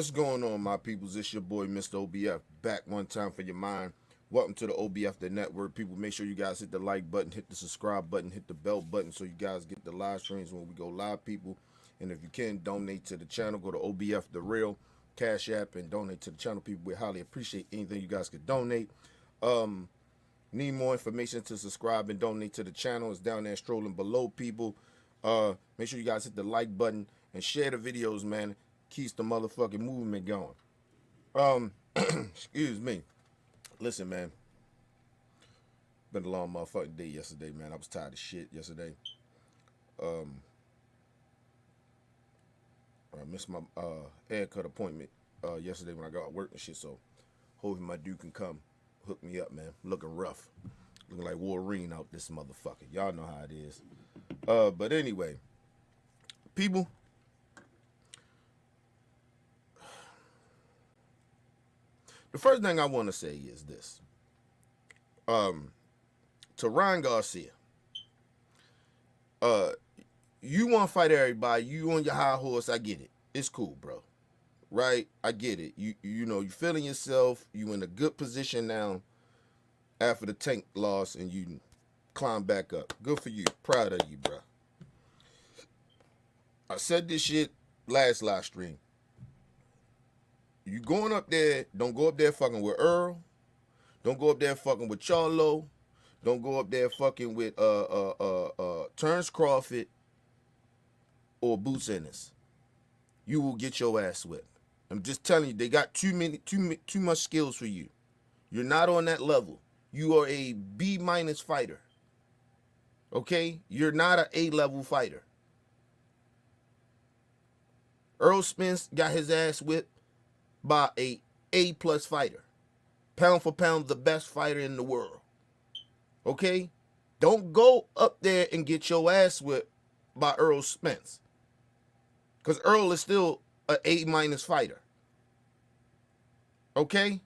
What's going on, my peoples? It's your boy, Mr. OBF, back one time for your mind. Welcome to the OBF, the network. People, make sure you guys hit the like button, hit the subscribe button, hit the bell button so you guys get the live streams when we go live, people. And if you can, donate to the channel. Go to OBF, the real Cash App, and donate to the channel, people. We highly appreciate anything you guys could donate. Need more information to subscribe and donate to the channel. It's down there strolling below, people. Make sure you guys hit the like button and share the videos, man. Keeps the motherfucking movement going. Excuse me. Listen, man. Been a long motherfucking day yesterday, man. I was tired of shit yesterday. I missed my haircut appointment yesterday when I got work and shit, so hoping my dude can come hook me up, man. Looking rough. Looking like Wolverine out this motherfucker. Y'all know how it is. But anyway, people, the first thing I want to say is this. To Ryan Garcia, you want to fight everybody. You on your high horse. I get it. It's cool, bro. Right? I get it. You know, you feeling yourself. You in a good position now after the Tank loss, and you climb back up. Good for you. Proud of you, bro. I said this shit last live stream. You going up there, don't go up there fucking with Earl. Don't go up there fucking with Charlo. Don't go up there fucking with Terrence Crawford or Boots Ennis. You will get your ass whipped. I'm just telling you, they got too much skills for you. You're not on that level. You are a B- fighter. Okay? You're not an A-level fighter. Earl Spence got his ass whipped by a A+ fighter. Pound for pound, the best fighter in the world. Okay? Don't go up there and get your ass whipped by Earl Spence. Because Earl is still an A- fighter. Okay?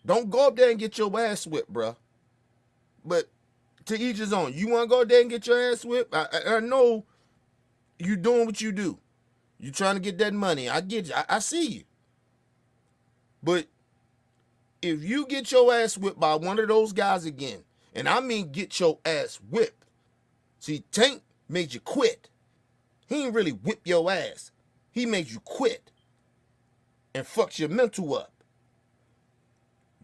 Don't go up there and get your ass whipped, bruh. But to each his own. You want to go up there and get your ass whipped? I know you doing what you do. You trying to get that money. I get you. I see you. But if you get your ass whipped by one of those guys again, and I mean get your ass whipped. See, Tank made you quit. He ain't really whip your ass. He made you quit and fucks your mental up.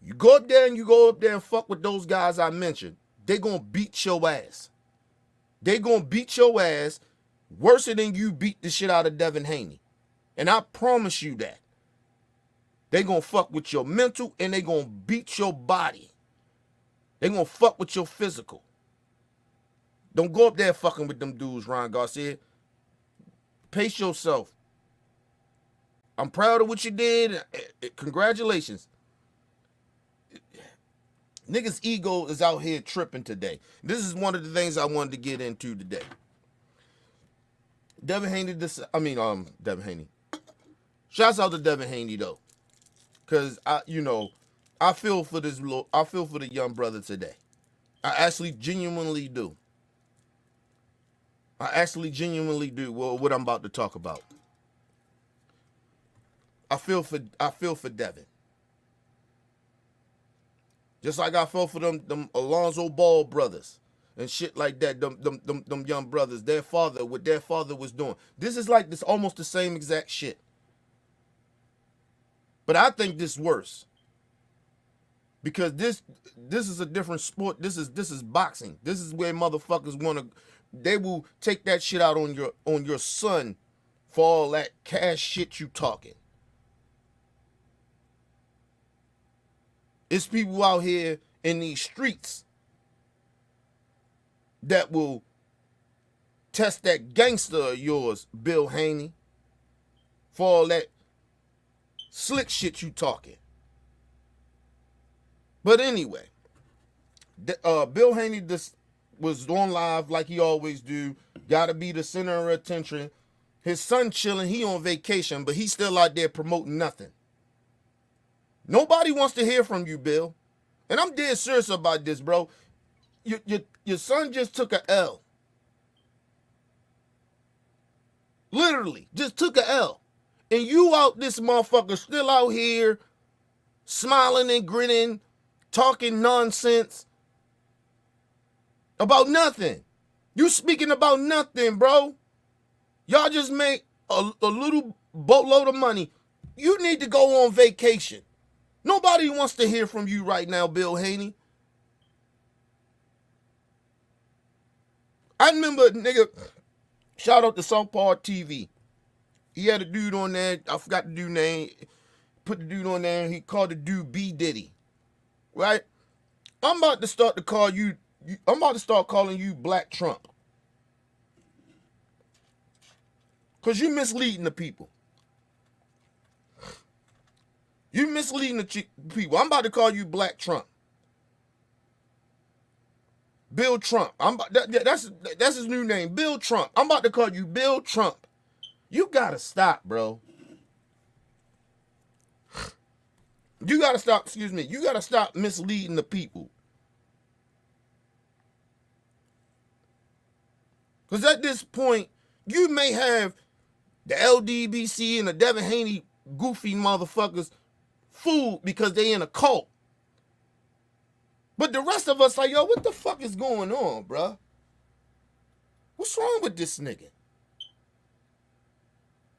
You go up there and fuck with those guys I mentioned. They gonna beat your ass. They gonna beat your ass worse than you beat the shit out of Devin Haney. And I promise you that. They gonna fuck with your mental and they gonna beat your body. They gonna fuck with your physical. Don't go up there fucking with them dudes, Ryan Garcia. Pace yourself. I'm proud of what you did. Congratulations. Niggas' ego is out here tripping today. This is one of the things I wanted to get into today. Devin Haney, Devin Haney. Shouts out to Devin Haney though. Cause I feel for the young brother today. I actually genuinely do. What I'm about to talk about. I feel for Devin. Just like I felt for them Alonzo Ball brothers and shit like that. Them young brothers. What their father was doing. This is like this almost the same exact shit. But I think this is worse. Because this is a different sport. This is boxing. This is where motherfuckers they will take that shit out on your son for all that cash shit you talking. It's people out here in these streets that will test that gangster of yours, Bill Haney, for all that slick shit you talking. But anyway, Bill Haney was on live like he always do. Gotta be the center of attention. His son chilling, he on vacation, but he's still out there promoting nothing. Nobody wants to hear from you, Bill. And I'm dead serious about this, bro. Your son just took a L. Literally, just took a L. And you out this motherfucker still out here smiling and grinning, talking nonsense about nothing. You speaking about nothing, bro. Y'all just make a little boatload of money. You need to go on vacation. Nobody wants to hear from you right now, Bill Haney. I remember, nigga, shout out to South Park TV. He had a dude on there. I forgot the dude name. Put the dude on there, and he called the dude B Diddy. Right? I'm about to start to call you. I'm about to start calling you Black Trump. Because you misleading the people. You misleading the people. I'm about to call you Black Trump. Bill Trump. That's his new name. Bill Trump. I'm about to call you Bill Trump. You gotta stop, bro. You gotta stop, excuse me. You gotta stop misleading the people. Because at this point, you may have the LDBC and the Devin Haney goofy motherfuckers fooled because they in a cult. But the rest of us like, yo, what the fuck is going on, bruh? What's wrong with this nigga?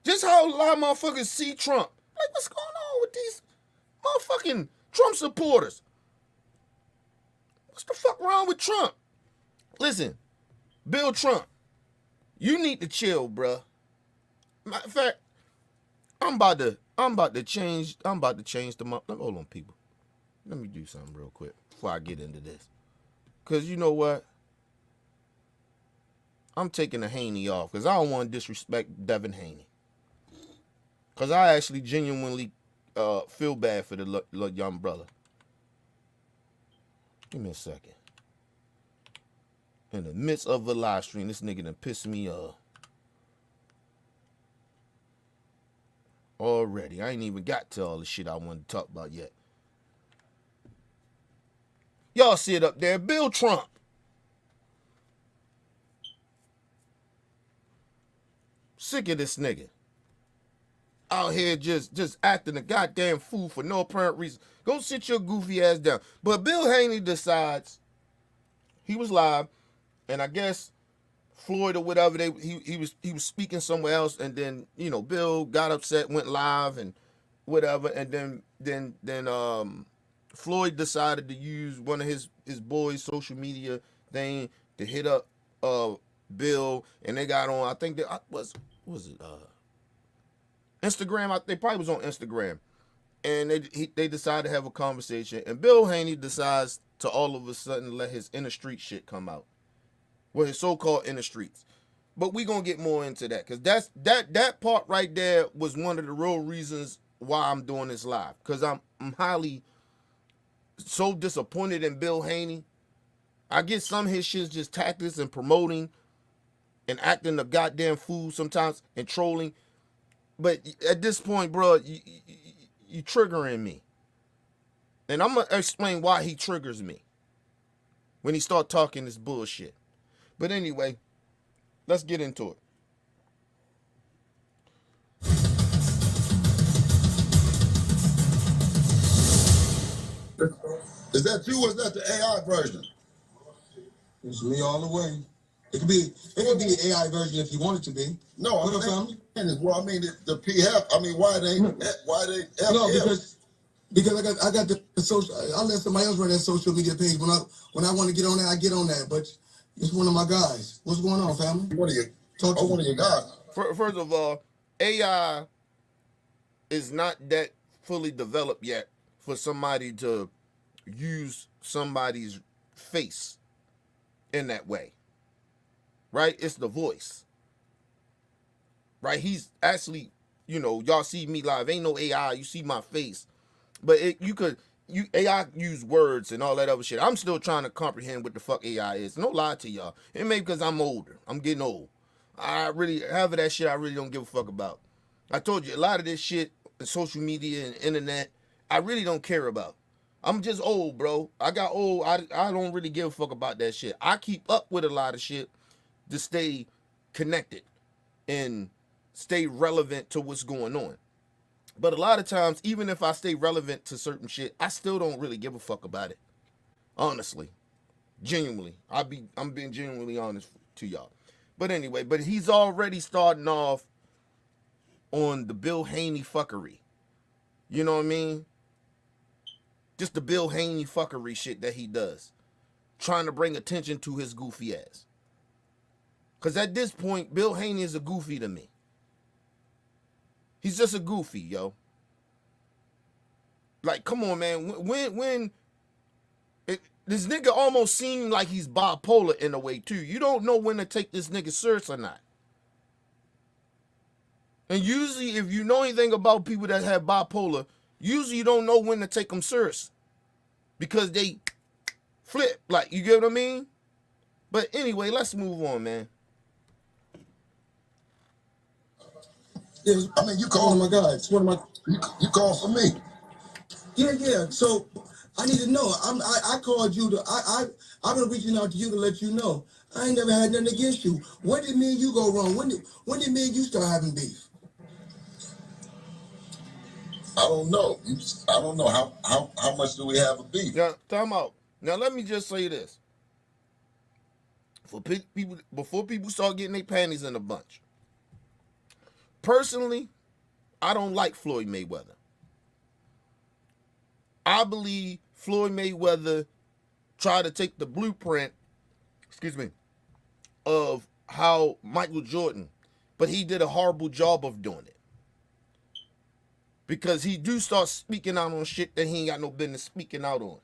Just how a lot of motherfuckers see Trump. Like, what's going on with these motherfucking Trump supporters? What's the fuck wrong with Trump? Listen, Bill Trump, you need to chill, bruh. Matter of fact, I'm about to change the hold on, people. Let me do something real quick before I get into this. Cause you know what? I'm taking the Haney off because I don't want to disrespect Devin Haney. Cause I actually genuinely feel bad for the young brother. Give me a second. In the midst of a live stream, this nigga done pissed me off. Already. I ain't even got to all the shit I wanted to talk about yet. Y'all see it up there. Bill Trump. Sick of this nigga. Out here just acting a goddamn fool for no apparent reason. Go sit your goofy ass down. But Bill Haney decides he was live, and I guess Floyd or whatever, he was speaking somewhere else, and then, you know, Bill got upset, went live and whatever, and then Floyd decided to use one of his boys' social media thing to hit up Bill, and they got on, I think that was it Instagram. They probably was on Instagram, and they decided to have a conversation, and Bill Haney decides to all of a sudden let his inner street shit come out. Well, his so-called inner streets. But we gonna get more into that, because that part right there was one of the real reasons why I'm doing this live. Because I'm highly so disappointed in Bill Haney. I get some of his shit's just tactics and promoting and acting a goddamn fool sometimes and trolling. But at this point, bro, you triggering me. And I'm going to explain why he triggers me when he start talking this bullshit. But anyway, let's get into it. Is that you or is that the AI version? It's me all the way. It could be an AI version if you want it to be. No, I'm saying, well, I mean the PF. I mean, why they FF? No, because I got the social. I let somebody else run that social media page. When I want to get on that, I get on that. But it's one of my guys. What's going on, family? One of your guys. First of all, AI is not that fully developed yet for somebody to use somebody's face in that way. Right? It's the voice. Right? He's actually, you know, y'all see me live. Ain't no AI. You see my face. But AI use words and all that other shit. I'm still trying to comprehend what the fuck AI is. No lie to y'all. It may be because I'm older. I'm getting old. Half of that shit I really don't give a fuck about. I told you, a lot of this shit, social media and internet, I really don't care about. I'm just old, bro. I got old. I don't really give a fuck about that shit. I keep up with a lot of shit to stay connected and stay relevant to what's going on. But a lot of times, even if I stay relevant to certain shit, I still don't really give a fuck about it. Honestly. Genuinely. I'm being genuinely honest to y'all. But anyway, but he's already starting off on the Bill Haney fuckery. You know what I mean? Just the Bill Haney fuckery shit that he does. Trying to bring attention to his goofy ass. Because at this point, Bill Haney is a goofy to me. He's just a goofy, yo. Like, come on, man. This nigga almost seemed like he's bipolar in a way, too. You don't know when to take this nigga serious or not. And usually, if you know anything about people that have bipolar, usually you don't know when to take them serious. Because they flip, like, you get what I mean? But anyway, let's move on, man. Yeah, I mean, you one call of my guys. One of my. you call for me. Yeah. So I need to know. I called you to. I've been reaching out to you to let you know. I ain't never had nothing against you. When did me and you go wrong? When did me and you start having beef? I don't know. I don't know how much do we have a beef? Now, time out. Now, let me just say this. For people, before people start getting their panties in a bunch. Personally, I don't like Floyd Mayweather. I believe Floyd Mayweather tried to take the blueprint, of how Michael Jordan, but he did a horrible job of doing it. Because he do start speaking out on shit that he ain't got no business speaking out on.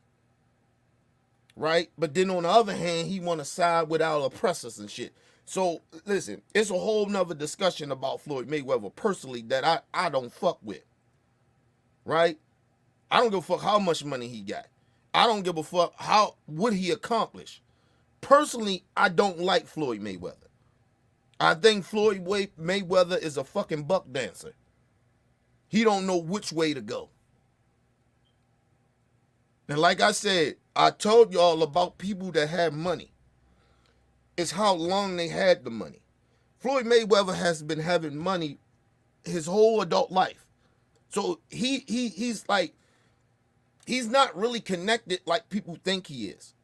Right? But then on the other hand, he want to side with our oppressors and shit. So, listen, it's a whole nother discussion about Floyd Mayweather personally that I don't fuck with. Right? I don't give a fuck how much money he got. I don't give a fuck what he accomplished. Personally, I don't like Floyd Mayweather. I think Floyd Mayweather is a fucking buck dancer. He don't know which way to go. And like I said, I told y'all about people that have money. It's how long they had the money. Floyd Mayweather has been having money his whole adult life. So he's like, he's not really connected like people think he is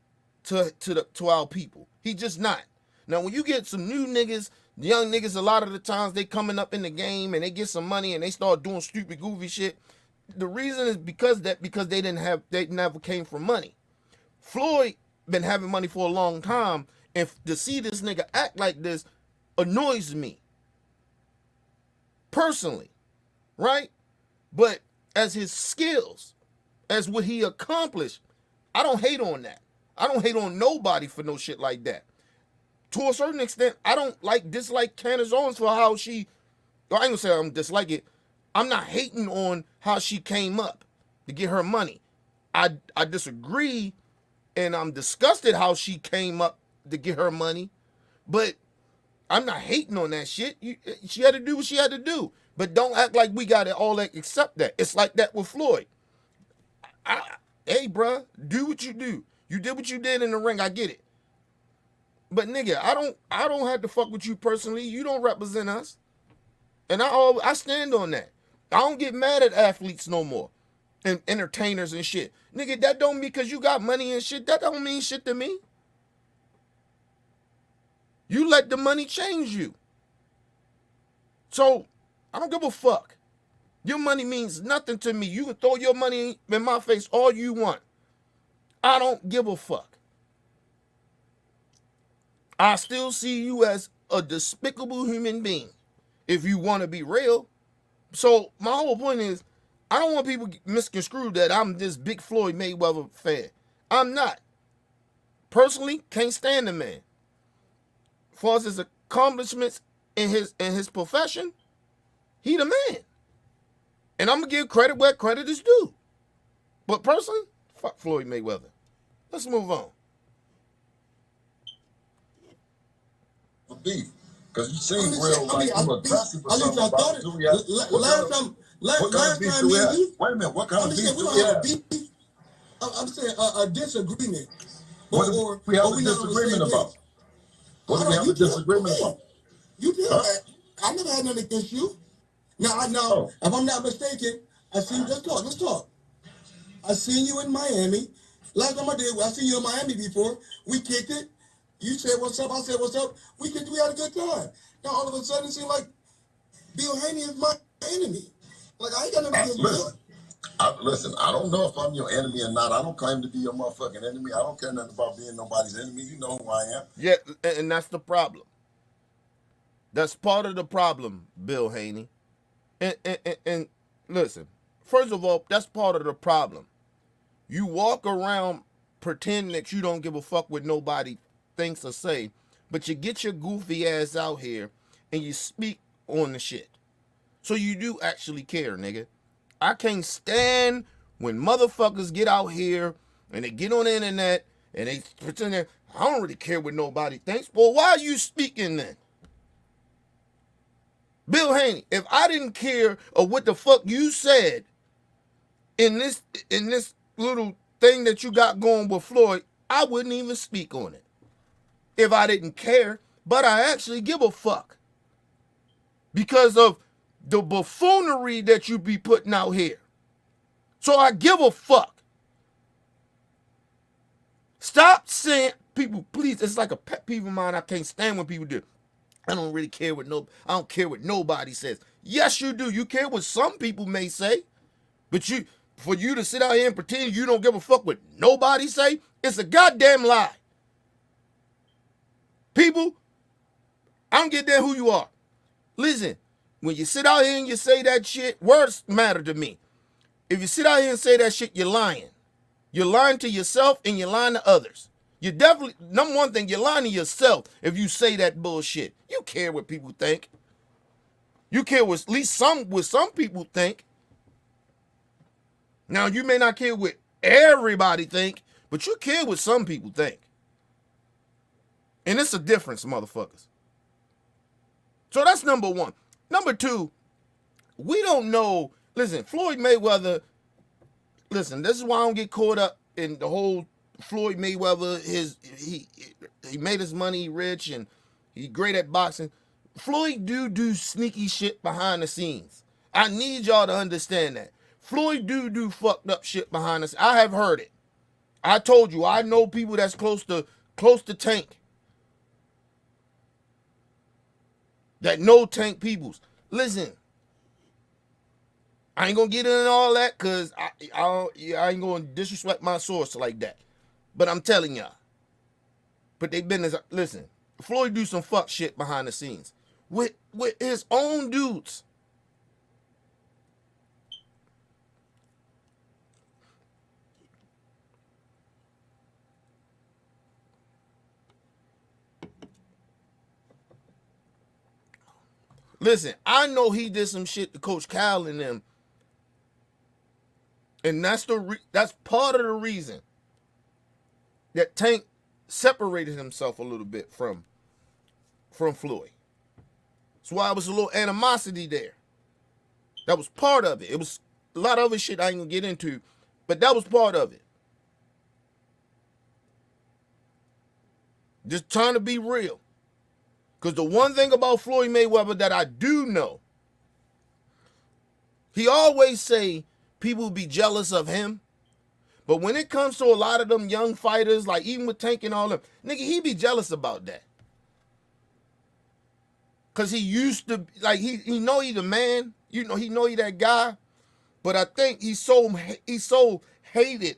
to our people. He just not. Now, when you get some new niggas, young niggas, a lot of the times they coming up in the game and they get some money and they start doing stupid, goofy shit. The reason is because they never came from money. Floyd been having money for a long time, and to see this nigga act like this annoys me. Personally, right? But as his skills, as what he accomplished, I don't hate on that. I don't hate on nobody for no shit like that. To a certain extent, I don't dislike Candace Owens for how she, I ain't gonna say I'm dislike it. I'm not hating on how she came up to get her money. I disagree, and I'm disgusted how she came up to get her money, but I'm not hating on that shit. She had to do what she had to do, but don't act like we got to all accept that. It's like that with Floyd. Hey, bruh, do what you do. You did what you did in the ring. I get it. But nigga, I don't have to fuck with you personally. You don't represent us. And I stand on that. I don't get mad at athletes no more. And entertainers and shit. Nigga, that don't mean because you got money and shit, that don't mean shit to me. You let the money change you. So, I don't give a fuck. Your money means nothing to me. You can throw your money in my face all you want. I don't give a fuck. I still see you as a despicable human being, if you want to be real. So my whole point is, I don't want people misconstrued that I'm this big Floyd Mayweather fan. I'm not. Personally, can't stand the man. As far as his accomplishments in his profession, he the man. And I'm gonna give credit where credit is due. But personally, fuck Floyd Mayweather. Let's move on. Beef, because you seem real like you aggressive or At least something I about thought it. it. Last time me and you. Wait a minute, what kind I'm of saying beef we do don't we have a have? beef. I'm saying a disagreement. What do we have a disagreement about? What do we have a disagreement about? You did that. I never had nothing against you. Now, Oh, if I'm not mistaken, I seen. Let's talk. Let's talk. I seen you in Miami. Last time I seen you in Miami before. We kicked it. You said what's up. I said what's up. We had a good time. Now all of a sudden it seems like Bill Haney is my enemy. Like I ain't got nothing against listen. Bill. Listen, I don't know if I'm your enemy or not. I don't claim to be your motherfucking enemy. I don't care nothing about being nobody's enemy. You know who I am. Yeah, and that's the problem. That's part of the problem, Bill Haney. And listen, first of all, that's part of the problem. You walk around pretending that you don't give a fuck what nobody thinks or say, but you get your goofy ass out here and you speak on the shit. So you do actually care, nigga. I can't stand when motherfuckers get out here and they get on the internet and they pretend that I don't really care what nobody thinks. Well, why are you speaking then? Bill Haney, if I didn't care of what the fuck you said in this little thing that you got going with Floyd, I wouldn't even speak on it. If I didn't care, but I actually give a fuck. Because of the buffoonery that you be putting out here. So I give a fuck. Stop saying, people, please, it's like a pet peeve of mine. I can't stand when people do. I don't really care what I don't care what nobody says. Yes, you do. You care what some people may say. But for you to sit out here and pretend you don't give a fuck what nobody say, it's a goddamn lie. People, I don't get there who you are. Listen, when you sit out here and you say that shit, words matter to me. If you sit out here and say that shit, you're lying. You're lying to yourself and you're lying to others. You definitely, number one thing, you're lying to yourself if you say that bullshit. You care what people think. You care what at least some people think. Now, you may not care what everybody think, but you care what some people think. And it's a difference, motherfuckers. So that's number one. Number two, we don't know. Listen, Floyd Mayweather, listen, this is why I don't get caught up in the whole Floyd Mayweather, he made his money rich and he's great at boxing. Floyd do sneaky shit behind the scenes. I need y'all to understand that. Floyd do fucked up shit behind the scenes. I have heard it. I told you, I know people that's close to Tank. That know Tank peoples. Listen, I ain't gonna get into all that because I ain't gonna disrespect my source like that. But I'm telling y'all. But they business. Listen, Floyd do some fuck shit behind the scenes with his own dudes. Listen, I know he did some shit to Coach Cal and them, and that's part of the reason that Tank separated himself a little bit from Floyd. That's why there was a little animosity there. That was part of it. It was a lot of other shit I ain't gonna get into, but that was part of it. Just trying to be real. Because the one thing about Floyd Mayweather that I do know, he always say people be jealous of him. But when it comes to a lot of them young fighters, like even with Tank and all them, nigga, he be jealous about that. Because he used to, like, he know he the man. You know, he know he that guy. But I think he's so hated,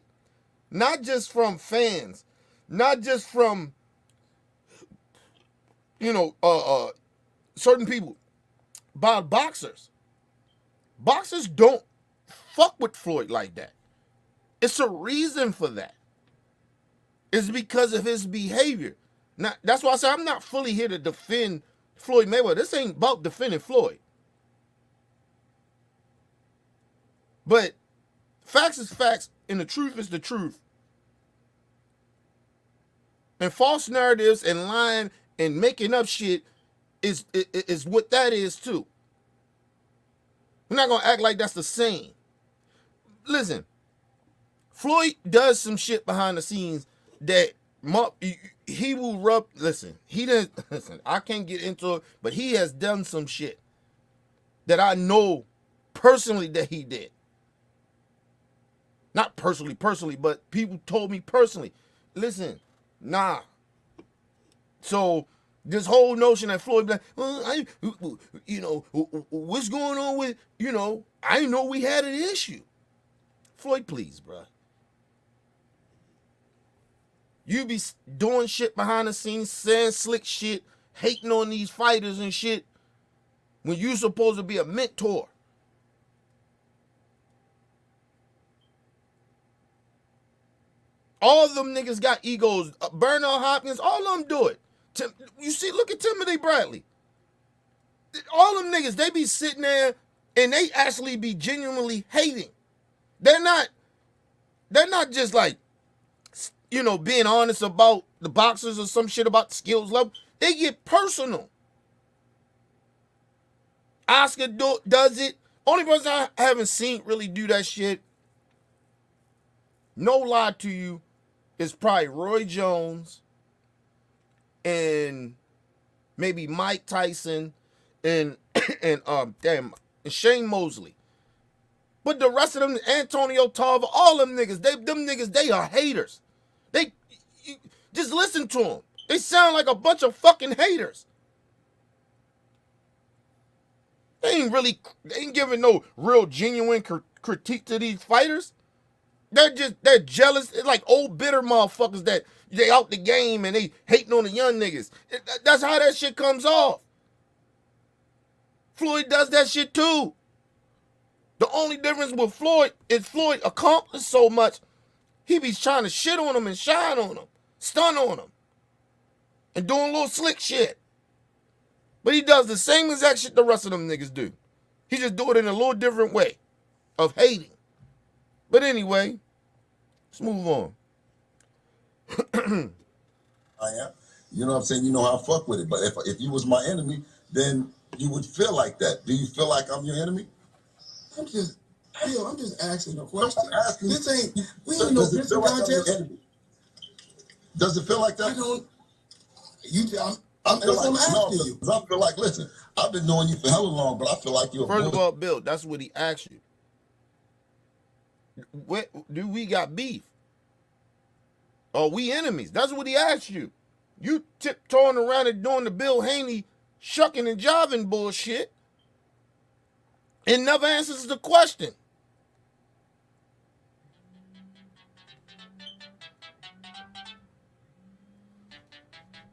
not just from fans, not just from, certain people, by boxers. Boxers don't fuck with Floyd like that. It's a reason for that. It's because of his behavior. Now, that's why I say I'm not fully here to defend Floyd Mayweather. This ain't about defending Floyd. But facts is facts, and the truth is the truth. And false narratives and lying and making up shit is what that is too. We're not gonna act like that's the same. Listen, Floyd does some shit behind the scenes that he will rub. Listen, he didn't. Listen, I can't get into it, but he has done some shit that I know personally that he did. Not personally, but people told me personally. Listen, nah. So this whole notion that Floyd, like, what's going on with, I didn't know we had an issue. Floyd, please, bruh. You be doing shit behind the scenes, saying slick shit, hating on these fighters and shit, when you supposed to be a mentor. All of them niggas got egos. Bernard Hopkins, all of them do it. You see, look at Timothy Bradley. All them niggas, they be sitting there and they actually be genuinely hating. They're not just like, being honest about the boxers or some shit about the skills level. They get personal. Oscar does it. Only person I haven't seen really do that shit, no lie to you, is probably Roy Jones and maybe Mike Tyson and Shane Mosley. But the rest of them, Antonio Tarver, all them niggas, they are haters. Just listen to them. They sound like a bunch of fucking haters. They ain't giving no real genuine critique to these fighters. They're jealous. It's like old bitter motherfuckers that they out the game and they hating on the young niggas. That's how that shit comes off. Floyd does that shit too. The only difference with Floyd is Floyd accomplished so much, he be trying to shit on them and shine on them, stun on them, and doing little slick shit. But he does the same exact shit the rest of them niggas do. He just do it in a little different way of hating. But anyway, let's move on. I am. You know what I'm saying? You know how I fuck with it. But if you was my enemy, then you would feel like that. Do you feel like I'm your enemy? I'm just asking a question. I'm asking. This ain't, we ain't no pistol contest. Does it feel like that? I don't, I'm asking you. I feel like, listen, I've been knowing you for hella long, but I feel like you're First of all, Bill, that's what he asked you. Do we got beef? Are we enemies? That's what he asked you. You tiptoeing around and doing the Bill Haney shucking and jiving bullshit and never answers the question.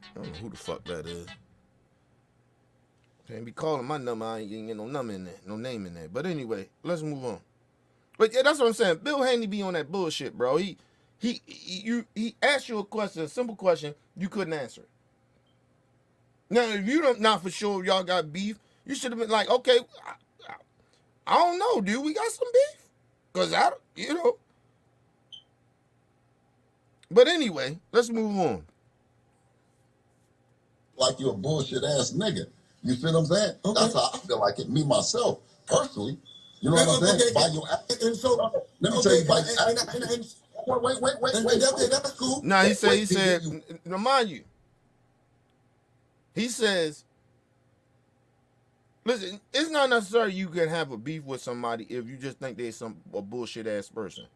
I don't know who the fuck that is. Can't be calling my number. I ain't get no number in there, no name in there. But anyway, let's move on. But yeah, that's what I'm saying. Bill Haney be on that bullshit, bro. He asked you a question, a simple question, you couldn't answer it. Now, if you don't, not for sure y'all got beef, you should have been like, okay, I don't know, dude. We got some beef, cause But anyway, let's move on. Like you're a bullshit ass nigga. You feel what I'm saying? Okay. That's how I feel like it. Me myself, personally. You know what I'm saying? Okay. By your act. And so, Let me tell you, by wait. That's cool. Nah, he said, now mind you, he says, listen, it's not necessary you can have a beef with somebody if you just think they're a bullshit ass person.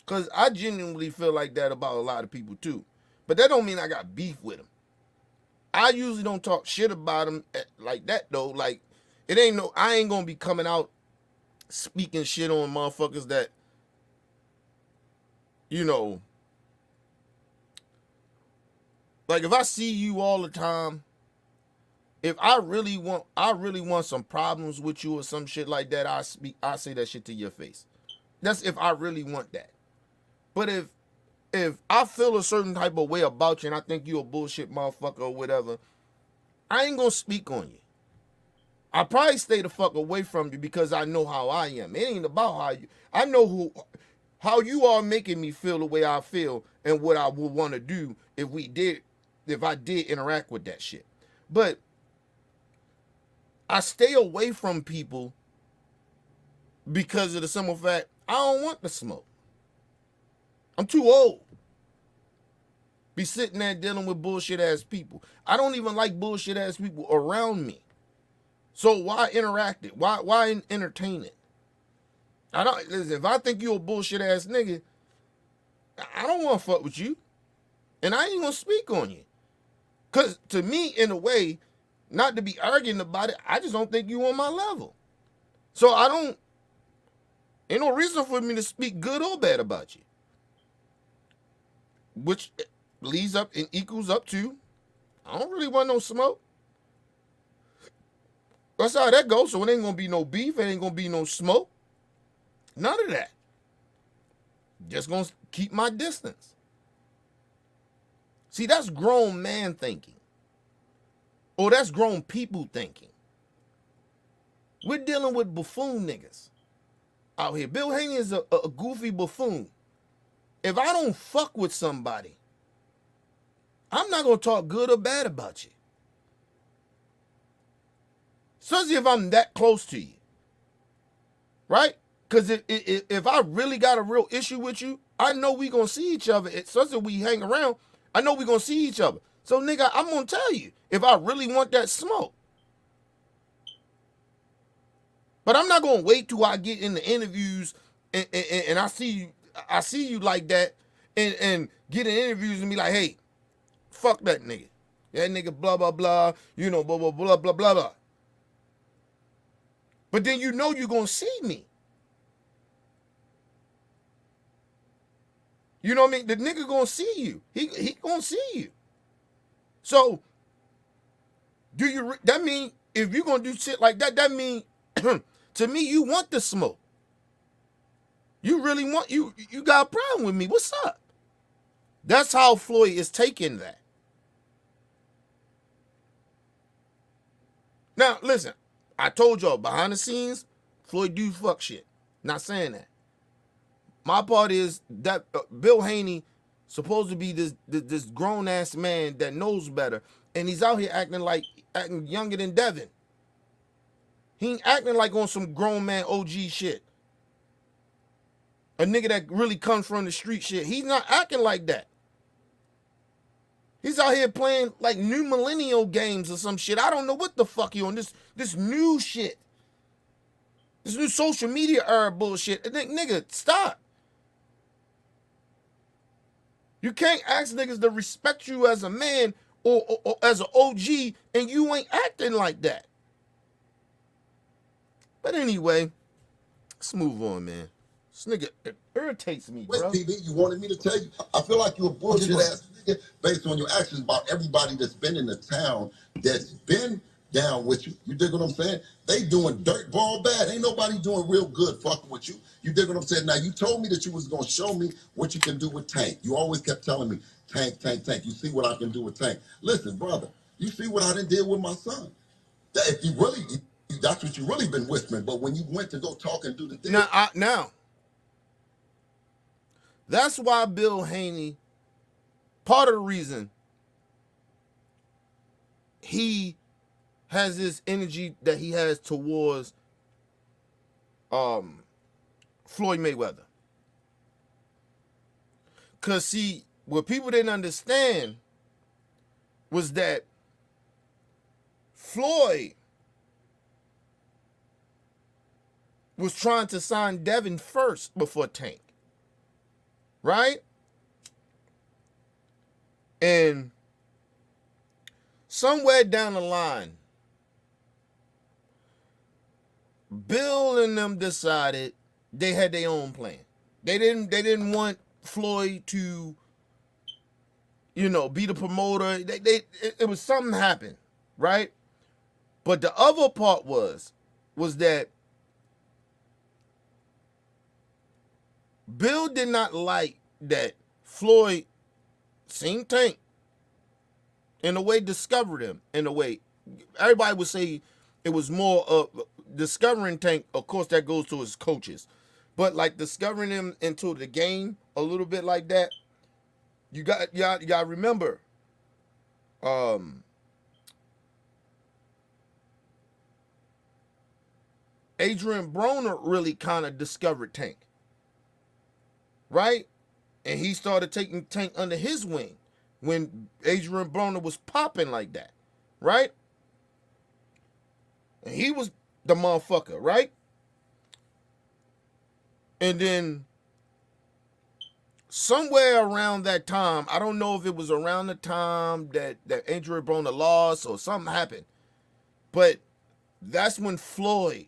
Cause I genuinely feel like that about a lot of people too. But that don't mean I got beef with them. I usually don't talk shit about them like that though. Like, I ain't gonna be coming out speaking shit on motherfuckers that, like if I see you all the time, if I really want some problems with you or some shit like that, I say that shit to your face. That's if I really want that. But if I feel a certain type of way about you and I think you a bullshit motherfucker or whatever, I ain't gonna speak on you. I probably stay the fuck away from you because I know how I am. It ain't about I know how you are making me feel the way I feel and what I would want to do if I did interact with that shit. But I stay away from people because of the simple fact I don't want the smoke. I'm too old. Be sitting there dealing with bullshit ass people. I don't even like bullshit ass people around me. So why interact it? Why entertain it? I don't listen. If I think you a bullshit ass nigga, I don't want to fuck with you, and I ain't gonna speak on you. Cause to me, in a way, not to be arguing about it, I just don't think you on my level. So I don't. Ain't no reason for me to speak good or bad about you. Which leads up and equals up to, I don't really want no smoke. That's how that goes. So it ain't gonna be no beef. It ain't gonna be no smoke. None of that. Just gonna keep my distance. See, that's grown man thinking. Or that's grown people thinking. We're dealing with buffoon niggas out here. Bill Haney is a goofy buffoon. If I don't fuck with somebody, I'm not gonna talk good or bad about you. Especially if I'm that close to you. Right? Because if I really got a real issue with you, I know we gonna see each other. Especially if we hang around, I know we gonna see each other. So nigga, I'm gonna tell you if I really want that smoke. But I'm not gonna wait till I get in the interviews and I see you like that and get in interviews and be like, hey, fuck that nigga. That nigga blah blah blah, blah blah blah blah blah blah. But then you know you're gonna see me. You know what I mean? The nigga gonna see you. He gonna see you. So that mean if you gonna do shit like that, that mean to me you want the smoke. You really want you got a problem with me. What's up? That's how Floyd is taking that. Now listen, I told y'all behind the scenes, Floyd do fuck shit. Not saying that. My part is that Bill Haney supposed to be this grown ass man that knows better, and he's out here acting younger than Devin. He ain't acting like on some grown man OG shit. A nigga that really comes from the street shit. He's not acting like that. He's out here playing like new millennial games or some shit. I don't know what the fuck he on this new shit. This new social media era bullshit. Nigga, stop. You can't ask niggas to respect you as a man or as an OG and you ain't acting like that. But anyway, let's move on, man. This nigga it irritates me, Wait, bro. PB, you wanted me to tell you? I feel like you're a bullshit ass nigga based on your actions about everybody that's been in the town that's been down with you. You dig what I'm saying? They doing dirt ball bad. Ain't nobody doing real good fucking with you. You dig what I'm saying? Now, you told me that you was going to show me what you can do with Tank. You always kept telling me, Tank, Tank, Tank. You see what I can do with Tank. Listen, brother, you see what I done did with my son. That if you really, that's what you really been whispering. But when you went to go talk and do the thing. Now, that's why Bill Haney, part of the reason he has this energy that he has towards Floyd Mayweather. Cause see, what people didn't understand was that Floyd was trying to sign Devin first before Tank. Right? And somewhere down the line, Bill and them decided they had their own plan. They didn't want Floyd to, be the promoter. It was something happened, right? But the other part was that Bill did not like that Floyd seen Tank in a way, discovered him in a way. Everybody would say it was more of discovering Tank. Of course, that goes to his coaches, but like discovering him into the game a little bit like that. You got to remember, Adrian Broner really kind of discovered Tank. Right? And he started taking Tank under his wing. when Adrian Broner was popping like that, right? And he was the motherfucker, right? And then somewhere around that time, I don't know if it was around the time that Adrian Broner lost or something happened, but that's when Floyd,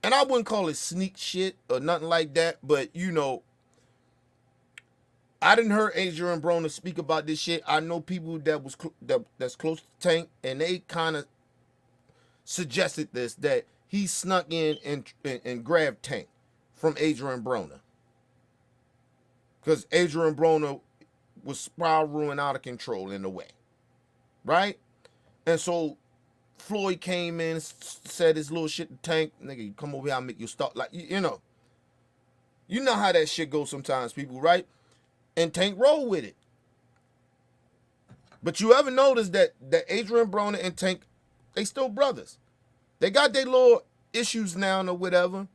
and I wouldn't call it sneak shit or nothing like that, but you know, I didn't hear Adrian Broner speak about this shit. I know people that's close to Tank, and they kind of suggested this, that he snuck in and grabbed Tank from Adrian Broner, because Adrian Broner was spiraling out of control in a way, right? And so Floyd came in, said his little shit to Tank, nigga, you come over here, I'll make you start, like, you know how that shit goes sometimes, people, right? And Tank roll with it. But you ever notice that Adrian Broner and Tank, they still brothers. They got their little issues now or whatever,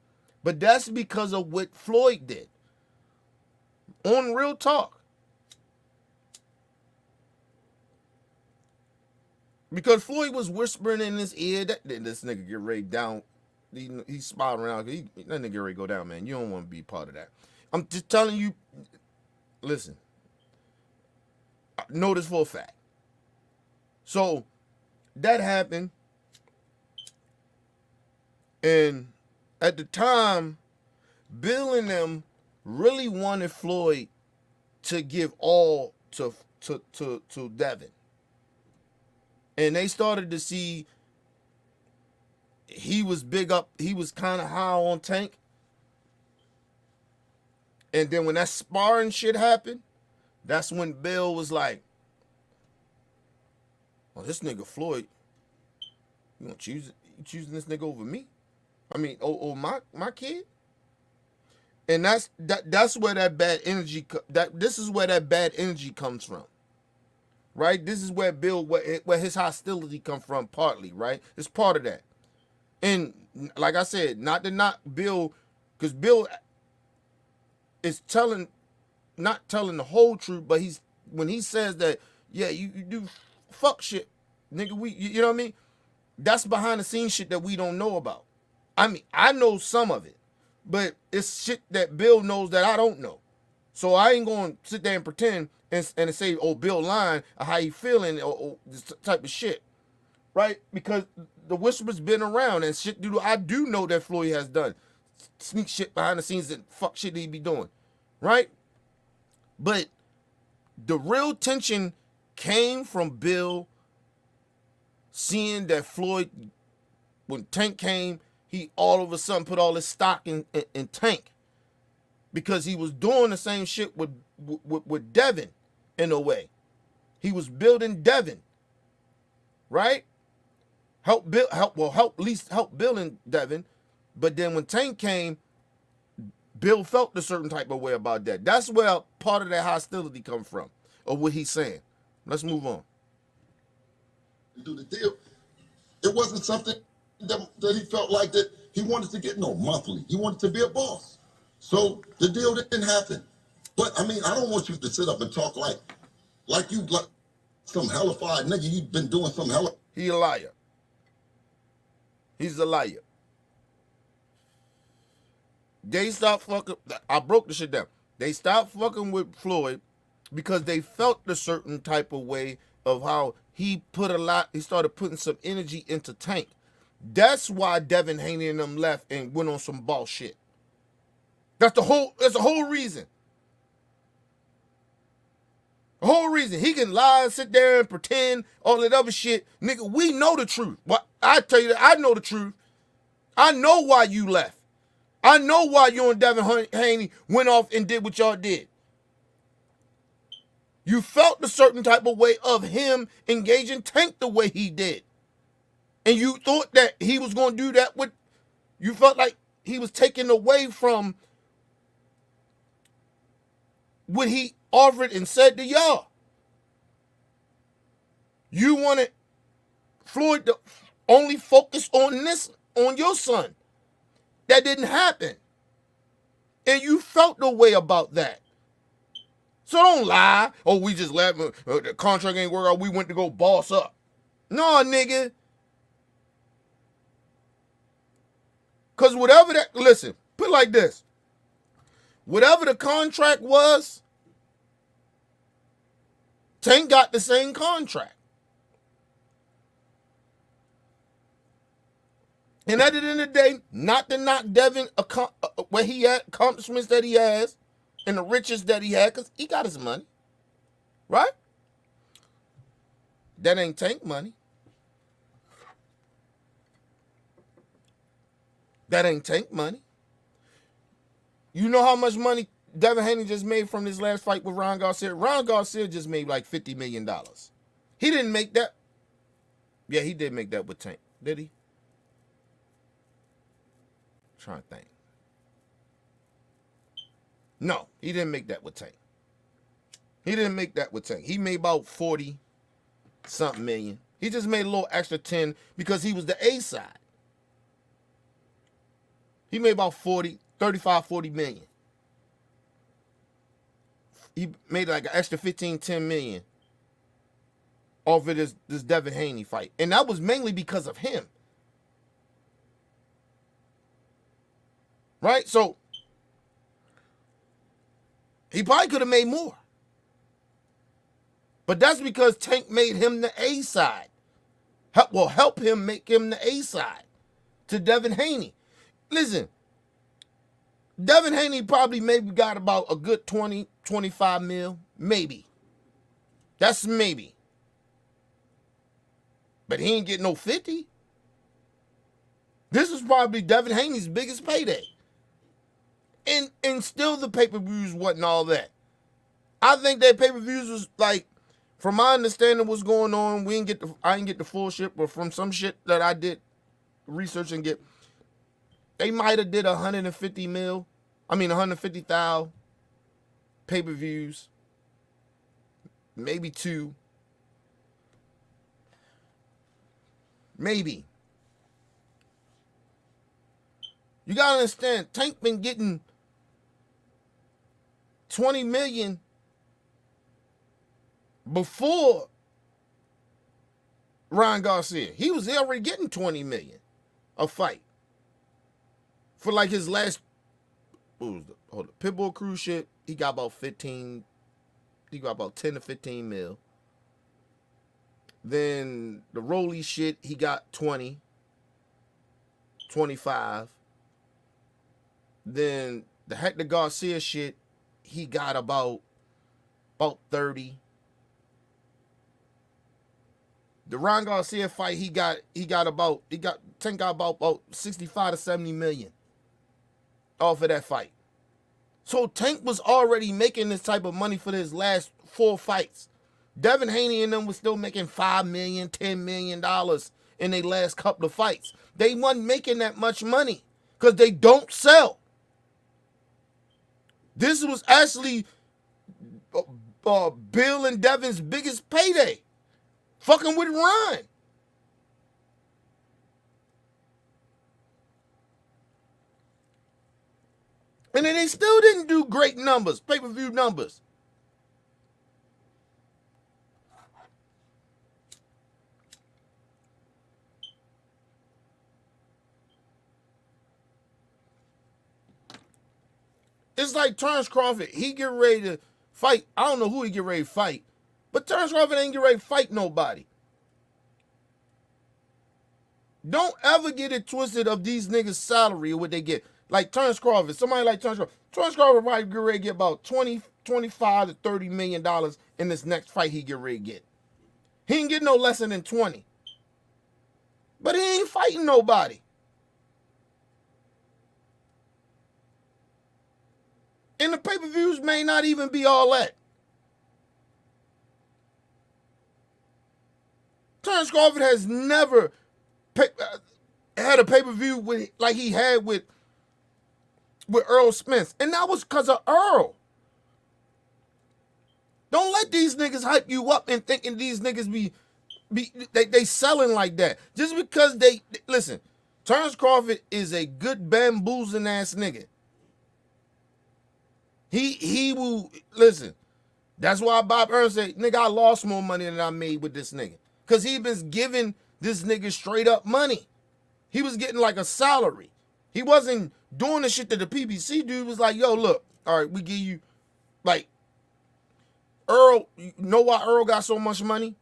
but that's because of what Floyd did. On real talk. Because Floyd was whispering in his ear that this nigga get ready down. He smiled around. That nigga get ready to go down, man. You don't want to be part of that. I'm just telling you, listen. I know this for a fact. So that happened. And at the time, Bill and them really wanted Floyd to give all to Devin. And they started to see he was big up, he was kind of high on Tank. And then when that sparring shit happened, that's when Bill was like, well, this nigga Floyd, you gonna choosing this nigga over me? I mean, my kid? And that's where that bad energy, this is where that bad energy comes from. Right? This is where Bill, where his hostility comes from partly, right? It's part of that. And like I said, not to knock Bill, because Bill is not telling the whole truth, but when he says that, yeah, you do fuck shit, nigga, you know what I mean? That's behind the scenes shit that we don't know about. I mean, I know some of it, but it's shit that Bill knows that I don't know. So I ain't going to sit there and pretend and say, oh, Bill lying, or how he feeling, or this type of shit, right? Because the whisper's been around, and shit I do know that Floyd has done. Sneak shit behind the scenes and fuck shit he be doing, right? But the real tension came from Bill seeing that Floyd, when Tank came, he all of a sudden put all his stock in Tank, because he was doing the same shit with Devin in a way. He was building Devin, right? Help Bill and Devin. But then when Tank came, Bill felt a certain type of way about that. That's where part of that hostility comes from, or what he's saying. Let's move on. Do the deal. It wasn't something that he felt like that he wanted to get no monthly. He wanted to be a boss. So the deal didn't happen. But I mean, I don't want you to sit up and talk like you like some hellified nigga. You've been doing some hella. He a liar. He's a liar. They stopped fucking. I broke the shit down. They stopped fucking with Floyd because they felt a certain type of way of how he started putting some energy into Tank. That's why Devin Haney and them left and went on some bullshit. That's the whole reason. The whole reason. He can lie and sit there and pretend all that other shit. Nigga, we know the truth. Well, I tell you that I know the truth. I know why you left. I know why you and Devin Haney went off and did what y'all did. You felt a certain type of way of him engaging Tank the way he did. And you thought that he was going to do that with, you felt like he was taken away from what he offered and said to y'all. You wanted Floyd to only focus on your son. That didn't happen. And you felt the way about that. So don't lie. Oh, we just let the contract ain't work out. We went to go boss up. No, nigga. Because whatever that, listen, put it like this. Whatever the contract was, Tank got the same contract. And at the end of the day, not to knock Devin where he had, accomplishments that he has, and the riches that he had, because he got his money. Right? That ain't Tank money. That ain't Tank money. You know how much money Devin Haney just made from this last fight with Ryan Garcia? Ryan Garcia just made like $50 million. He didn't make that. Yeah, he did make that with Tank. Did he? I'm trying to think. No, he didn't make that with Tank. He didn't make that with Tank. He made about 40 something million. He just made a little extra 10 because he was the A side. He made about 35, 40 million. He made like an extra 15, 10 million off of this Devin Haney fight. And that was mainly because of him. Right? So, he probably could have made more. But that's because Tank made him the A side. Help him make him the A side to Devin Haney. Listen, Devin Haney probably maybe got about a good 20, 25 mil. Maybe. That's maybe. But he ain't getting no 50. This is probably Devin Haney's biggest payday. And still the pay-per-views wasn't all that. I think that pay-per-views was like, from my understanding what's going on, I didn't get the full shit, but from some shit that I did research and get, they might have did 150,000 pay-per-views. Maybe 2. Maybe. You gotta understand, Tank been getting 20 million before Ryan Garcia. He was already getting 20 million a fight. For like his last, Pitbull Crew shit, he got about 10 to 15 mil. Then the Rolly shit, he got 20, 25. Then the Hector Garcia shit, he got about 30. The Ryan Garcia fight, Tank got about 65 to 70 million off of that fight. So Tank was already making this type of money for his last 4 fights. Devin Haney and them was still making $5 million, $10 million in their last couple of fights. They wasn't making that much money because they don't sell. This was actually Bill and Devin's biggest payday. Fucking with Ryan. And then they still didn't do great numbers, pay-per-view numbers. It's like Terrence Crawford. He get ready to fight. I don't know who he get ready to fight. But Terrence Crawford ain't get ready to fight nobody. Don't ever get it twisted of these niggas' salary or what they get. Like Terrence Crawford. Somebody like Terrence Crawford. Terrence Crawford probably get ready to get about 20, 25 to $30 million in this next fight he get ready to get. He ain't getting no less than 20. But he ain't fighting nobody. And the pay-per-views may not even be all that. Terrence Crawford has never had a pay-per-view like he had with Earl Spence. And that was because of Earl. Don't let these niggas hype you up and thinking these niggas they selling like that. Just because listen, Terrence Crawford is a good bamboozling ass nigga. He will, listen, That's why Bob Ernst said, nigga, I lost more money than I made with this nigga. Because he been giving this nigga straight up money. He was getting like a salary. He wasn't doing the shit that the PBC dude was like, yo, look, all right, we give you, like, Earl, you know why Earl got so much money?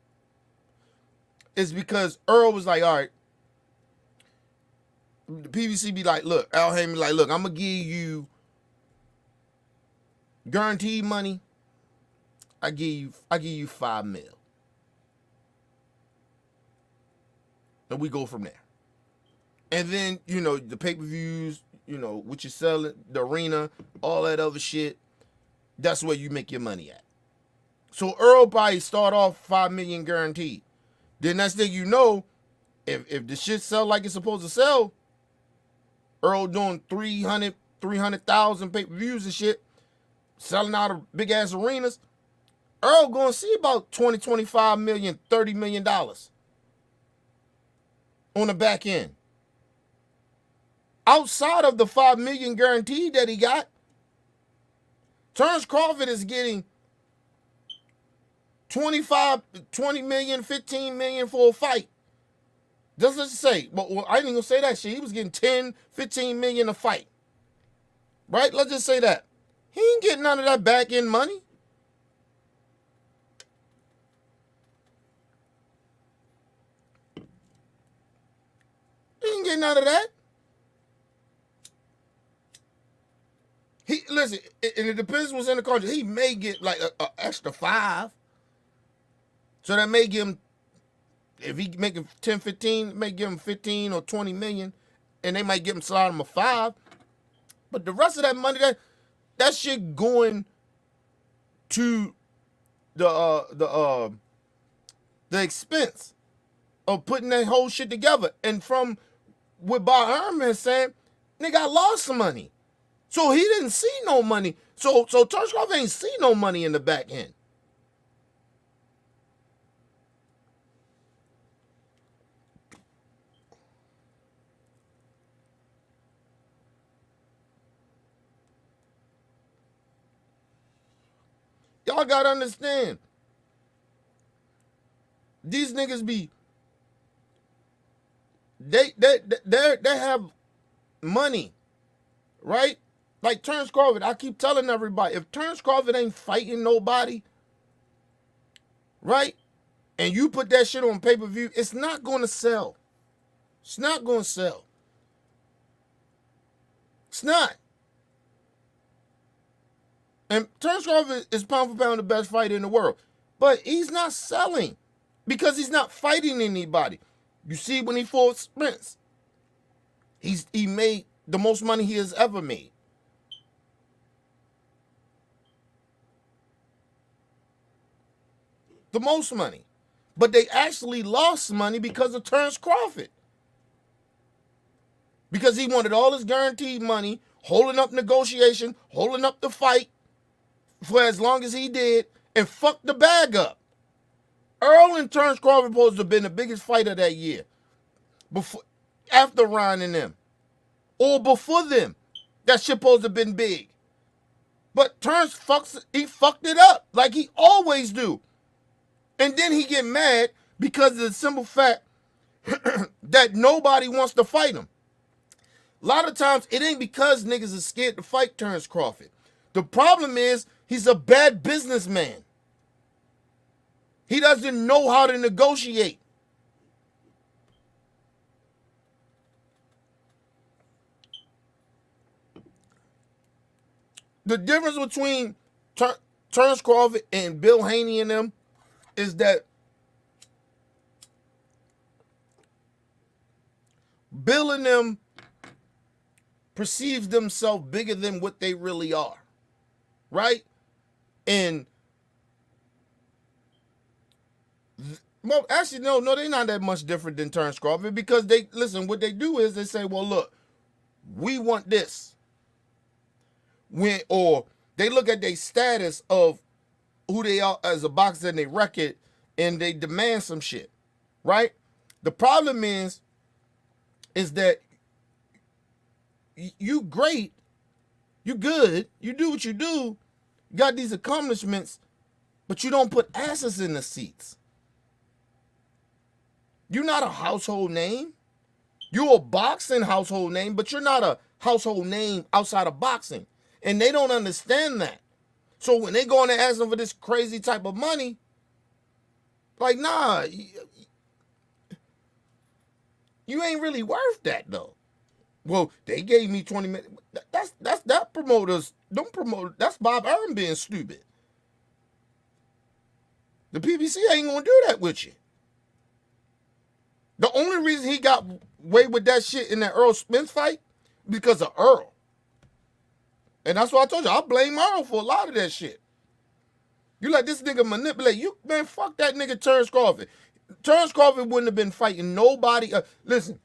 It's because Earl was like, all right, the PBC be like, look, Al Haymon like, look, I'm going to give you guaranteed money. I give you $5 million. And we go from there. And then, you know, the pay-per-views, you know, what you're selling, the arena, all that other shit, that's where you make your money at. So Earl probably start off $5 million guaranteed. Then next thing you know, if the shit sell like it's supposed to sell, Earl doing 300,000 pay-per-views and shit, selling out of big ass arenas, Earl gonna see about 20, 25 million, $30 million on the back end. Outside of the $5 million guaranteed that he got, Terrence Crawford is getting 20 million, 15 million for a fight. Doesn't say, well, I ain't even gonna say that shit. He was getting 10, 15 million a fight. Right? Let's just say that. He ain't getting none of that back end money. He ain't getting none of that. Listen, and it depends what's in the contract. He may get like an extra 5. So that may give him, if he making 10, 15, it may give him 15 or 20 million. And they might give him slide him a 5. But the rest of that money, that shit going to the expense of putting that whole shit together. And from what Bob Herman is saying, nigga, I lost some money. So he didn't see no money. So Terrence Crawford ain't see no money in the back end. Y'all gotta understand. These niggas be they have money, right? Like Terrence Crawford, I keep telling everybody, if Terrence Crawford ain't fighting nobody, right? And you put that shit on pay-per-view, it's not gonna sell. It's not gonna sell. It's not. And Terrence Crawford is pound for pound the best fighter in the world. But he's not selling because he's not fighting anybody. You see when he fought Spence, he made the most money he has ever made. The most money. But they actually lost money because of Terrence Crawford. Because he wanted all his guaranteed money, holding up negotiation, holding up the fight for as long as he did, and fucked the bag up. Earl and Terrence Crawford supposed to have been the biggest fighter that year. After Ryan and them. Or before them. That shit supposed to have been big. But Terrence fucked it up like he always do. And then he get mad because of the simple fact that nobody wants to fight him. A lot of times, it ain't because niggas are scared to fight Terrence Crawford. The problem is, he's a bad businessman. He doesn't know how to negotiate. The difference between Terrence Crawford and Bill Haney and them is that Bill and them perceives themselves bigger than what they really are. Right? And well, actually, no, they're not that much different than Terrence Crawford because what they do is they say, well, look, we want this. Or they look at their status of who they are as a boxer and their record and they demand some shit. Right? The problem is that you great, you good, you do what you do, got these accomplishments, but you don't put asses in the seats. You're not a household name. You're a boxing household name, but you're not a household name outside of boxing. And they don't understand that. So when they go in and ask them for this crazy type of money, like, nah, you ain't really worth that though. Well, they gave me 20 minutes. That's that promoters. Don't promote. That's Bob Arum being stupid. The PBC ain't gonna do that with you. The only reason he got away with that shit in that Earl Spence fight because of Earl. And that's what I told you. I blame Earl for a lot of that shit. You let this nigga manipulate you, man. Fuck that nigga Terrence Crawford. Terrence Crawford wouldn't have been fighting nobody. Listen,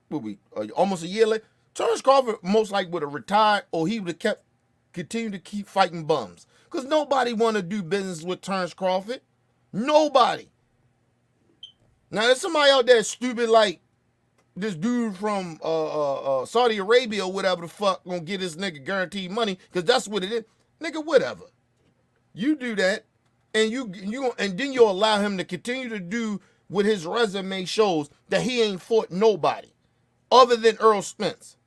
what we almost a year later, Terrence Crawford most likely would have retired, or he would have continued to keep fighting bums. Because nobody want to do business with Terrence Crawford. Nobody. Now there's somebody out there stupid like this dude from Saudi Arabia or whatever the fuck gonna get this nigga guaranteed money because that's what it is. Nigga, whatever. You do that, and and then you'll allow him to continue to do what his resume shows that he ain't fought nobody other than Earl Spence.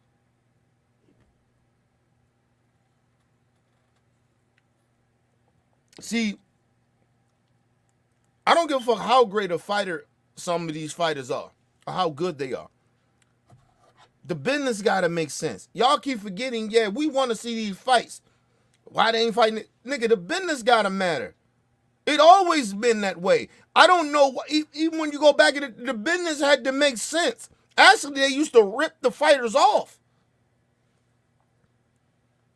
See, I don't give a fuck how great a fighter some of these fighters are or how good they are. The business gotta make sense. Y'all keep forgetting, yeah, we want to see these fights. Why they ain't fighting? Nigga, the business gotta matter. It always been that way. I don't know, even when you go back, the business had to make sense. Actually, they used to rip the fighters off.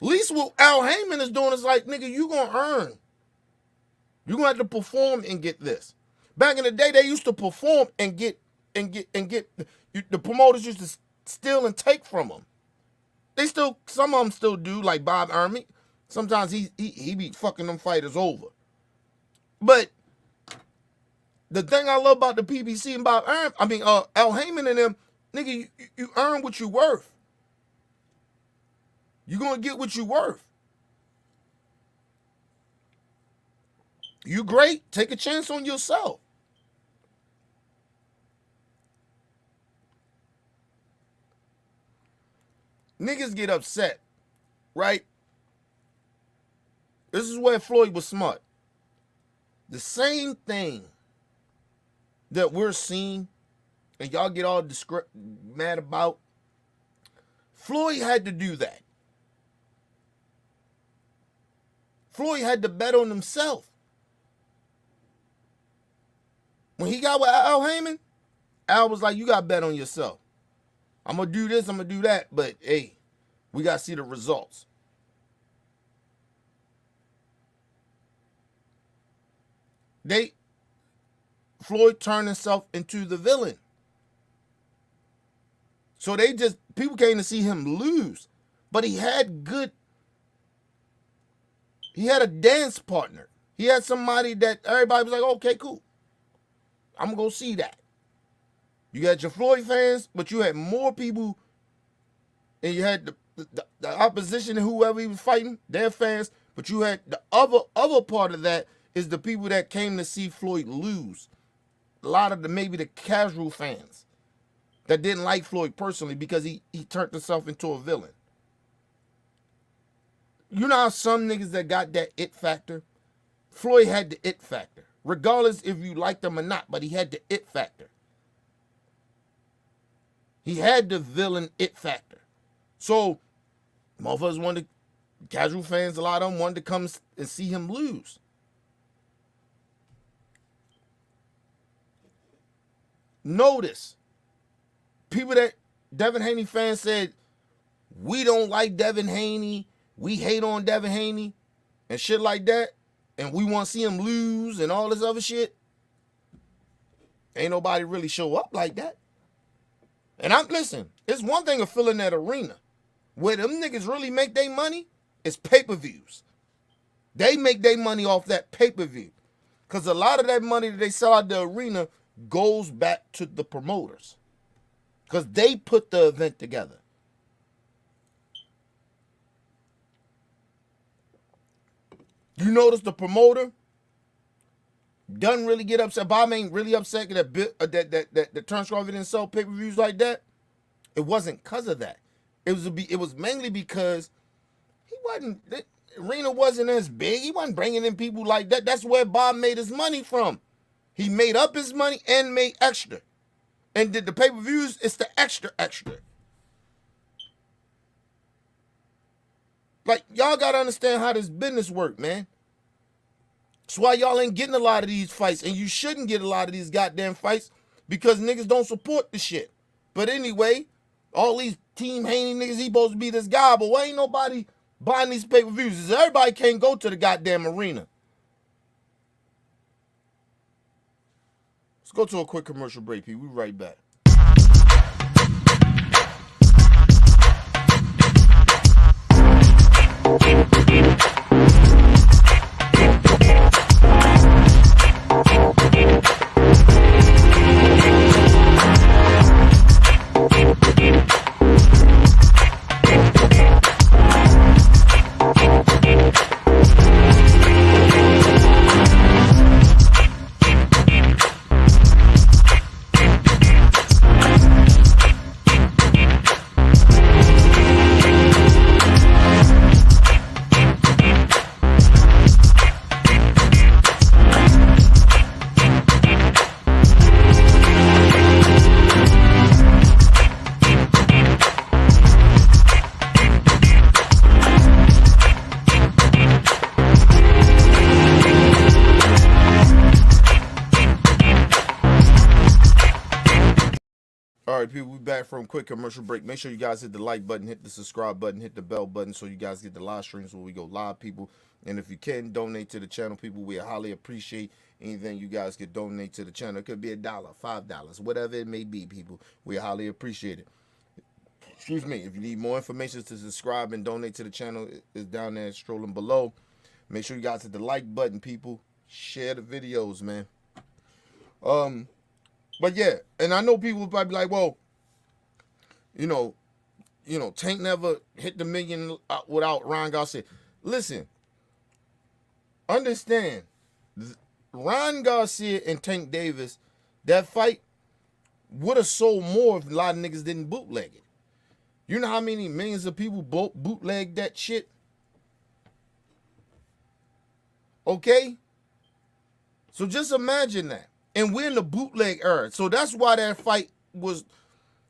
At least what Al Heyman is doing is like, nigga, you gonna earn. You gonna have to perform and get this. Back in the day, they used to perform and get the promoters used to steal and take from them. They still, some of them still do, like Bob Arum. Sometimes he be fucking them fighters over. But the thing I love about the PBC and Bob Arum, Al Heyman and them, nigga, you earn what you worth. You gonna get what you worth. You great, take a chance on yourself. Niggas get upset, right? This is where Floyd was smart. The same thing that we're seeing and y'all get all mad about, Floyd had to do that. Floyd had to bet on himself. When he got with Al Heyman, Al was like, you got to bet on yourself. I'm going to do this, I'm going to do that, but hey, we got to see the results. Floyd turned himself into the villain. So people came to see him lose. But he had a dance partner. He had somebody that everybody was like, okay, cool. I'm going to go see that. You got your Floyd fans, but you had more people, and you had the opposition and whoever he was fighting, their fans, but you had the other part of that is the people that came to see Floyd lose. A lot of maybe the casual fans that didn't like Floyd personally because he turned himself into a villain. You know how some niggas that got that it factor? Floyd had the it factor. Regardless if you liked him or not, but he had the it factor. He had the villain it factor. So, motherfuckers wanted, casual fans, a lot of them wanted to come and see him lose. Notice, people that Devin Haney fans said, we don't like Devin Haney, we hate on Devin Haney, and shit like that, and we want to see him lose and all this other shit. Ain't nobody really show up like that. And listen, it's one thing of filling that arena. Where them niggas really make their money is pay-per-views. They make their money off that pay-per-view. Because a lot of that money that they sell out the arena goes back to the promoters. Because they put the event together. You notice the promoter doesn't really get upset. Bob ain't really upset that Turn Scarver didn't sell pay-per-views like that. It wasn't because of that. It was mainly because he wasn't. Arena wasn't as big. He wasn't bringing in people like that. That's where Bob made his money from. He made up his money and made extra. And did the pay-per-views, it's the extra. Like, y'all got to understand how this business work, man. That's why y'all ain't getting a lot of these fights. And you shouldn't get a lot of these goddamn fights because niggas don't support the shit. But anyway, all these Team Haney niggas, he supposed to be this guy, but why ain't nobody buying these pay-per-views? Everybody can't go to the goddamn arena. Let's go to a quick commercial break, people. We right back. All right, people, we back from a quick commercial break. Make sure you guys hit the like button, hit the subscribe button, hit the bell button so you guys get the live streams where we go live, people. And if you can donate to the channel, people, we highly appreciate anything you guys could donate to the channel. It could be $1, $5, whatever it may be, people. We highly appreciate it. Excuse me. If you need more information to subscribe and donate to the channel, it's down there strolling below. Make sure you guys hit the like button, people. Share the videos, man. But yeah, and I know people will probably be like, well, you know, Tank never hit the million without Ryan Garcia. Listen, understand, Ryan Garcia and Tank Davis, that fight would have sold more if a lot of niggas didn't bootleg it. You know how many millions of people bootleg that shit? Okay? So just imagine that. And we're in the bootleg era. So that's why that fight was,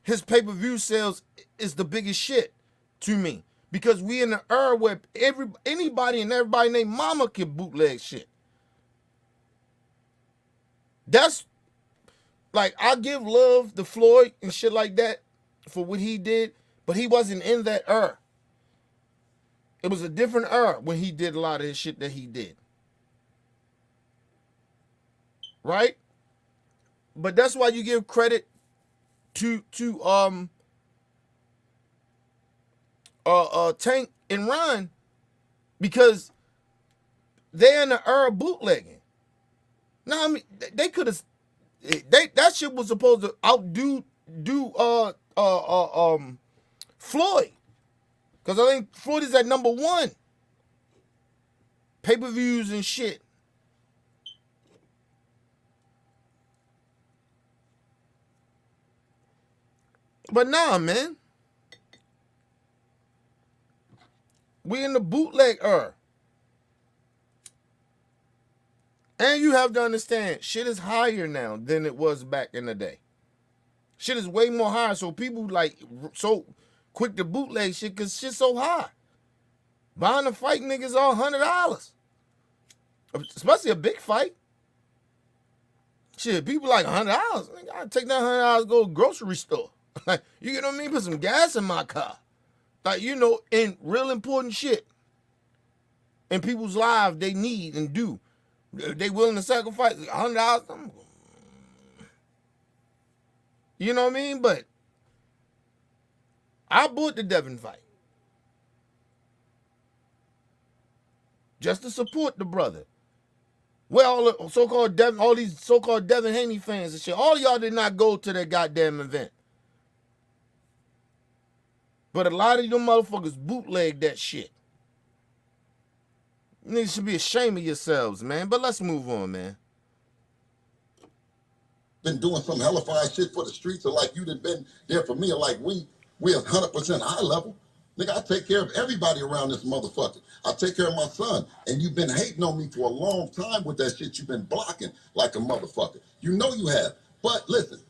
his pay-per-view sales is the biggest shit to me. Because we in the era where anybody and everybody named Mama can bootleg shit. That's, like, I give love to Floyd and shit like that for what he did, but he wasn't in that era. It was a different era when he did a lot of his shit that he did. Right? But that's why you give credit to Tank and Ryan, because they're in the era of bootlegging. Now, I mean, they could have, that shit was supposed to outdo Floyd, because I think Floyd is at number 1 pay-per-views and shit. But nah, man. We in the bootleg era. And you have to understand, shit is higher now than it was back in the day. Shit is way more higher. So people like so quick to bootleg shit because shit's so high. Buying a fight niggas all $100. Especially a big fight. Shit, people like $100. I take that $100 to go to the grocery store. Like, you get what I mean? Put some gas in my car. Like, in real important shit. In people's lives, they need and do. They willing to sacrifice $100. You know what I mean? But I bought the Devin fight. Just to support the brother. Well, all the so-called Devin, all these so-called Devin Haney fans and shit, all y'all did not go to that goddamn event. But a lot of them motherfuckers bootleg that shit. You niggas should be ashamed of yourselves, man. But let's move on, man. Been doing some hellified shit for the streets, or like you done been there for me, or like we 100% high level. Nigga, I take care of everybody around this motherfucker. I take care of my son. And you've been hating on me for a long time with that shit. You've been blocking like a motherfucker. You know you have. But listen.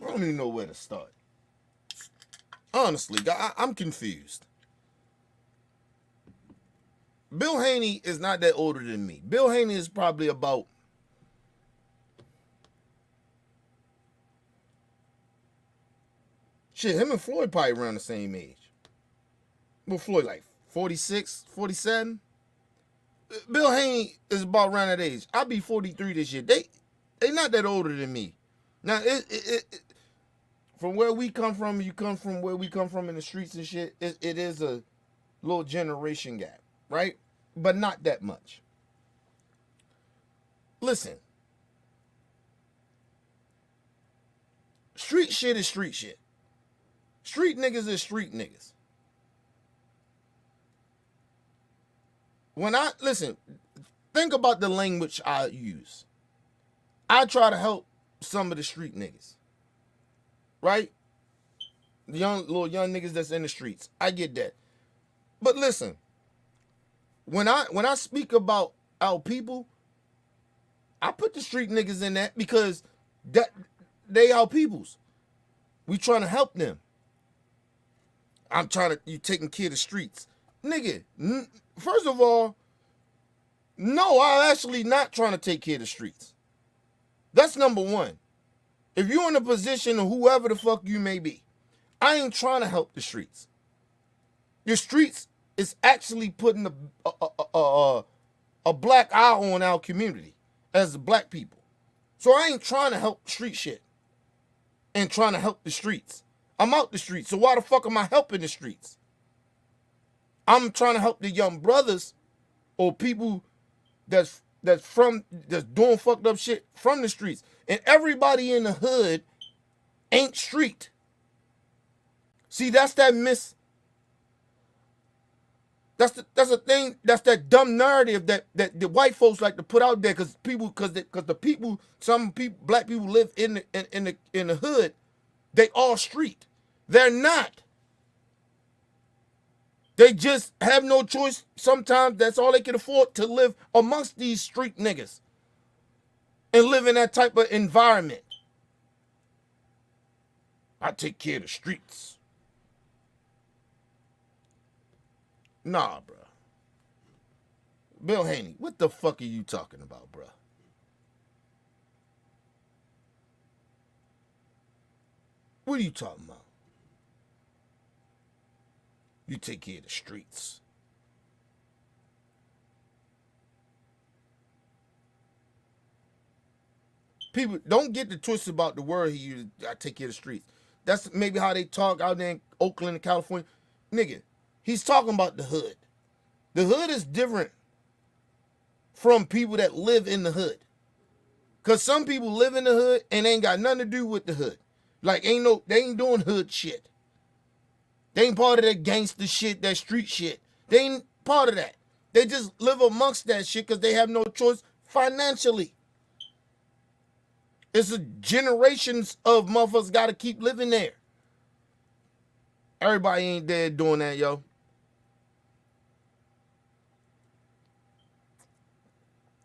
I don't even know where to start. Honestly, I'm confused. Bill Haney is not that older than me. Bill Haney is probably about shit, him and Floyd probably around the same age. Well, Floyd like 46, 47. Bill Haney is about around that age. I'll be 43 this year. They not that older than me. Now, from where we come from, you come from where we come from in the streets and shit, it is a little generation gap, right? But not that much. Listen. Street shit is street shit. Street niggas is street niggas. Listen, think about the language I use. I try to help some of the street niggas. Right? The little young niggas that's in the streets. I get that. But listen, when I speak about our people, I put the street niggas in that because they our peoples. We trying to help them. You taking care of the streets. Nigga, first of all, no, I'm actually not trying to take care of the streets. That's number one. If you're in a position of whoever the fuck you may be, I ain't trying to help the streets. Your streets is actually putting a black eye on our community as black people. So I ain't trying to help street shit and trying to help the streets. I'm out the streets, so why the fuck am I helping the streets? I'm trying to help the young brothers or people that's doing fucked up shit from the streets. And everybody in the hood ain't street. See, that's that that's the thing, that's that dumb narrative that the white folks like to put out there because some people, black people live in the hood, they all street. They're not. They just have no choice. Sometimes that's all they can afford, to live amongst these street niggas and live in that type of environment. I take care of the streets. Nah, bro. Bill Haney, what the fuck are you talking about, bro? What are you talking about? You take care of the streets. People don't get the twist about the word he used. I take care of the streets. That's maybe how they talk out there in Oakland and California. Nigga, he's talking about the hood. The hood is different from people that live in the hood. Cause some people live in the hood and ain't got nothing to do with the hood. Like they ain't doing hood shit. They ain't part of that gangster shit, that street shit. They ain't part of that. They just live amongst that shit because they have no choice financially. It's a generations of motherfuckers got to keep living there. Everybody ain't there doing that, yo.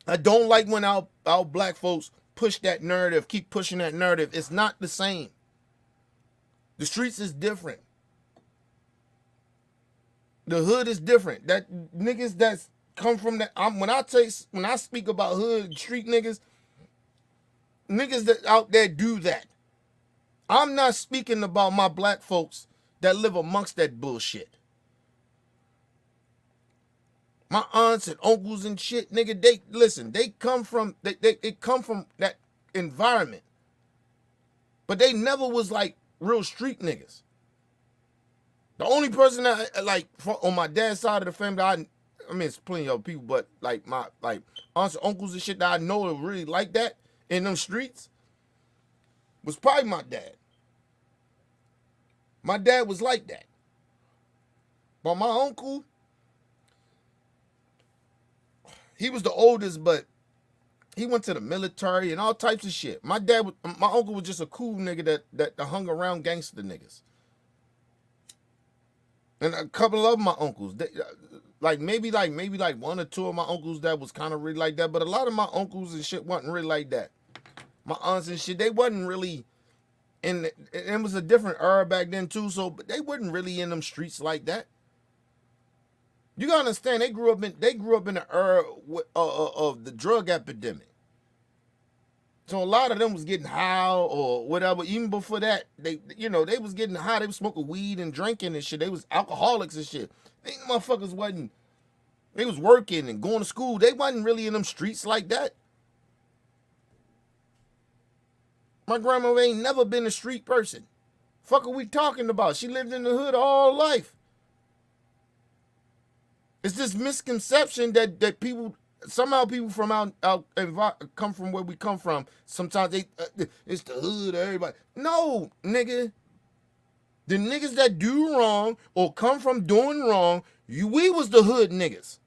I don't like when our black folks push that narrative, keep pushing that narrative. It's not the same. The streets is different. The hood is different. That niggas that's come from that. When I speak about hood street niggas that out there do that. I'm not speaking about my black folks that live amongst that bullshit. My aunts and uncles and shit, nigga, they come from that environment. But they never was like real street niggas. The only person that like on my dad's side of the family, I mean, it's plenty of people, but like my aunts and uncles and shit that I know are really like that in them streets was probably my dad. My dad was like that. But my uncle, he was the oldest, but he went to the military and all types of shit. My uncle was just a cool nigga that hung around gangster niggas. And a couple of my uncles, maybe one or two of my uncles that was kind of really like that, but a lot of my uncles and shit wasn't really like that. My aunts and shit, they wasn't really it was a different era back then too, so but they wasn't really in them streets like that. You gotta understand, they grew up in the era of the drug epidemic. So a lot of them was getting high or whatever. Even before that, they was getting high. They was smoking weed and drinking and shit. They was alcoholics and shit. These motherfuckers wasn't. They was working and going to school. They wasn't really in them streets like that. My grandma ain't never been a street person. Fuck are we talking about? She lived in the hood all life. It's this misconception that people from out come from where we come from. Sometimes it's the hood, everybody. No, nigga. The niggas that do wrong or come from doing wrong, we was the hood niggas.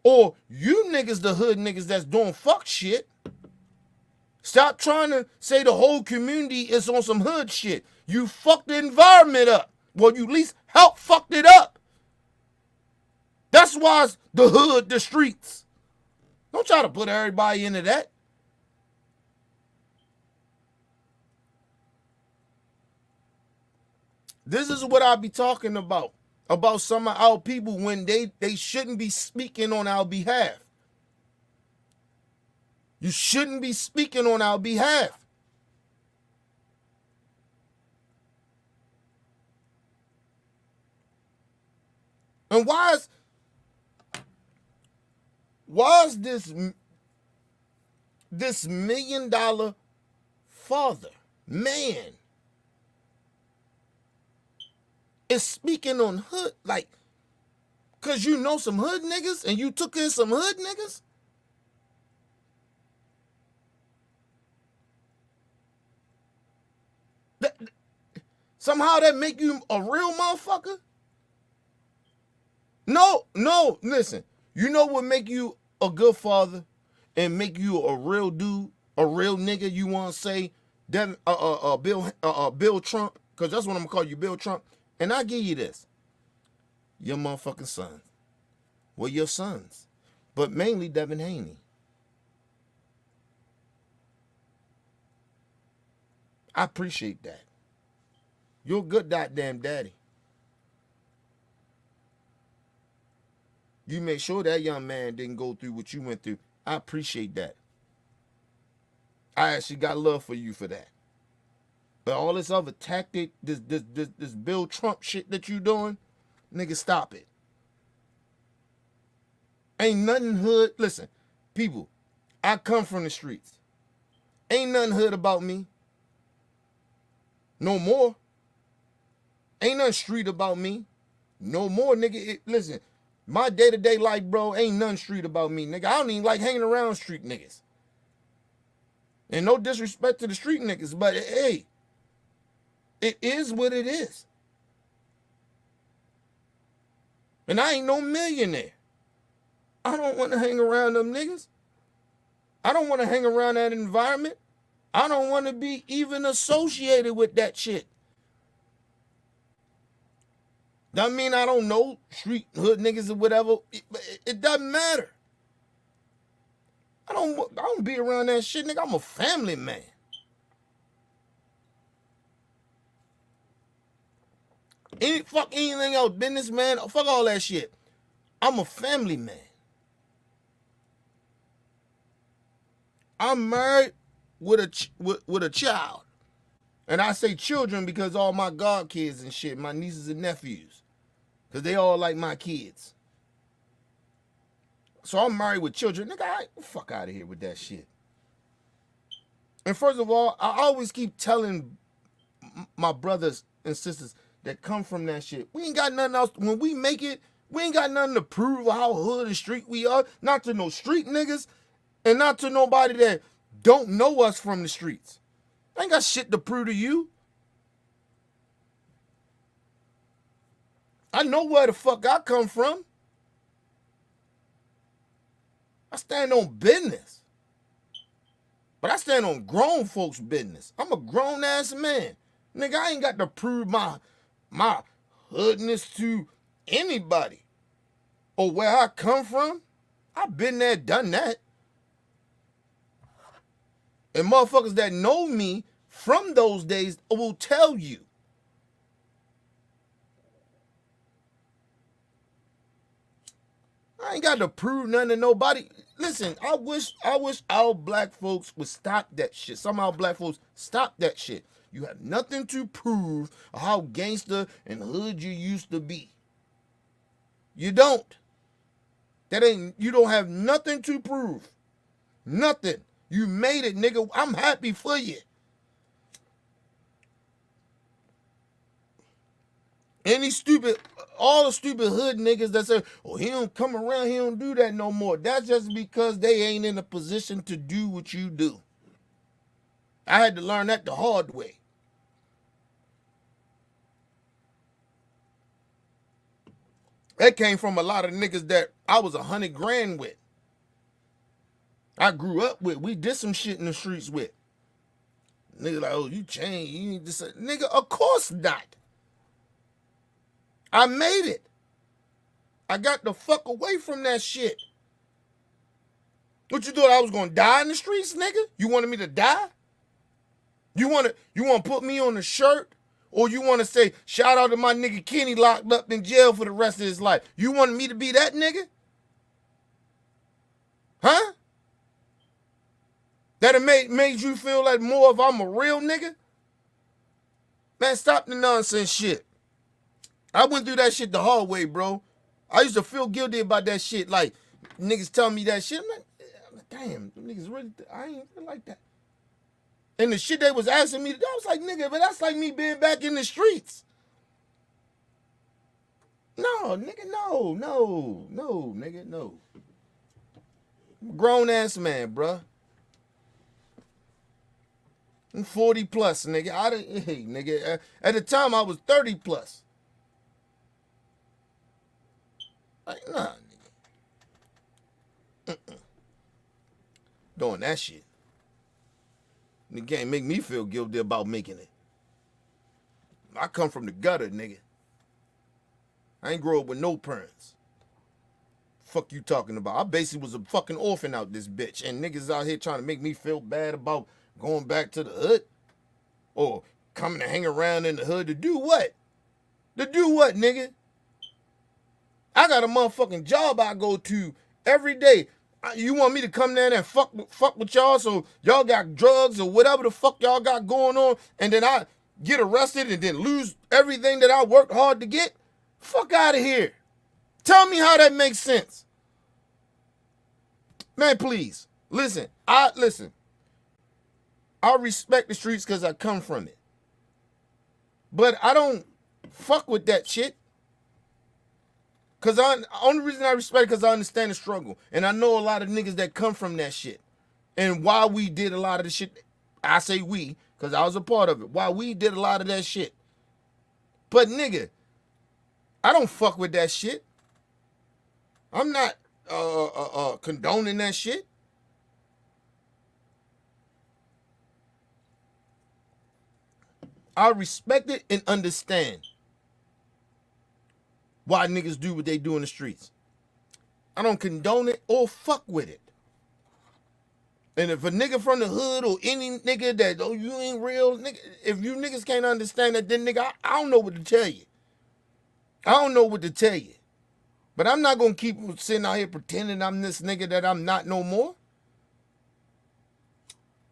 Or you niggas the hood niggas that's doing fuck shit. Stop trying to say the whole community is on some hood shit. You fucked the environment up. Well, you at least help fucked it up. That's why it's the hood, the streets. Don't try to put everybody into that. This is what I be talking about some of our people when they shouldn't be speaking on our behalf. You shouldn't be speaking on our behalf. And why is this $1 million father, man, is speaking on hood, like, cause you know some hood niggas and you took in some hood niggas? Somehow that make you a real motherfucker? No, listen. You know what make you a good father and make you a real dude, a real nigga, you want to say, Bill Trump, because that's what I'm going to call you, Bill Trump. And I give you this. Your motherfucking sons. Well, your sons. But mainly Devin Haney. I appreciate that. You're a good goddamn daddy. You made sure that young man didn't go through what you went through. I appreciate that. I actually got love for you for that. But all this other tactic, this Bill Trump shit that you doing, nigga, stop it. Ain't nothing hood. Listen, people, I come from the streets. Ain't nothing hood about me. No more. Ain't nothing street about me. No more, nigga. Listen, my day-to-day life, bro, ain't nothing street about me, nigga. I don't even like hanging around street niggas. And no disrespect to the street niggas, but hey, it is what it is. And I ain't no millionaire. I don't want to hang around them niggas. I don't want to hang around that environment. I don't want to be even associated with that shit. Doesn't mean I don't know street hood niggas or whatever. It doesn't matter. I don't be around that shit, nigga. I'm a family man. Fuck anything else, businessman. Fuck all that shit. I'm a family man. I'm married with a child. And I say children because all my godkids and shit, my nieces and nephews. Because they all like my kids. So I'm married with children. Nigga, fuck out of here with that shit. And first of all, I always keep telling my brothers and sisters, that come from that shit. We ain't got nothing else. When we make it, we ain't got nothing to prove how hood and street we are. Not to no street niggas, and not to nobody that don't know us from the streets. I ain't got shit to prove to you. I know where the fuck I come from. I stand on business. But I stand on grown folks' business. I'm a grown-ass man. Nigga, I ain't got to prove my hoodness to anybody. Or where I come from. I've been there, done that. And motherfuckers that know me from those days will tell you. I ain't got to prove nothing to nobody. Listen, I wish our black folks would stop that shit. Some of our black folks stop that shit. You have nothing to prove how gangster and hood you used to be. You don't. You don't have nothing to prove. Nothing. You made it, nigga. I'm happy for you. All the stupid hood niggas that say, oh, he don't come around, he don't do that no more. That's just because they ain't in a position to do what you do. I had to learn that the hard way. That came from a lot of niggas that I was 100 grand with. I grew up with. We did some shit in the streets with. Niggas like, oh, you changed. You need to say, nigga, of course not. I made it. I got the fuck away from that shit. What you thought I was gonna die in the streets, nigga? You wanted me to die? You wanna put me on a shirt? Or you wanna say, shout out to my nigga Kenny locked up in jail for the rest of his life? You wanted me to be that nigga? Huh? That it made you feel like more if I'm a real nigga? Man, stop the nonsense shit. I went through that shit the hard way, bro. I used to feel guilty about that shit. Like, niggas telling me that shit. I'm like, damn, niggas really, I ain't feel like that. And the shit they was asking me, I was like, nigga, but that's like me being back in the streets. No, nigga, no, nigga, no. I'm a grown-ass man, bro. I'm 40 plus, nigga. Hey, nigga, at the time I was 30 plus. Like, nah, nigga. Doing that shit. Nigga can't make me feel guilty about making it. I come from the gutter, nigga. I ain't grow up with no parents. Fuck you talking about? I basically was a fucking orphan out this bitch. And niggas out here trying to make me feel bad about going back to the hood. Or coming to hang around in the hood to do what? To do what, nigga? I got a motherfucking job I go to every day. You want me to come there and fuck with y'all so y'all got drugs or whatever the fuck y'all got going on and then I get arrested and then lose everything that I worked hard to get? Fuck out of here. Tell me how that makes sense. Man, please. Listen. I respect the streets because I come from it. But I don't fuck with that shit. Cause only reason I respect it because I understand the struggle. And I know a lot of niggas that come from that shit. And why we did a lot of the shit, I say we, because I was a part of it. Why we did a lot of that shit. But nigga, I don't fuck with that shit. I'm not condoning that shit. I respect it and understand why niggas do what they do in the streets. I don't condone it or fuck with it. And if a nigga from the hood or any nigga that, oh, you ain't real, nigga, if you niggas can't understand that, then nigga, I don't know what to tell you. I don't know what to tell you. But I'm not going to keep sitting out here pretending I'm this nigga that I'm not no more.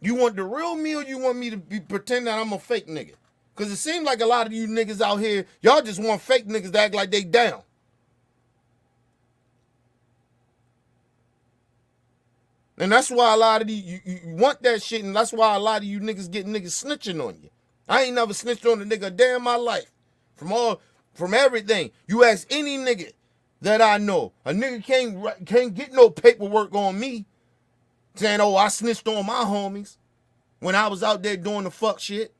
You want the real me or you want me to be pretend that I'm a fake nigga? Because it seems like a lot of you niggas out here, y'all just want fake niggas to act like they down. And that's why a lot of you want that shit, and that's why a lot of you niggas get niggas snitching on you. I ain't never snitched on a nigga a day in my life. from everything. You ask any nigga that I know, a nigga can't get no paperwork on me saying, oh, I snitched on my homies when I was out there doing the fuck shit.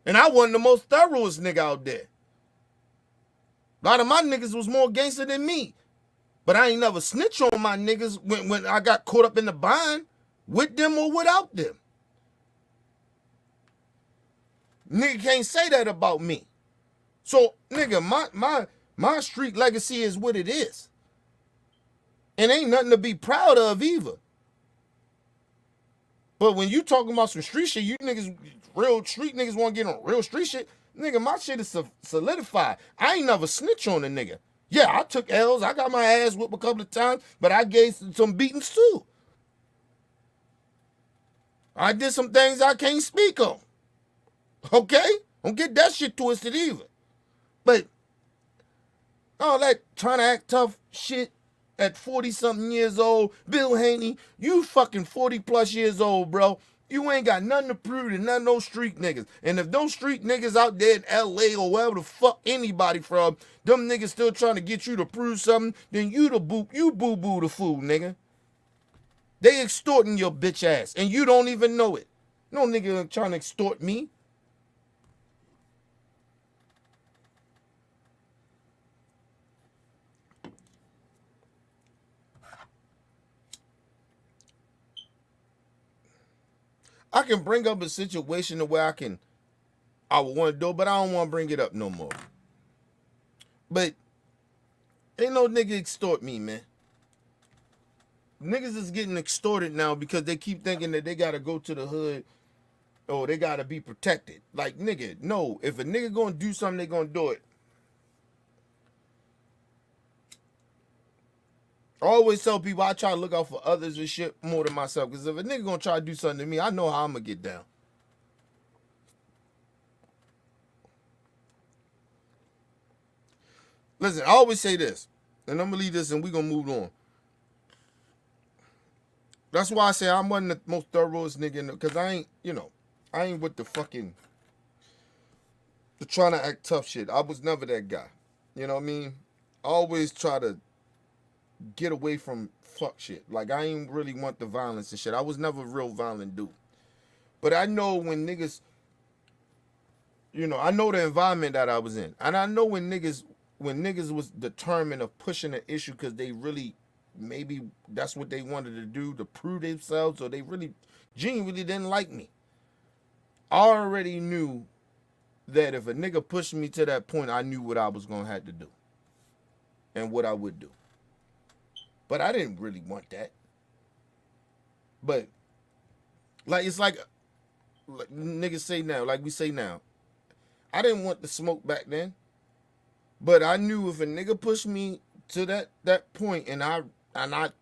And I wasn't the most thoroughest nigga out there. A lot of my niggas was more gangster than me. But I ain't never snitch on my niggas when I got caught up in the bind, with them or without them. Nigga can't say that about me. So, nigga, my street legacy is what it is. And ain't nothing to be proud of either. But when you talking about some street shit, you niggas, real street niggas want to get on real street shit. Nigga, my shit is solidified. I ain't never snitch on a nigga. Yeah, I took L's. I got my ass whipped a couple of times, but I gave some beatings too. I did some things I can't speak on. Okay? Don't get that shit twisted either. But all that trying to act tough shit at 40-something years old, Bill Haney, you fucking 40+ years old, bro. You ain't got nothing to prove to none of those street niggas. And if those street niggas out there in LA or wherever the fuck anybody from, them niggas still trying to get you to prove something, then you boo-boo the fool, nigga. They extorting your bitch ass, and you don't even know it. No nigga trying to extort me. I can bring up a situation where I would want to do it, but I don't want to bring it up no more. But ain't no nigga extort me, man. Niggas is getting extorted now because they keep thinking that they gotta go to the hood or they gotta be protected. Like, nigga, no. If a nigga gonna do something, they gonna do it. I always tell people I try to look out for others and shit more than myself. Because if a nigga gonna try to do something to me, I know how I'm gonna get down. Listen, I always say this, and I'm gonna leave this and we gonna move on. That's why I say I'm one of the most thoroughest nigga in the, because I ain't with the trying to act tough shit. I was never that guy. You know what I mean? I always try to get away from fuck shit. Like, I ain't really want the violence and shit. I was never a real violent dude. But I know when niggas, I know the environment that I was in. And I know when niggas was determined of pushing an issue because they really, maybe that's what they wanted to do, to prove themselves, or they really genuinely didn't like me. I already knew that if a nigga pushed me to that point, I knew what I was going to have to do and what I would do. But I didn't really want that. But, like, it's like niggas say now, like we say now, I didn't want the smoke back then. But I knew if a nigga pushed me to that point and I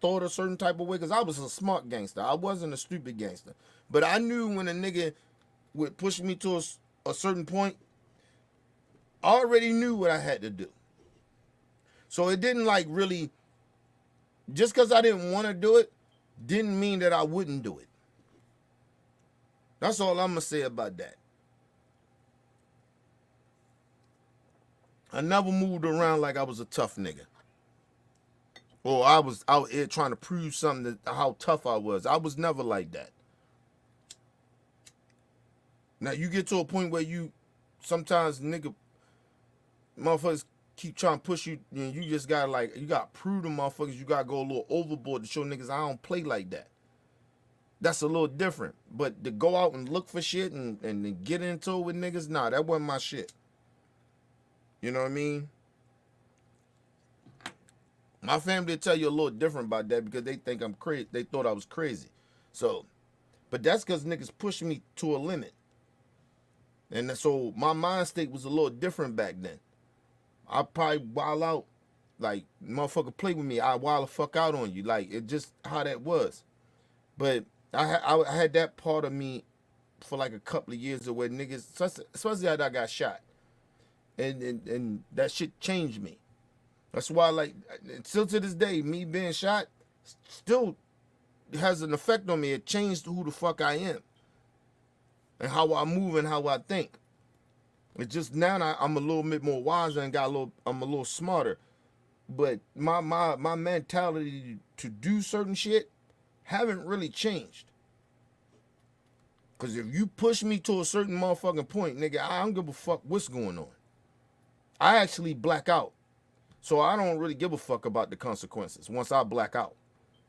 thought a certain type of way, because I was a smart gangster. I wasn't a stupid gangster. But I knew when a nigga would push me to a certain point, I already knew what I had to do. So it didn't like really, just because I didn't want to do it, didn't mean that I wouldn't do it. That's all I'm going to say about that. I never moved around like I was a tough nigga. Or I was out here trying to prove something, how tough I was. I was never like that. Now, you get to a point where sometimes motherfuckers keep trying to push you, and you just gotta you gotta prove to motherfuckers, you gotta go a little overboard to show niggas I don't play like that. That's a little different. But to go out and look for shit and get into it with niggas, nah, that wasn't my shit. You know what I mean? My family will tell you a little different about that because they think I'm crazy. They thought I was crazy. So, but that's because niggas pushed me to a limit. And so my mind state was a little different back then. I probably wild out, like, motherfucker play with me, I wild the fuck out on you. Like, it just how that was. But I had that part of me for like a couple of years where niggas, especially after I got shot. And that shit changed me. That's why, like, still to this day, me being shot still has an effect on me. It changed who the fuck I am and how I move and how I think. It's just now I'm a little bit more wiser and I'm a little smarter. But my mentality to do certain shit haven't really changed. Cause if you push me to a certain motherfucking point, nigga, I don't give a fuck what's going on. I actually black out. So I don't really give a fuck about the consequences once I black out.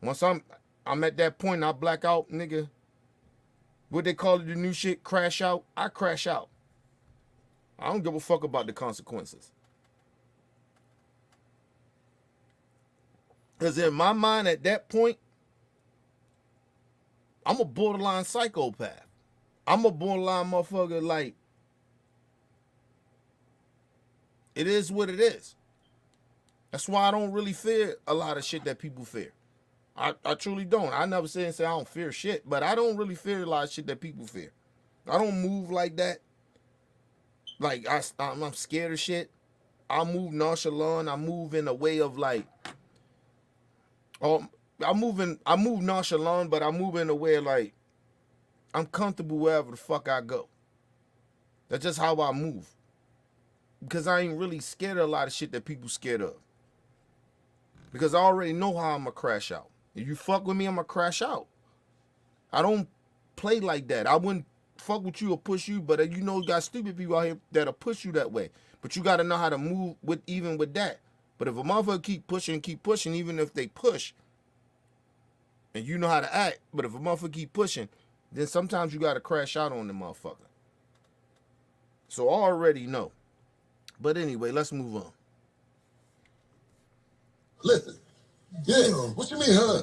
Once I'm at that point and I black out, nigga, what they call it, the new shit, crash out, I crash out. I don't give a fuck about the consequences. Because in my mind at that point, I'm a borderline psychopath. I'm a borderline motherfucker, like, it is what it is. That's why I don't really fear a lot of shit that people fear. I truly don't. I never say I don't fear shit, but I don't really fear a lot of shit that people fear. I don't move like that. Like, I'm scared of shit. I move nonchalant. I move in a way of like, I move nonchalant, but I move in a way of like, I'm comfortable wherever the fuck I go. That's just how I move. Because I ain't really scared of a lot of shit that people scared of. Because I already know how I'm going to crash out. If you fuck with me, I'm going to crash out. I don't play like that. I wouldn't fuck with you or push you, but you know you got stupid people out here that'll push you that way. But you got to know how to move with even with that. But if a motherfucker keep pushing, even if they push, and you know how to act, but if a motherfucker keep pushing, then sometimes you got to crash out on the motherfucker. So I already know. But anyway, let's move on. Listen. Yeah. What you mean, huh?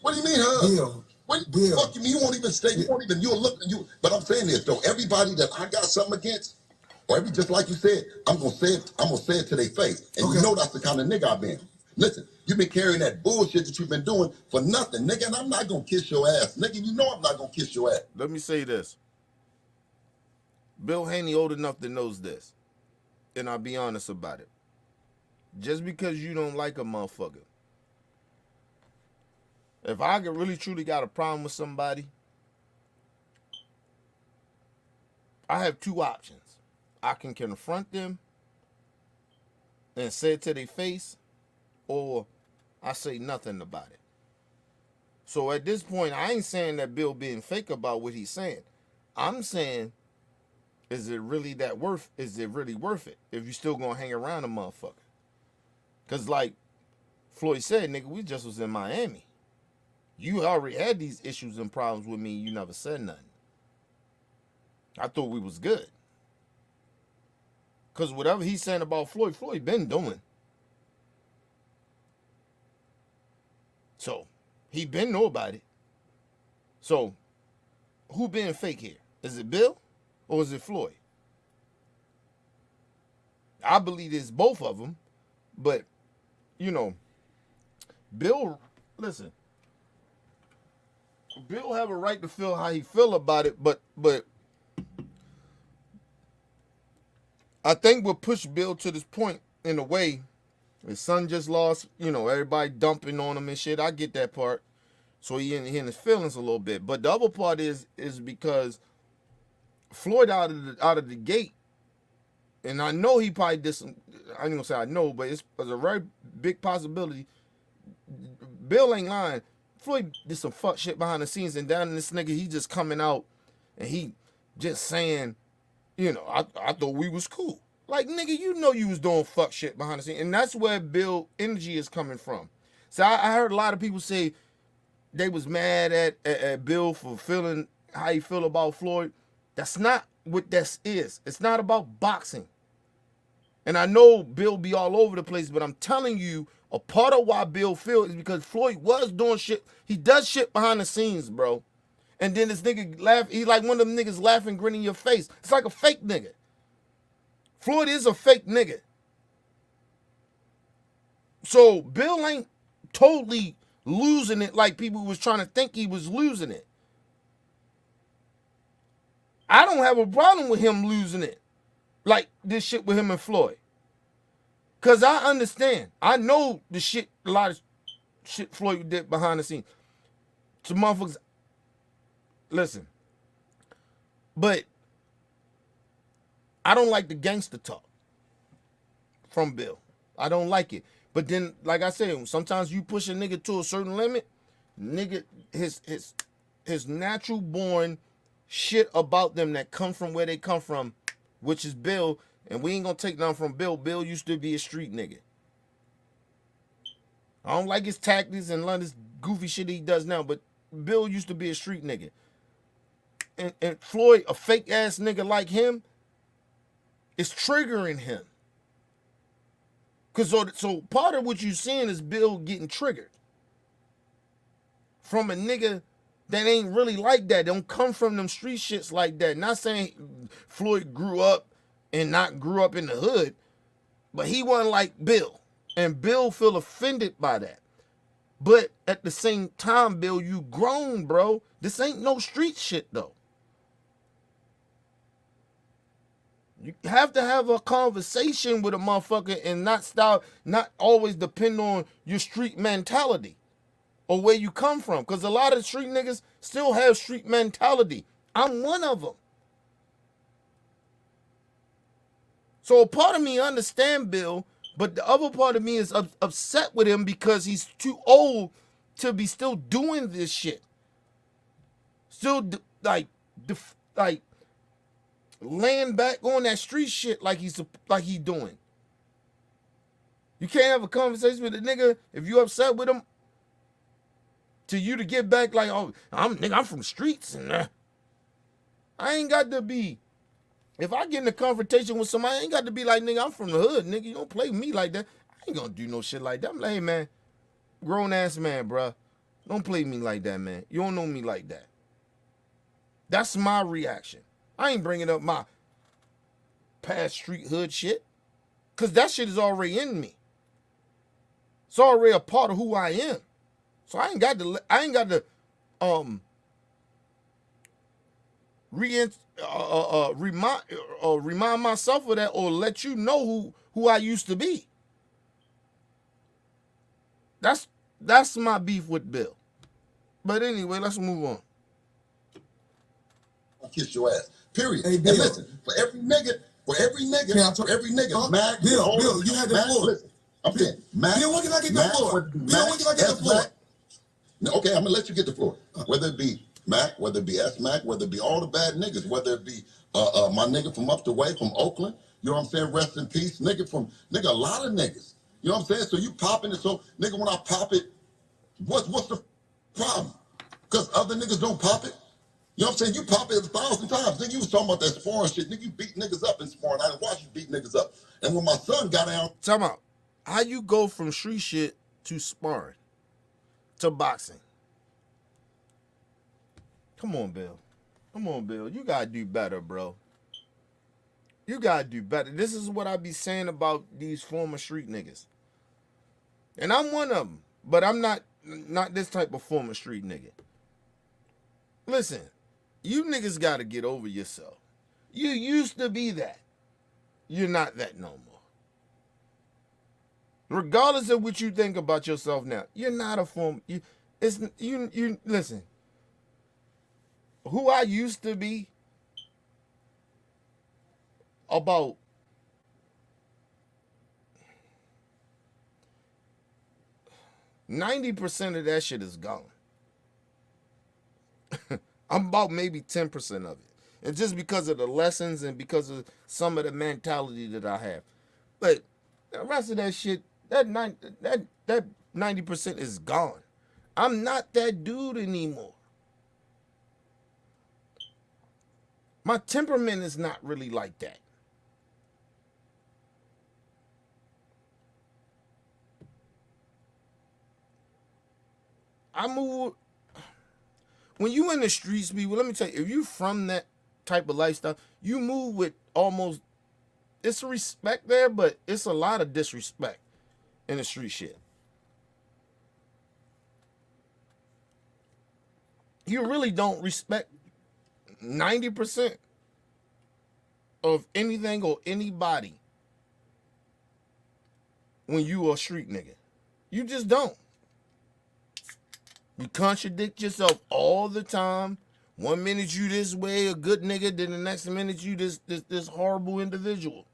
What do you mean, huh? Bill. What Bill. fuck you mean? You won't even stay. You won't even. You'll look. You. But I'm saying this though. Everybody that I got something against, or just like you said, I'm gonna say it. I'm gonna say it to their face. And Okay. you know that's the kind of nigga I've been. Listen, you've been carrying that bullshit that you've been doing for nothing, nigga. And I'm not gonna kiss your ass, nigga. You know I'm not gonna kiss your ass. Let me say this. Bill Haney old enough to knows this. And I'll be honest about it. Just because you don't like a motherfucker, if I could really truly got a problem with somebody, I have two options. I can confront them and say it to their face, or I say nothing about it. So at this point, I ain't saying that Bill being fake about what he's saying. I'm saying, is it really worth it if you still gonna hang around a motherfucker? Cause like Floyd said, nigga, we just was in Miami. You already had these issues and problems with me. You never said nothing. I thought we was good. Cause whatever he's saying about Floyd been doing. So he been know about it. So who being fake here? Is it Bill or is it Floyd? I believe it's both of them, but you know, Bill, listen, Bill have a right to feel how he feel about it, but I think what pushed Bill to this point in a way, his son just lost, you know, everybody dumping on him and shit. I get that part. So he in his feelings a little bit. But the other part is because Floyd out of the gate, and I know he probably did some, I ain't gonna say I know, but it's a very big possibility. Bill ain't lying. Floyd did some fuck shit behind the scenes, and down in this nigga, he just coming out and he just saying, you know, I thought we was cool. Like, nigga, you know you was doing fuck shit behind the scenes. And that's where Bill energy is coming from. So I heard a lot of people say they was mad at Bill for feeling how he feel about Floyd. That's not what this is. It's not about boxing. And I know Bill be all over the place, but I'm telling you, a part of why Bill feel is because Floyd was doing shit. He does shit behind the scenes, bro. And then this nigga laugh. He like one of them niggas laughing, grinning your face. It's like a fake nigga. Floyd is a fake nigga. So Bill ain't totally losing it like people was trying to think he was losing it. I don't have a problem with him losing it. Like this shit with him and Floyd. Cause I understand. I know the shit, a lot of shit Floyd did behind the scenes. So motherfuckers, listen. But I don't like the gangster talk from Bill. I don't like it. But then, like I said, sometimes you push a nigga to a certain limit, nigga, his natural born shit about them that come from where they come from, which is Bill, and we ain't gonna take nothing from Bill. Bill used to be a street nigga. I don't like his tactics and none of this goofy shit he does now, but Bill used to be a street nigga. And Floyd, a fake ass nigga like him, is triggering him. Cause so part of what you're seeing is Bill getting triggered from a nigga that ain't really like that. Don't come from them street shits like that. Not saying Floyd grew up and not grew up in the hood, but he wasn't like Bill. And Bill feel offended by that. But at the same time, Bill, you grown, bro. This ain't no street shit, though. You have to have a conversation with a motherfucker and not always depend on your street mentality or where you come from. Because a lot of street niggas still have street mentality. I'm one of them. So a part of me understand Bill, but the other part of me is upset with him because he's too old to be still doing this shit. Still like laying back on that street shit like he doing. You can't have a conversation with a nigga if you upset with him to you to get back like, oh, I'm from streets and I ain't got to be. If I get in a confrontation with somebody, I ain't got to be like, nigga, I'm from the hood, nigga. You don't play me like that. I ain't gonna do no shit like that. I'm like, hey, man, grown ass man, bruh. Don't play me like that, man. You don't know me like that. That's my reaction. I ain't bringing up my past street hood shit, cause that shit is already in me. It's already a part of who I am. So I ain't got to remind myself of that or let you know who I used to be. That's my beef with Bill. But anyway, let's move on. I'll kiss your ass. Period. Hey, And Bill. listen, for every nigga, Yeah, Mac, Bill, you had the Mac, floor. listen, I'm saying, Mac, Bill, when can I get the Mac, floor? whether it be Bill, Mac, when can I get the floor? S-Mac. No, okay, I'm gonna let you get the floor. Whether it be Mac, whether it be S-Mac, whether it be all the bad niggas, whether it be my nigga from up the way, from Oakland, you know what I'm saying? Rest in peace, nigga, a lot of niggas. You know what I'm saying? So you popping it, so nigga, when I pop it, what's the problem? Because other niggas don't pop it. You know what I'm saying? You pop it 1,000 times. Nigga, you was talking about that sparring shit. Nigga, you beat niggas up in sparring. I didn't watch you beat niggas up. And when my son got down, Time out. How you go from street shit to sparring to boxing? Come on, Bill. Come on, Bill. You gotta do better, bro. You gotta do better. This is what I be saying about these former street niggas. And I'm one of them, but I'm not this type of former street nigga. Listen, you niggas gotta get over yourself. You used to be that. You're not that no more. Regardless of what you think about yourself now, you're not a former. You listen. Who I used to be about 90% of that shit is gone. I'm about maybe 10% of it. And just because of the lessons and because of some of the mentality that I have. But the rest of that shit, that 90% is gone. I'm not that dude anymore. My temperament is not really like that. I move. When you in the streets, people, let me tell you, if you from that type of lifestyle, you move with almost, it's respect there, but it's a lot of disrespect in the street shit. You really don't respect 90% of anything or anybody when you are a street nigga. You just don't. You contradict yourself all the time One minute you this way, a good nigga, then the next minute you this horrible individual.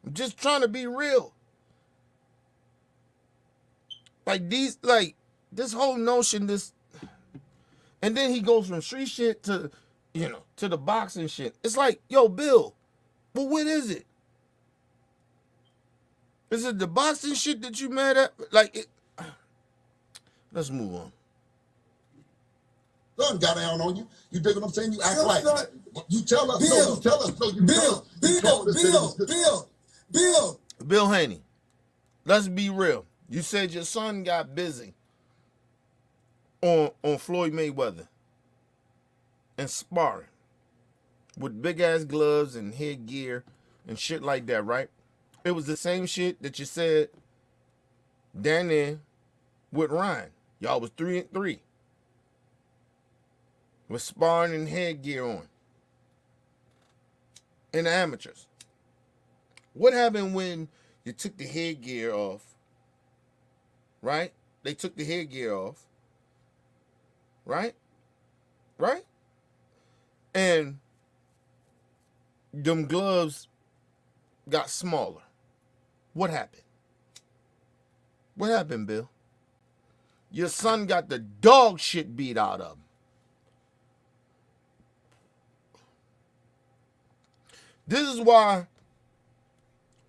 I'm just trying to be real. Like this whole notion, and then he goes from street shit to, to the boxing shit. It's like, yo, Bill, but what is it? Is it the boxing shit that you mad at? Let's move on. Son got down on you. You dig what I'm saying? You act No, like son. you tell us. Bill, No, you tell us. No, you tell us. You told us that it was good. Bill Haney, let's be real. You said your son got busy on Floyd Mayweather and sparring with big ass gloves and headgear and shit like that, right? It was the same shit that you said down there with Ryan. Y'all was 3-3 with sparring and headgear on in the amateurs. What happened when you took the headgear off? Right? They took the headgear off. Right? Right? And them gloves got smaller. What happened? What happened, Bill? Your son got the dog shit beat out of him. This is why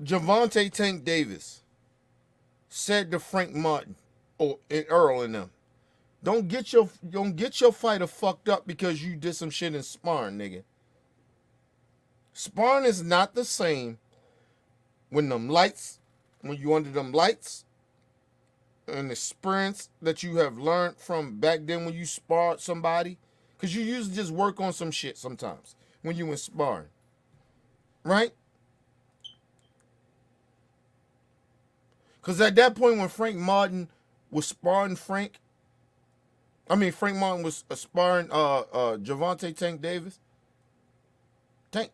Gervonta Tank Davis said to Frank Martin and Earl and them, don't get your fighter fucked up because you did some shit in sparring, nigga. Sparring is not the same when you under them lights, and the experience that you have learned from back then when you sparred somebody, because you usually just work on some shit sometimes when you in sparring, right? Because at that point when Frank Martin was sparring Frank Martin was sparring Gervonta Tank Davis.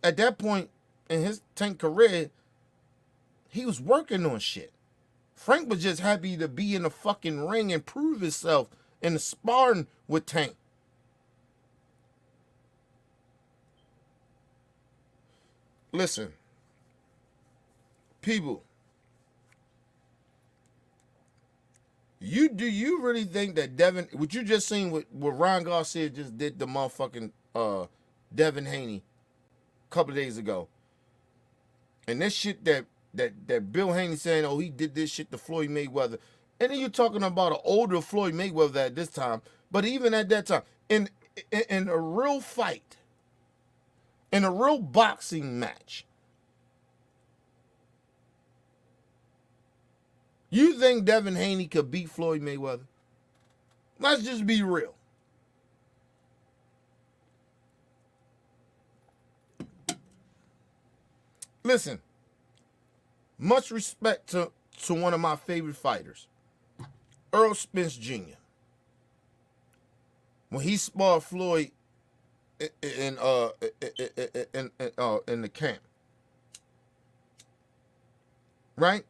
At that point in his Tank career, he was working on shit. Frank was just happy to be in the fucking ring and prove himself in the sparring with Tank. Listen, people, do you really think that Devin, what you just seen what Ryan Garcia just did to motherfucking Devin Haney a couple of days ago, and this shit that Bill Haney saying, oh, he did this shit to Floyd Mayweather, and then you're talking about an older Floyd Mayweather at this time, but even at that time, in a real fight, in a real boxing match, you think Devin Haney could beat Floyd Mayweather? Let's just be real. Listen, much respect to one of my favorite fighters, Errol Spence Jr. When he sparred Floyd in the camp, right?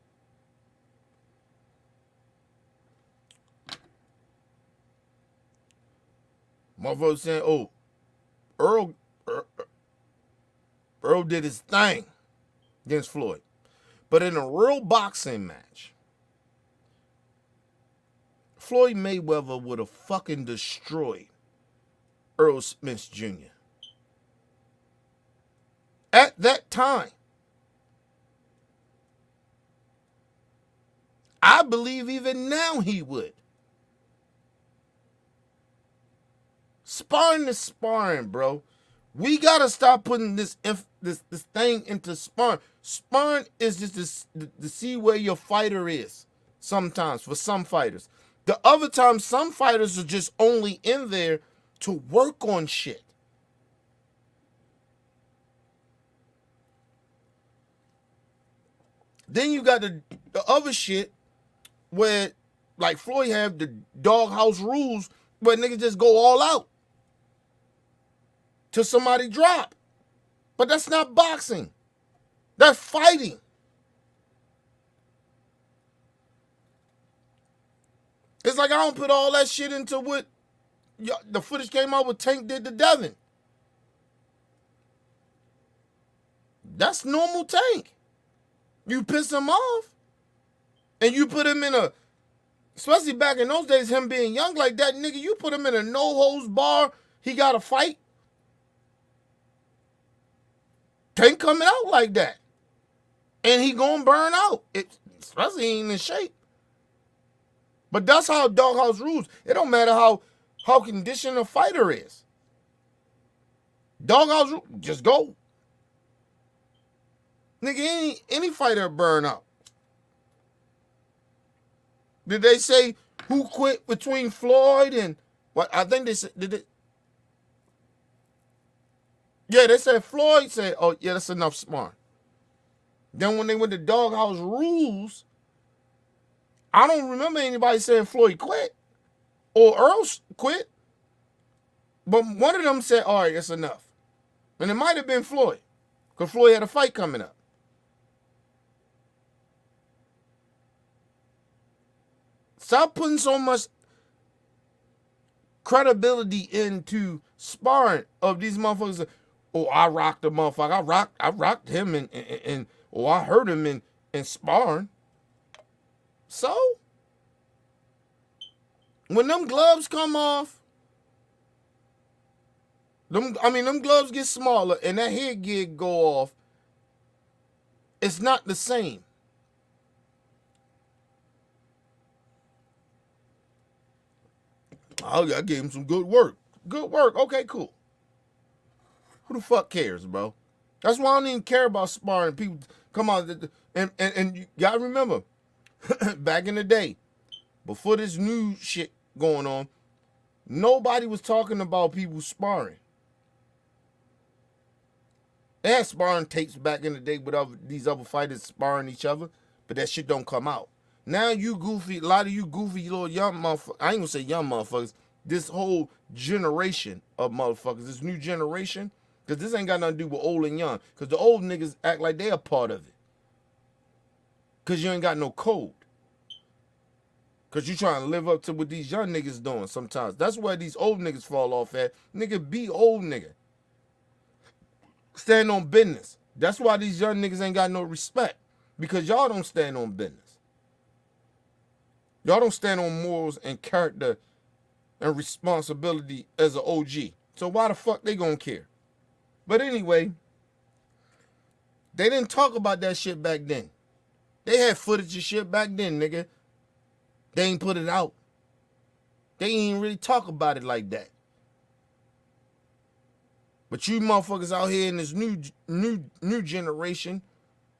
Motherfuckers saying, oh, Earl did his thing against Floyd. But in a real boxing match, Floyd Mayweather would have fucking destroyed Errol Spence Jr. At that time. I believe even now he would. Sparring is sparring, bro. We gotta stop putting this thing into sparring. Sparring is just to see where your fighter is. Sometimes for some fighters, the other times some fighters are just only in there to work on shit. Then you got the other shit where, like Floyd have the doghouse rules where niggas just go all out till somebody drop. But that's not boxing. That's fighting. It's Just like I don't put all that shit into what the footage came out with Tank did to Devin. That's normal Tank. You piss him off, and you put him in a, especially back in those days, him being young like that, nigga, you put him in a no-holds bar, he got to fight. Tank coming out like that. And he gonna burn out. Especially he ain't in shape. But that's how Doghouse rules. It don't matter how conditioned a fighter is. Doghouse rules, just go. Nigga, any fighter burn out. Did they say who quit between Floyd and what? I think they said, did it? Yeah, they said Floyd said, oh yeah, that's enough sparring. Then when they went to Doghouse rules, I don't remember anybody saying Floyd quit or Earl quit. But one of them said, all right, that's enough. And it might have been Floyd, because Floyd had a fight coming up. Stop putting so much credibility into sparring of these motherfuckers. Oh, I rocked the motherfucker. I rocked him and I hurt him in sparring. So when them gloves come off, them gloves get smaller and that head gear go off, it's not the same. I gave him some good work. Good work. Okay, cool. Who the fuck cares, bro? That's why I don't even care about sparring. People come out and you gotta remember, back in the day, before this new shit going on, nobody was talking about people sparring. They had sparring tapes back in the day with these other fighters sparring each other, but that shit don't come out. Now you goofy, a lot of you goofy little young motherfuckers, I ain't gonna say young motherfuckers, this whole generation of motherfuckers, this new generation, because this ain't got nothing to do with old and young, because the old niggas act like they a part of it. Because you ain't got no code. Because you trying to live up to what these young niggas doing sometimes. That's where these old niggas fall off at. Nigga, be old nigga. Stand on business. That's why these young niggas ain't got no respect. Because y'all don't stand on business. Y'all don't stand on morals and character and responsibility as an OG. So why the fuck they gonna care? But anyway, they didn't talk about that shit back then. They had footage of shit back then, nigga. They ain't put it out. They ain't really talk about it like that. But you motherfuckers out here in this new generation,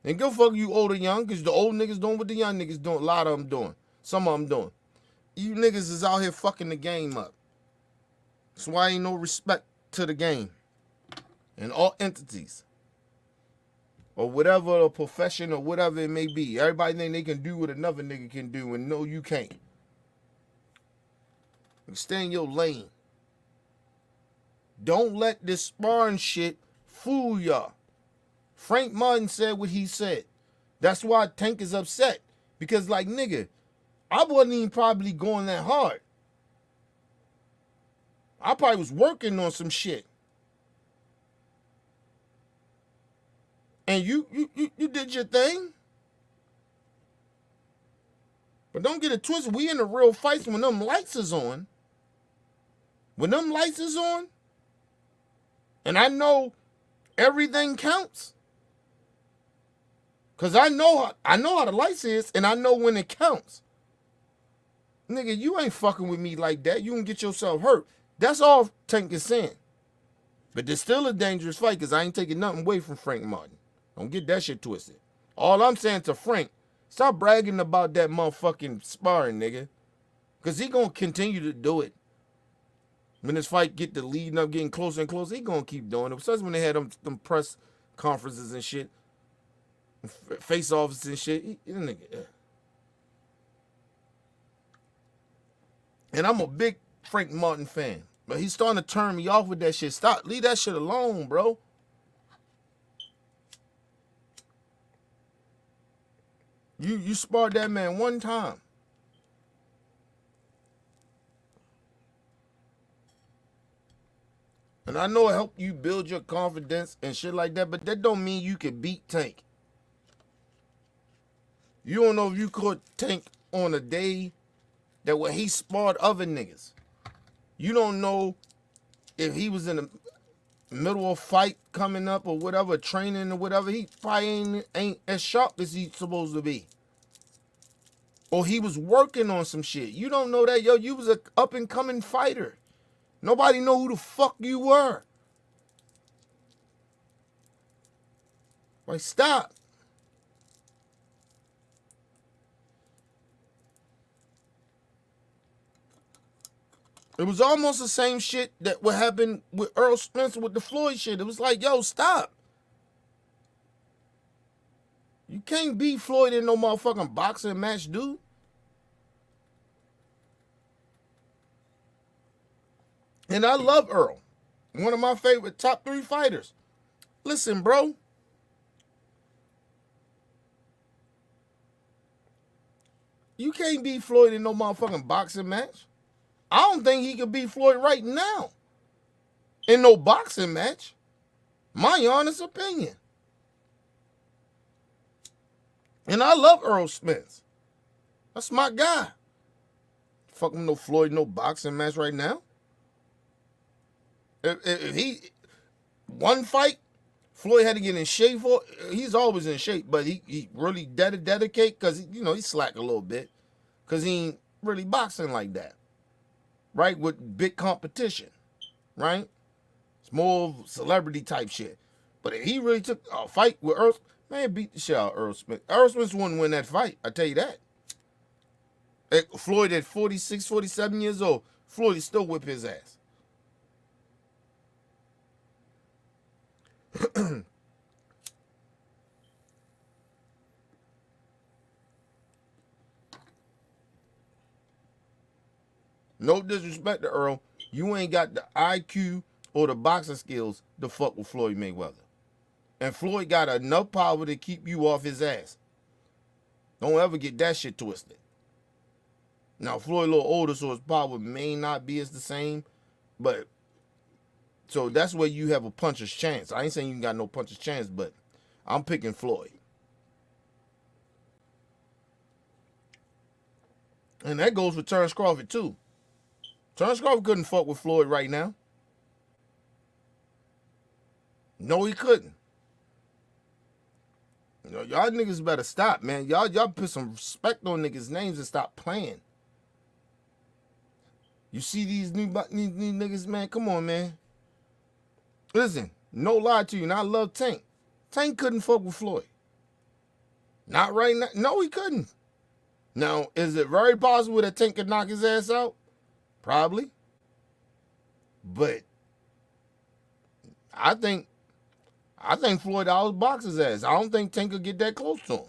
and go fuck you old or young, because the old niggas doing what the young niggas doing. A lot of them doing. Some of them doing. You niggas is out here fucking the game up. That's why ain't no respect to the game. And all entities. Or whatever a profession or whatever it may be. Everybody think they can do what another nigga can do, and no, you can't. Stay in your lane. Don't let this sparring shit fool y'all. Frank Martin said what he said. That's why Tank is upset. Because, like, nigga, I wasn't even probably going that hard. I probably was working on some shit. And you did your thing. But don't get it twisted. We in the real fights when them lights is on. When them lights is on, and I know everything counts. Cause I know how the lights is, and I know when it counts. Nigga, you ain't fucking with me like that. You can get yourself hurt. That's all Tank is saying. But there's still a dangerous fight, because I ain't taking nothing away from Frank Martin. Don't get that shit twisted. All I'm saying to Frank, stop bragging about that motherfucking sparring, nigga. Because he going to continue to do it. When this fight get to leading up, getting closer and closer, he going to keep doing it. Especially when they had them press conferences and shit. Face-offs and shit. Nigga. And I'm a big Frank Martin fan. But he's starting to turn me off with that shit. Stop. Leave that shit alone, bro. You sparred that man one time. And I know it helped you build your confidence and shit like that, but that don't mean you can beat Tank. You don't know if you caught Tank on a day that when he sparred other niggas. You don't know if he was in the middle of a fight coming up or whatever, training or whatever. He probably ain't as sharp as he's supposed to be. Or he was working on some shit. You don't know that, yo. You was a up and coming fighter. Nobody know who the fuck you were. Like, stop. It was almost the same shit that what happened with Earl Spencer with the Floyd shit. It was like, yo, stop. You can't beat Floyd in no motherfucking boxing match, dude. And I love Earl. One of my favorite top 3 fighters. Listen, bro. You can't beat Floyd in no motherfucking boxing match. I don't think he could beat Floyd right now in no boxing match. My honest opinion. And I love Earl Spence. That's my guy. Fucking no Floyd, no boxing match right now. If he one fight, Floyd had to get in shape for. He's always in shape, but he really dedicate because he slack a little bit because he ain't really boxing like that, right? With big competition, right? It's more celebrity type shit. But if he really took a fight with Earl, man, beat the shit out of Earl Smith. Earl Smith wouldn't win that fight. I tell you that. Floyd at 46, 47 years old, Floyd still whip his ass. No disrespect to Earl, you ain't got the IQ or the boxing skills to fuck with Floyd Mayweather. And Floyd got enough power to keep you off his ass. Don't ever get that shit twisted. Now, Floyd a little older, so his power may not be as the same, but so that's where you have a puncher's chance. I ain't saying you got no puncher's chance, but I'm picking Floyd. And that goes for Terrence Crawford, too. Terrence Crawford couldn't fuck with Floyd right now. No, he couldn't. Y'all niggas better stop, man. Y'all put some respect on niggas' names and stop playing. You see these new niggas, man? Come on, man. Listen, no lie to you, and I love Tank. Tank couldn't fuck with Floyd. Not right now. No, he couldn't. Now, is it very possible that Tank could knock his ass out? Probably. But I think Floyd outboxed his ass. I don't think Tank could get that close to him.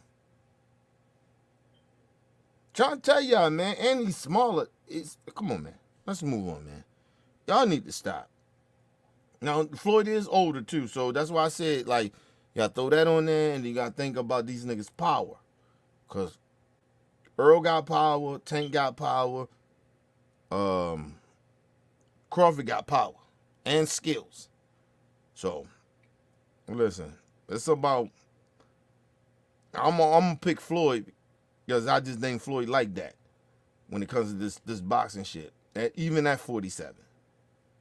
Trying to tell y'all, man, and he's smaller. Come on, man. Let's move on, man. Y'all need to stop. Now, Floyd is older, too, so that's why I said, like, you gotta throw that on there, and you gotta think about these niggas' power. Because Earl got power, Tank got power, Crawford got power and skills. So, listen, it's about, I'm gonna pick Floyd because I just think Floyd like that when it comes to this boxing shit, even at 47.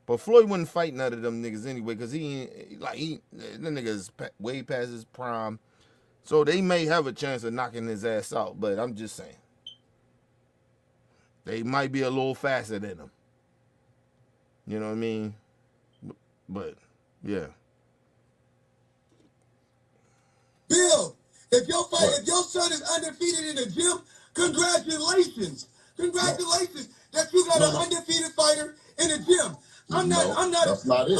But Floyd wouldn't fight none of them niggas anyway because the nigga is way past his prime. So they may have a chance of knocking his ass out, but I'm just saying. They might be a little faster than him. You know what I mean? But, yeah. Bill, if your son is undefeated in the gym, congratulations. Congratulations that you got an undefeated fighter in the gym. I'm not. That's not it.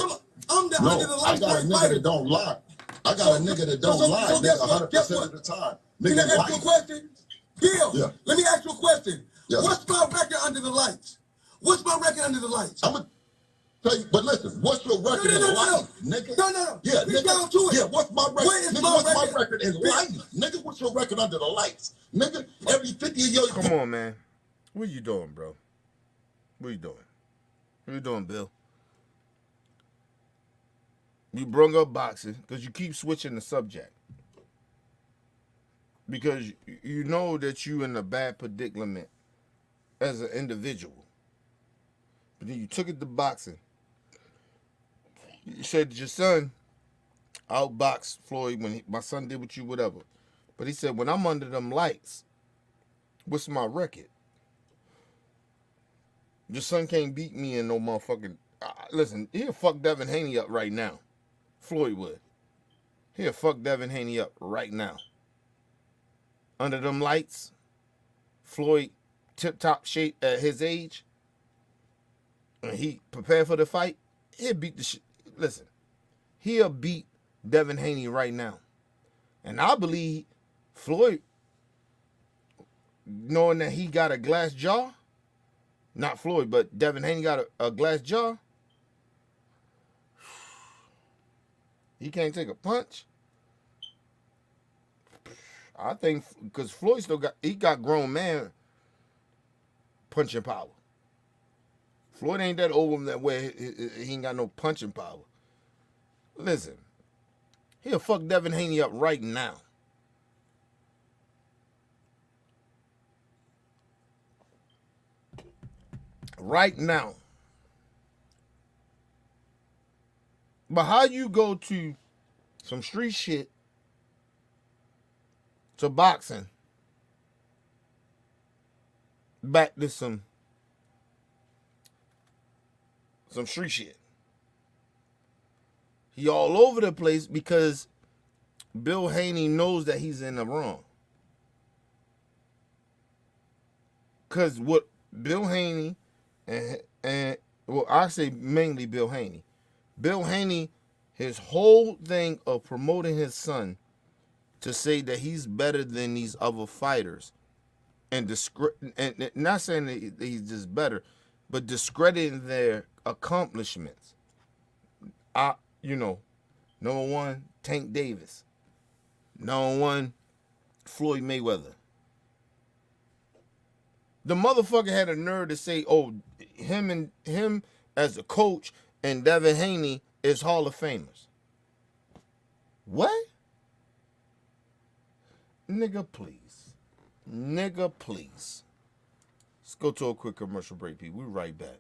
I'm the under the I got a nigga fighter. that don't lie. I got a nigga that don't lie, so nigga, guess 100% what? of the time. Can I Nigga ask you a question? Bill, Yeah. let me ask you a question. Yeah. What's my record under the lights? What's my record under the lights? I'm gonna tell you, but listen, what's your record in life, nigga? No. Yeah, We nigga. down to it. Yeah, what's my record? What is Nigga, my what's record? my record in life? Nigga, what's your record under the lights? Nigga, every 50 of your... Come on, man. What you doing, bro? What you doing? What you doing, Bill? You bring up boxing because you keep switching the subject. Because you know that you in a bad predicament as an individual. But then you took it to boxing. You said your son outboxed Floyd when my son did with you, whatever. But he said, when I'm under them lights, what's my record? Your son can't beat me in no motherfucking... listen, he'll fuck Devin Haney up right now. Floyd would. He'll fuck Devin Haney up right now. Under them lights, Floyd tip-top shape at his age, and he prepared for the fight, he'll beat the shit. Listen, he'll beat Devin Haney right now. And I believe Floyd, knowing that he got a glass jaw, not Floyd, but Devin Haney got a glass jaw, he can't take a punch. I think because Floyd still got grown man punching power. Floyd ain't that old one that way he ain't got no punching power. Listen, he'll fuck Devin Haney up right now. Right now. But how you go to some street shit to boxing back to some street shit? He all over the place because Bill Haney knows that he's in the wrong. Because what Bill Haney and well, I say mainly Bill Haney. Bill Haney, his whole thing of promoting his son to say that he's better than these other fighters, and not saying that he's just better, but discrediting their accomplishments. Number one, Tank Davis. Number one, Floyd Mayweather. The motherfucker had a nerve to say, "Oh, him as a coach and Devin Haney is Hall of Famers." What? Nigga, please. Nigga, please. Let's go to a quick commercial break, people. We'll be right back.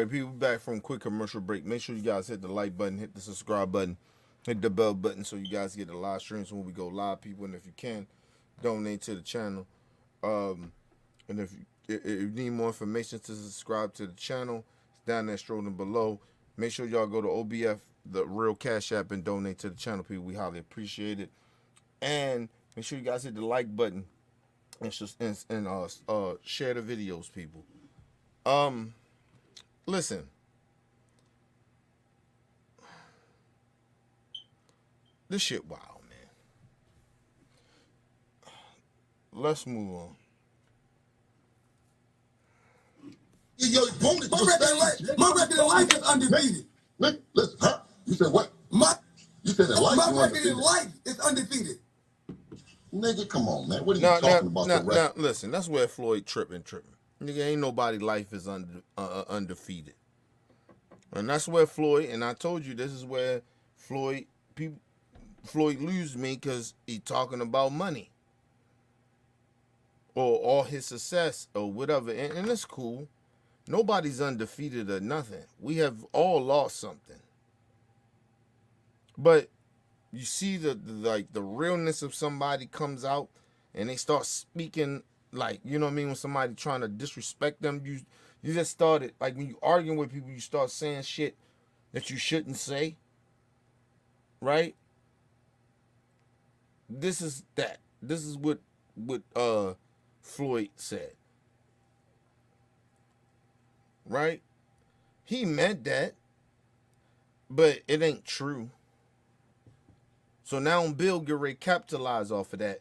People, back from quick commercial break. Make sure you guys hit the like button, hit the subscribe button, hit the bell button so you guys get the live streams when we go live, people. And if you can, donate to the channel. And if you need more information to subscribe to the channel, it's down there strolling below. Make sure y'all go to OBF, the real Cash App, and donate to the channel, people. We highly appreciate it. And make sure you guys hit the like button and share the videos, people. Listen, this shit wild, man. Let's move on. Your opponent, My record in life is undefeated. Listen, huh? You said what? You said in life My you record undefeated. in life is undefeated. Nigga, come on, man. What are you talking about? Now, listen, that's where Floyd tripping. Nigga, ain't nobody life is undefeated. And that's where Floyd, and I told you this is where Floyd lose me because he talking about money. or all his success or whatever, and it's cool. Nobody's undefeated or nothing. We have all lost something. But you see like the realness of somebody comes out and they start speaking, like, you know what I mean, when somebody trying to disrespect them, you just started, like, when you arguing with people, you start saying shit that you shouldn't say, right? This is that. This is what Floyd said. Right? He meant that, but it ain't true. So now Bill get ready to capitalize off of that.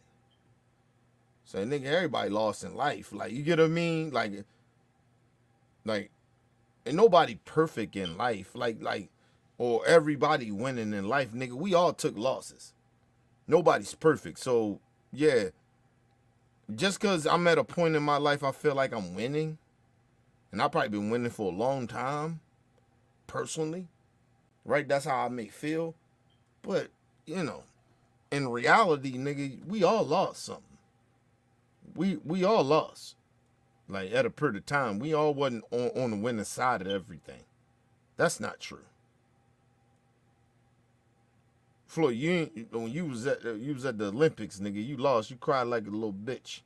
So nigga, everybody lost in life. Like, you get what I mean? Like ain't nobody perfect in life. Like, or everybody winning in life, nigga. We all took losses. Nobody's perfect. So yeah, just cause I'm at a point in my life I feel like I'm winning, and I've probably been winning for a long time, personally. Right? That's how I may feel. But, you know, in reality, nigga, we all lost something. We all lost. Like, at a period of time, we all wasn't on the winning side of everything. That's not true. Floyd, when you was at the Olympics, nigga, you lost. You cried like a little bitch.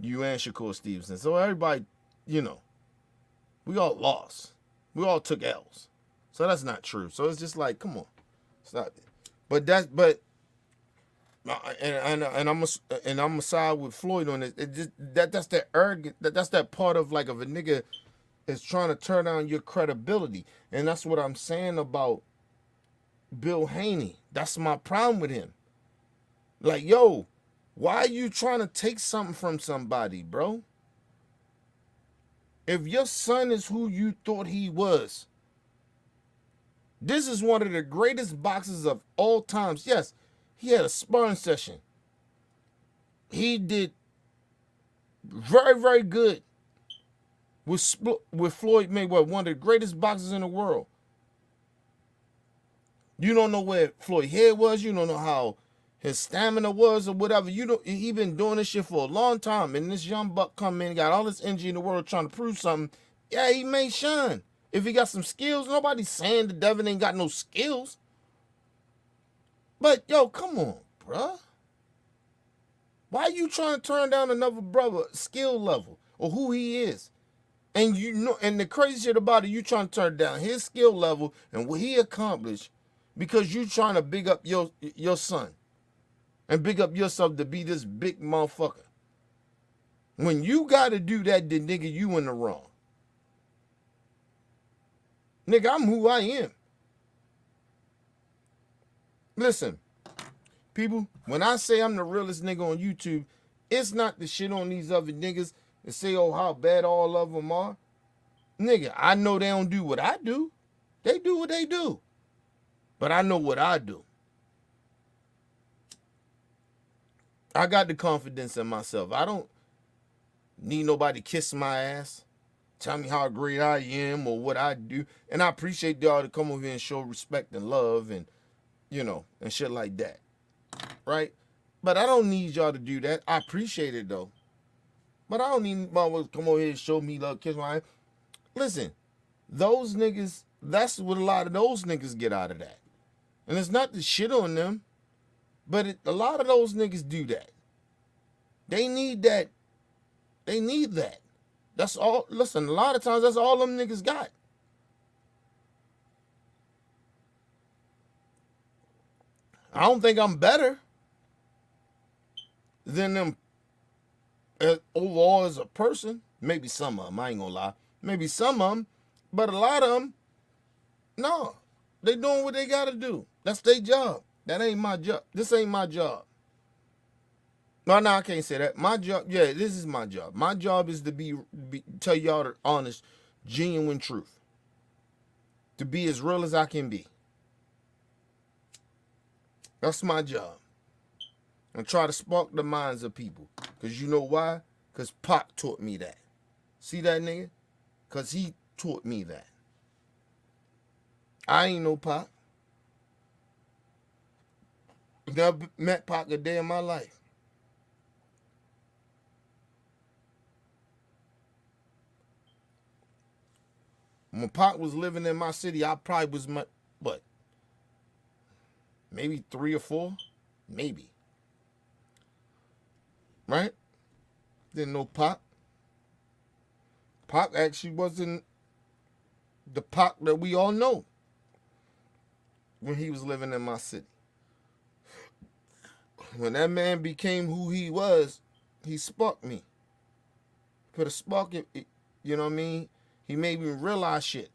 You and Shakur Stevenson. So everybody, you know, we all lost. We all took L's. So that's not true. So it's just like, come on, stop it. And I'm a side with Floyd on it. It just that's that arrogant. That's that part of, like, of a nigga is trying to turn down your credibility, and that's what I'm saying about Bill Haney. That's my problem with him. Like, yo, why are you trying to take something from somebody, bro? If your son is who you thought he was, this is one of the greatest boxers of all times. Yes, he had a sparring session. He did very, very good with Floyd Mayweather, one of the greatest boxers in the world. You don't know where Floyd's head was. You don't know how his stamina was or whatever. He been doing this shit for a long time. And this young buck come in, got all this energy in the world trying to prove something. Yeah, he may shine. If he got some skills, nobody's saying the Devin ain't got no skills. But, yo, come on, bruh. Why are you trying to turn down another brother skill level or who he is? And you know, and the crazy shit about it, you trying to turn down his skill level and what he accomplished because you trying to big up your son and big up yourself to be this big motherfucker. When you got to do that, then nigga, you in the wrong. Nigga, I'm who I am. Listen, people, when I say I'm the realest nigga on YouTube, it's not the shit on these other niggas and say, oh, how bad all of them are. Nigga, I know they don't do what I do. They do what they do. But I know what I do. I got the confidence in myself. I don't need nobody kiss my ass, tell me how great I am or what I do. And I appreciate y'all to come over here and show respect and love and, you know, and shit like that. Right? But I don't need y'all to do that. I appreciate it, though. But I don't need motherfuckers to come over here and show me love, kiss my ass. Listen, those niggas, that's what a lot of those niggas get out of that. And it's not to shit on them, but a lot of those niggas do that. They need that. They need that. That's all. Listen, a lot of times that's all them niggas got. I don't think I'm better than them overall as a person. Maybe some of them, I ain't gonna lie. Maybe some of them, but a lot of them, no. They doing what they gotta do. That's their job. That ain't my job. This ain't my job. No, I can't say that. My job, yeah, this is my job. My job is to tell y'all the honest, genuine truth. To be as real as I can be. That's my job. And try to spark the minds of people. Because you know why? Because Pac taught me that. See that nigga? Because he taught me that. I ain't no Pac. Never met Pac a day in my life. When Pac was living in my city, I probably was what, maybe 3 or 4, maybe. Right? Didn't know Pac. Pac actually wasn't the Pac that we all know when he was living in my city. When that man became who he was, he sparked me. Put a spark in, you know what I mean? He made me realize shit.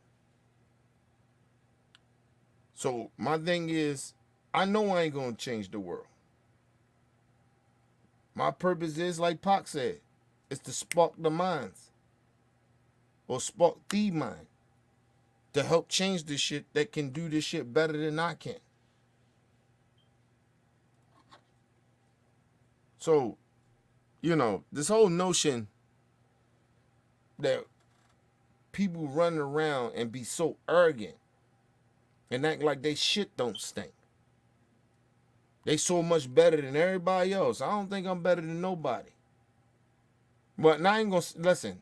So my thing is, I know I ain't gonna change the world. My purpose is, like Pac said, is to spark the minds. Or spark the mind. To help change this shit that can do this shit better than I can. So, you know, this whole notion that people run around and be so arrogant and act like they shit don't stink. They so much better than everybody else. I don't think I'm better than nobody. But now I ain't gonna, listen,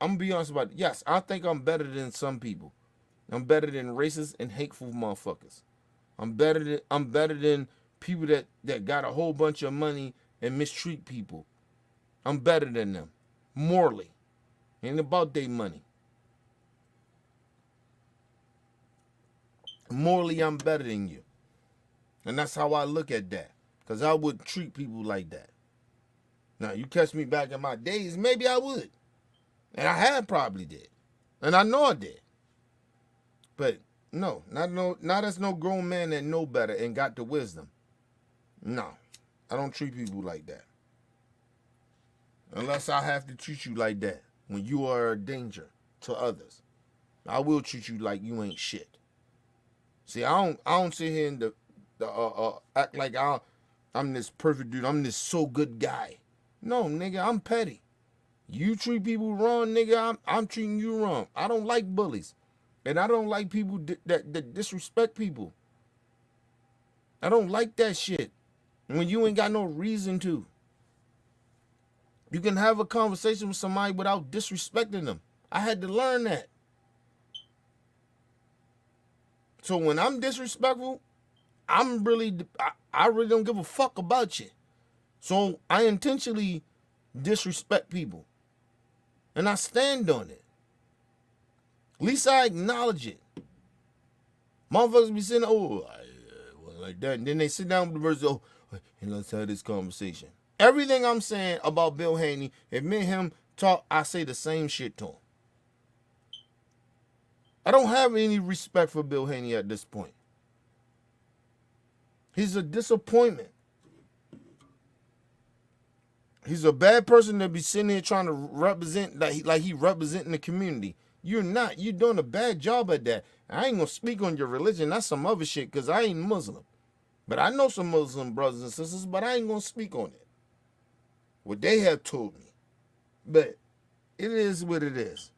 I'm gonna be honest about it. Yes, I think I'm better than some people. I'm better than racist and hateful motherfuckers. I'm better than people that got a whole bunch of money and mistreat people. I'm better than them. Morally. Ain't about their money. Morally, I'm better than you. And that's how I look at that. Because I wouldn't treat people like that. Now, you catch me back in my days, maybe I would. And I had probably did. And I know I did. But no, not as no grown man that know better and got the wisdom. No, I don't treat people like that. Unless I have to treat you like that when you are a danger to others. I will treat you like you ain't shit. See, I don't sit here and act like I'm this perfect dude. I'm this so good guy. No, nigga, I'm petty. You treat people wrong, nigga, I'm treating you wrong. I don't like bullies. And I don't like people that disrespect people. I don't like that shit. When you ain't got no reason to. You can have a conversation with somebody without disrespecting them. I had to learn that. So when I'm disrespectful, I really don't give a fuck about you. So I intentionally disrespect people. And I stand on it. At least I acknowledge it. Motherfuckers be saying, like that. And then they sit down with the verse, and let's have this conversation. Everything I'm saying about Bill Haney, if me and him talk, I say the same shit to him. I don't have any respect for Bill Haney at this point. He's a disappointment. He's a bad person to be sitting here trying to represent like he representing the community. You're not. You're doing a bad job at that. I ain't gonna speak on your religion. That's some other shit because I ain't Muslim. But I know some Muslim brothers and sisters, but I ain't gonna speak on it. What they have told me. But it is what it is.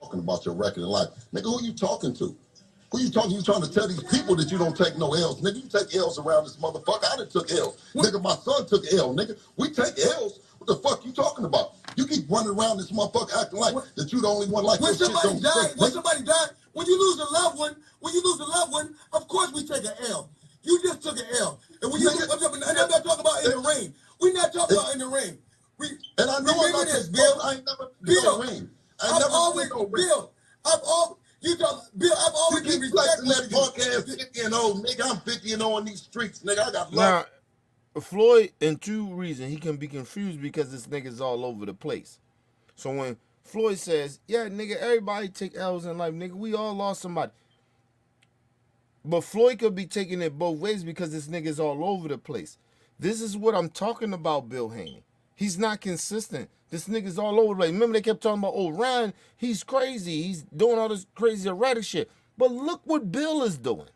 Talking about your record in life. Nigga, who you talking to? Who you talking? You trying to tell these people that you don't take no L's. Nigga, you take L's around this motherfucker. I done took L's. Nigga, my son took L. Nigga, we take L's. What the fuck you talking about? You keep running around this motherfucker acting like that you the only one like When your shit somebody don't died, stink, when nigga. somebody died, when you lose a loved one, of course we take an L. You just took an L. And when you Nigga, I'm not talking about in the rain. We're not talking about in the rain. And I know I'm Remember not this, this, Bill. I ain't never been Bill, no ring. I I've never always, been no ring. Bill, I've always You been keep flexing respectful that to you. punk ass 50 and old, nigga. I'm 50 and old in these streets, nigga. I got love. Now, Floyd, in 2 reasons, he can be confused because this nigga's all over the place. So when Floyd says, yeah, nigga, everybody take L's in life, nigga, we all lost somebody. But Floyd could be taking it both ways because this nigga's all over the place. This is what I'm talking about, Bill Haney. He's not consistent. This nigga's all over the place. Remember they kept talking about, Ryan, he's crazy. He's doing all this crazy erratic shit. But look what Bill is doing.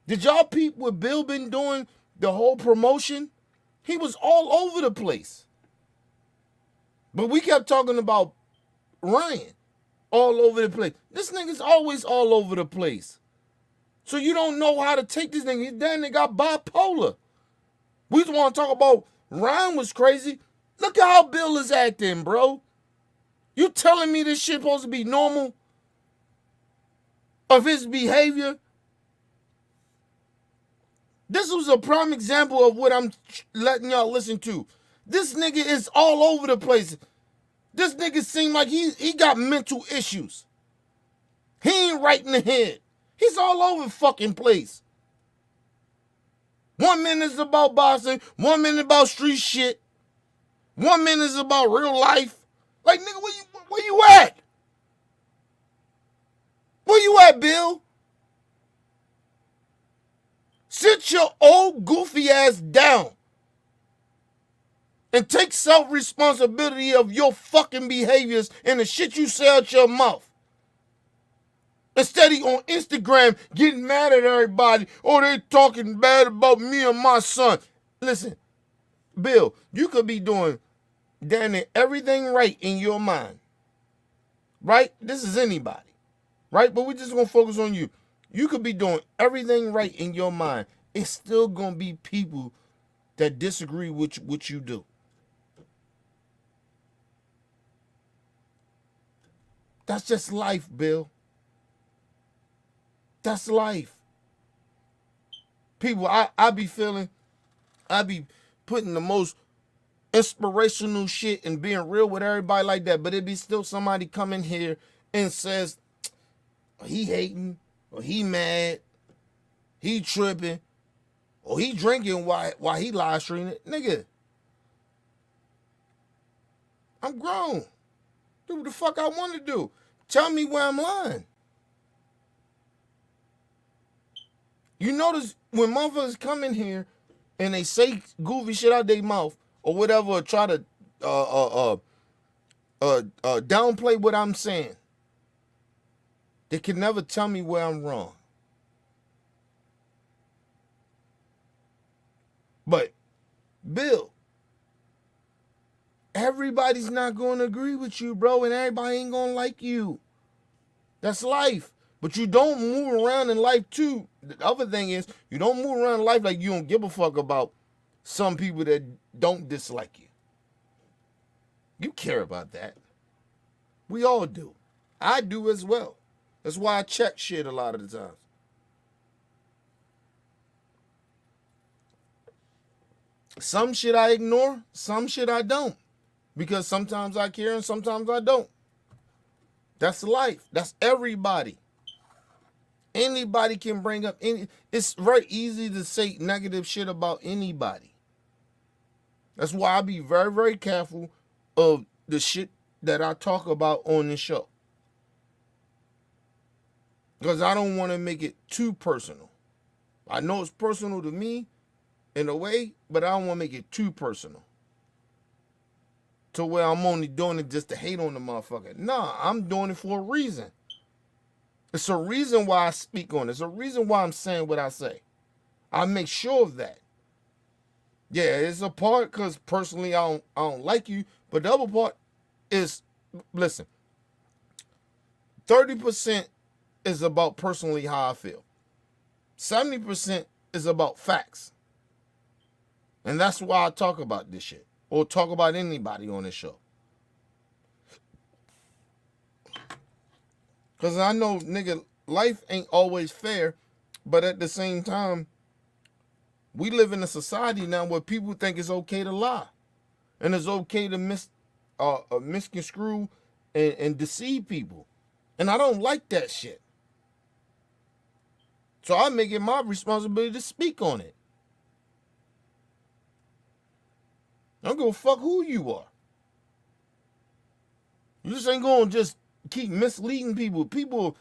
Did y'all peep what Bill been doing the whole promotion? He was all over the place. But we kept talking about Ryan all over the place. This nigga's always all over the place. So you don't know how to take this nigga. That nigga got bipolar. We just want to talk about Ryan was crazy. Look at how Bill is acting, bro. You telling me this shit supposed to be normal of his behavior? This was a prime example of what I'm letting y'all listen to. This nigga is all over the place. This nigga seem like he got mental issues. He ain't right in the head. He's all over the fucking place. 1 minute is about boxing, 1 minute about street shit, 1 minute is about real life. Like, nigga, where you at? Where you at, Bill? Sit your old goofy ass down and take self-responsibility of your fucking behaviors and the shit you say out your mouth. Instead of on Instagram getting mad at everybody, or they talking bad about me and my son. Listen, Bill, you could be doing damn near everything right in your mind. Right? This is anybody. Right? But we're just going to focus on you. You could be doing everything right in your mind. It's still going to be people that disagree with what you do. That's just life, Bill. That's life. People, I be putting the most inspirational shit and being real with everybody like that, but it be still somebody coming here and says, he hating, or he mad, he tripping, or he drinking while he live streaming. Nigga, I'm grown. Do what the fuck I want to do. Tell me where I'm lying. You notice when motherfuckers come in here and they say goofy shit out their mouth or whatever, or try to downplay what I'm saying, they can never tell me where I'm wrong. But, Bill, everybody's not going to agree with you, bro, and everybody ain't going to like you. That's life. But you don't move around in life, too. The other thing is, you don't move around in life like you don't give a fuck about some people that don't dislike you. You care about that. We all do. I do as well. That's why I check shit a lot of the times. Some shit I ignore, some shit I don't. Because sometimes I care and sometimes I don't. That's life. That's everybody. Anybody can bring up any. It's very easy to say negative shit about anybody. That's why I be very, very careful of the shit that I talk about on this show. Because I don't want to make it too personal. I know it's personal to me in a way, but I don't want to make it too personal. To where I'm only doing it just to hate on the motherfucker. Nah, I'm doing it for a reason. It's a reason why I speak on it. It's a reason why I'm saying what I say. I make sure of that. Yeah, it's a part because personally I don't like you, but the other part is, listen, 30% is about personally how I feel. 70% is about facts. And that's why I talk about this shit. Or talk about anybody on this show. Because I know, nigga, life ain't always fair. But at the same time, we live in a society now where people think it's okay to lie. And it's okay to misconstrue and deceive people. And I don't like that shit. So I make it my responsibility to speak on it. I don't give a fuck who you are. You just ain't gonna just keep misleading people. People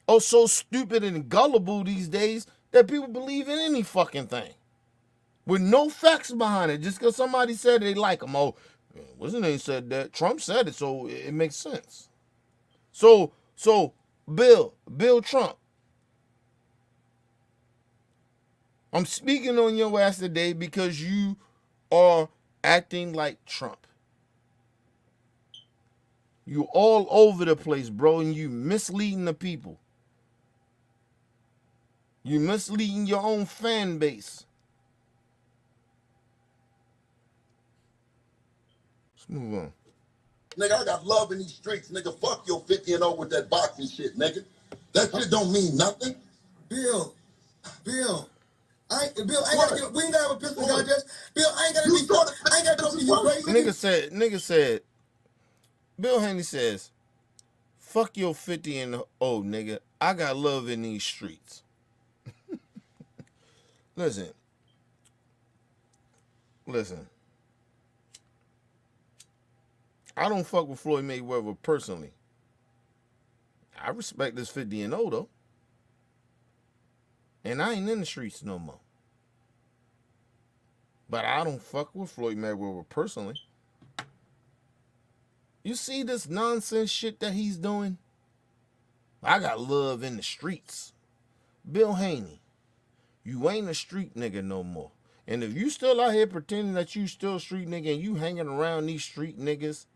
are so stupid and gullible these days that people believe in any fucking thing. With no facts behind it. Just because somebody said they like them. Oh, what's his name said that? Trump said it, so it makes sense. So Bill Trump. I'm speaking on your ass today because you are acting like Trump. You all over the place, bro, and you misleading the people. You misleading your own fan base. Let's move on. Nigga, I got love in these streets, nigga. Fuck your 50 and 0 with that boxing shit, nigga. That shit don't mean nothing. Bill, Bill, I ain't gotta What? get, we ain't gotta have a pistol What? contest. Bill, I ain't gotta You be, started I ain't gotta talk to you what? crazy. Nigga said, Bill Haney says, fuck your 50 and 0, nigga. I got love in these streets. Listen. I don't fuck with Floyd Mayweather personally. I respect this 50 and 0 though. And I ain't in the streets no more. But I don't fuck with Floyd Mayweather personally. You see this nonsense shit that he's doing? I got love in the streets. Bill Haney, you ain't a street nigga no more. And if you still out here pretending that you still a street nigga and you hanging around these street niggas,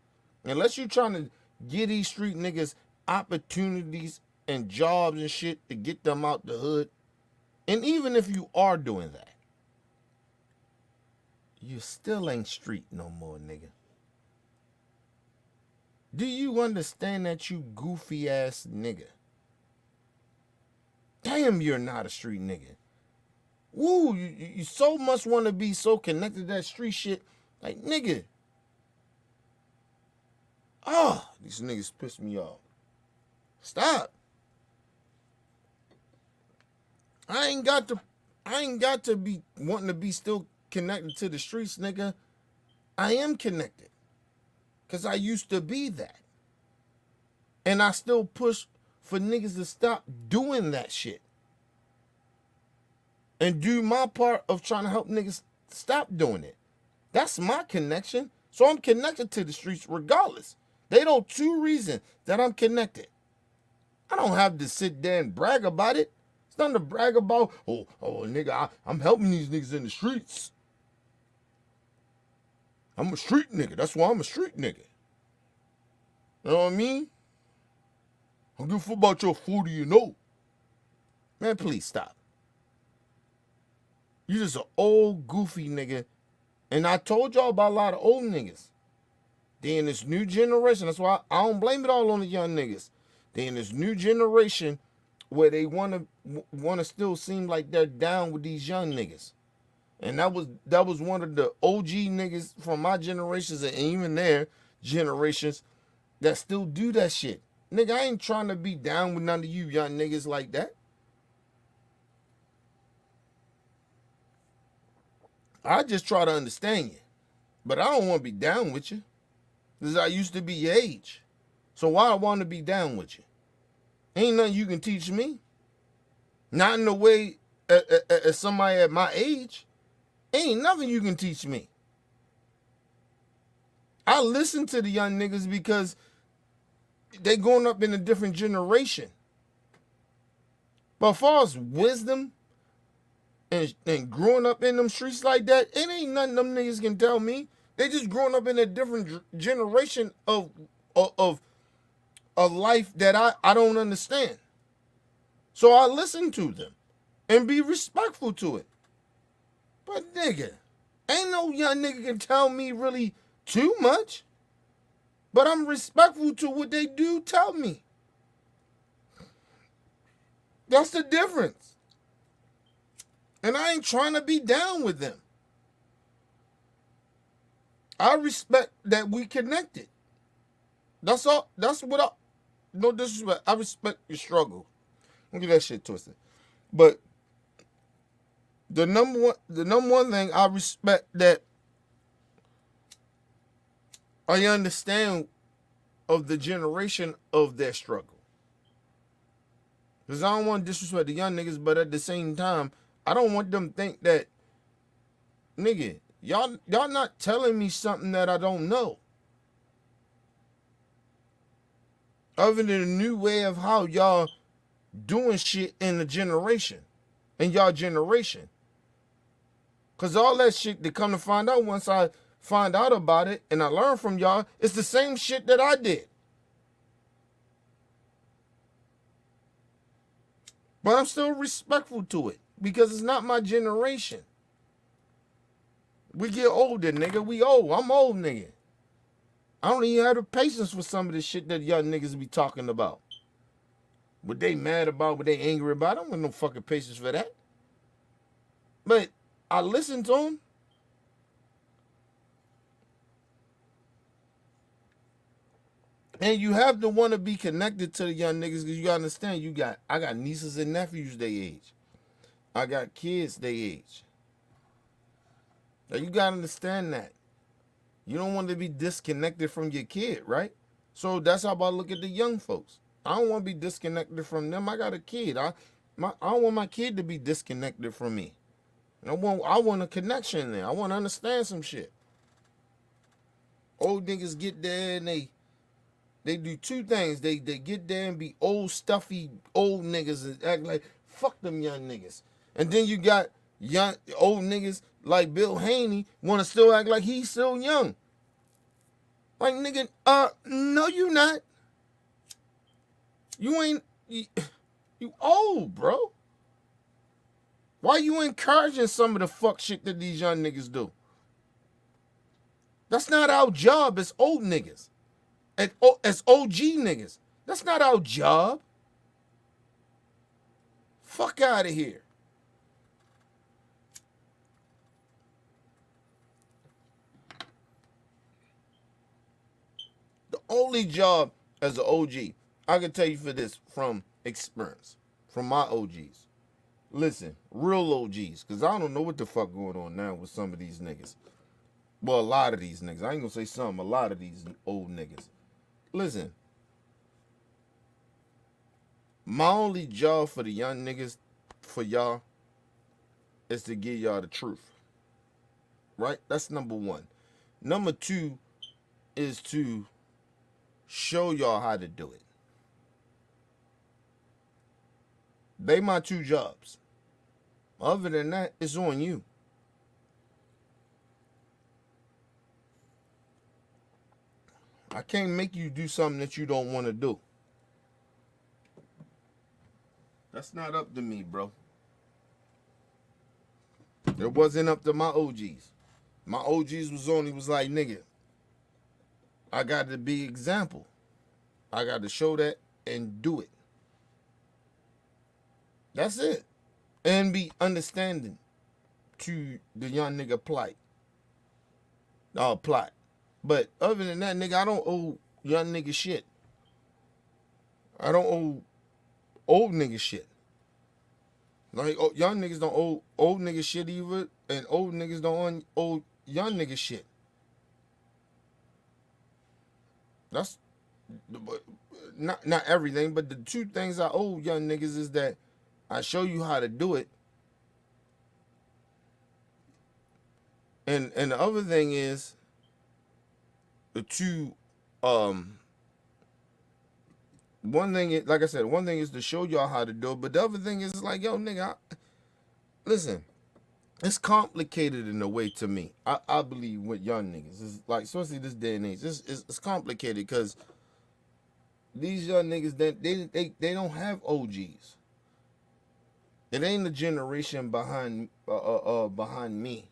unless you trying to give these street niggas opportunities and jobs and shit to get them out the hood, and even if you are doing that, you still ain't street no more, nigga. Do you understand that, you goofy ass nigga? Damn, you're not a street nigga. Woo, you so much want to be so connected to that street shit. Like, nigga. These niggas piss me off. Stop. I ain't got to be wanting to be still connected to the streets, nigga. I am connected. Because I used to be that. And I still push for niggas to stop doing that shit. And do my part of trying to help niggas stop doing it. That's my connection. So I'm connected to the streets regardless. They know two reasons that I'm connected. I don't have to sit there and brag about it. It's nothing to brag about. Oh, nigga, I'm helping these niggas in the streets. I'm a street nigga. That's why I'm a street nigga. You know what I mean? I don't give a fuck about your 40 and 0. Man, please stop. You just an old goofy nigga. And I told y'all about a lot of old niggas. They in this new generation. That's why I don't blame it all on the young niggas. They in this new generation where they wanna still seem like they're down with these young niggas. And that was one of the OG niggas from my generations and even their generations that still do that shit. Nigga, I ain't trying to be down with none of you young niggas like that. I just try to understand you. But I don't want to be down with you. Because I used to be your age. So why I want to be down with you? Ain't nothing you can teach me. Not in the way as somebody at my age. Ain't nothing you can teach me. I listen to the young niggas because they growing up in a different generation. But as far as wisdom and growing up in them streets like that, it ain't nothing them niggas can tell me. They just growing up in a different generation of life that I don't understand. So I listen to them and be respectful to it. But nigga, ain't no young nigga can tell me really too much. But I'm respectful to what they do tell me. That's the difference. And I ain't trying to be down with them. I respect that we connected. That's all. That's what I, no disrespect. I respect your struggle. Don't get that shit twisted. But the number one thing I respect that I understand of the generation of their struggle. Because I don't want to disrespect the young niggas, but at the same time, I don't want them to think that, nigga, y'all not telling me something that I don't know. Other than a new way of how y'all doing shit in the generation. In y'all generation. Because all that shit to come to find out once I find out about it and I learn from y'all, it's the same shit that I did. But I'm still respectful to it because it's not my generation. We get older, nigga. We old. I'm old, nigga. I don't even have the patience for some of the shit that young niggas be talking about. What they mad about, what they angry about, I don't have no fucking patience for that. But I listen to them. And you have to want to be connected to the young niggas because you gotta understand I got nieces and nephews they age. I got kids they age. Now you gotta understand that. You don't want to be disconnected from your kid, right? So that's how I look at the young folks. I don't want to be disconnected from them. I got a kid. I don't want my kid to be disconnected from me. I want a connection there. I want to understand some shit. Old niggas get there and they do two things. They get there and be old stuffy old niggas and act like fuck them young niggas. And then you got young old niggas like Bill Haney want to still act like he's still young. Like nigga, no you not. You ain't you old, bro. Why you encouraging some of the fuck shit that these young niggas do? That's not our job as old niggas. As OG niggas. That's not our job. Fuck out of here. The only job as an OG, I can tell you for this from experience, from my OGs. Listen, real OGs, because I don't know what the fuck going on now with some of these niggas. Well, a lot of these niggas. I ain't gonna say some, a lot of these old niggas. Listen, my only job for the young niggas, for y'all, is to give y'all the truth. Right? That's number one. Number two is to show y'all how to do it. They my two jobs. Other than that, it's on you. I can't make you do something that you don't want to do. That's not up to me, bro. It wasn't up to my OGs. My OGs was like, nigga, I got to be example. I got to show that and do it. That's it. And be understanding to the young nigga plight. Plot. But other than that, nigga, I don't owe young nigga shit. I don't owe old nigga shit. Like, young niggas don't owe old nigga shit either, and old niggas don't owe young nigga shit. That's not everything, but the two things I owe young niggas is that I show you how to do it. And the other thing is the two one thing is, like I said, one thing is to show y'all how to do it, but the other thing is like, yo, nigga, listen, it's complicated in a way to me. I believe with young niggas, it's like, especially this day and age, it's complicated because these young niggas, they don't have OGs. It ain't the generation behind me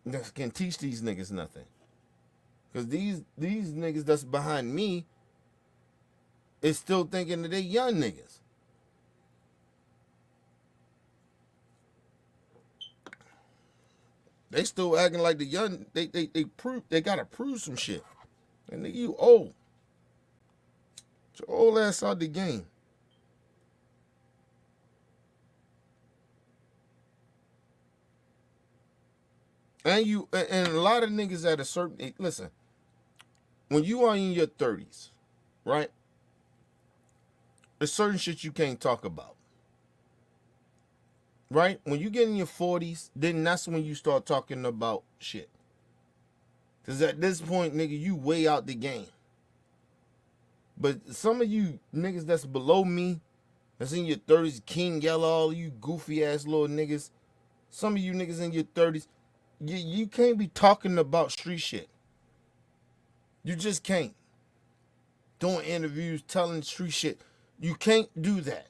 that can teach these niggas nothing. Because these niggas that's behind me is still thinking that they young niggas. They still acting like the young. They gotta prove some shit. And nigga, you old. Get your old ass out the game. And a lot of niggas at a certain age, listen, when you are in your 30s, right? There's certain shit you can't talk about. Right? When you get in your 40s, then that's when you start talking about shit. Because at this point, nigga, you way out the game. But some of you niggas that's below me, that's in your 30s, King Yellow, all you goofy ass little niggas, some of you niggas in your 30s, you can't be talking about street shit. You just can't. Doing interviews, telling street shit. You can't do that.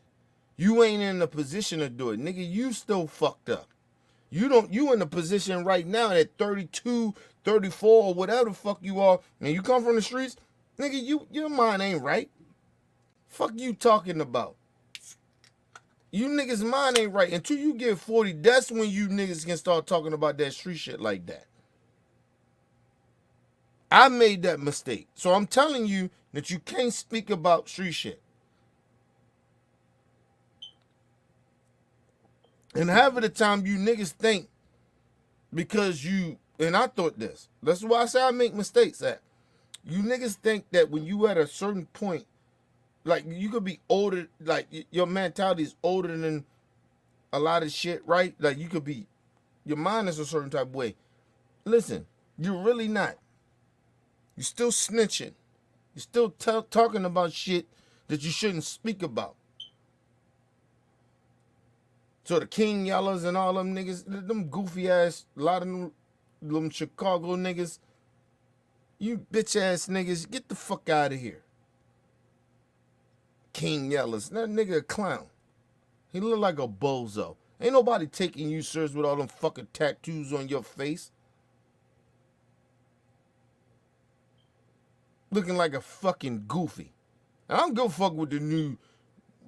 You ain't in a position to do it. Nigga, you still fucked up. You in a position right now at 32, 34, or whatever the fuck you are, and you come from the streets, nigga, your mind ain't right. Fuck you talking about. You niggas' mind ain't right. Until you get 40, that's when you niggas can start talking about that street shit like that. I made that mistake. So I'm telling you that you can't speak about street shit. And half of the time you niggas think because you, and I thought this, that's why I say I make mistakes at. You niggas think that when you at a certain point, like you could be older, like your mentality is older than a lot of shit, right? Like you could be, your mind is a certain type of way. Listen, you're really not. You're still snitching. You're still talking about shit that you shouldn't speak about. So the King Yellows and all them niggas, them goofy ass, a lot of them Chicago niggas, you bitch ass niggas, get the fuck out of here. King Yellows, that nigga a clown. He look like a bozo. Ain't nobody taking you serious with all them fucking tattoos on your face. Looking like a fucking goofy. I don't give a fuck with the new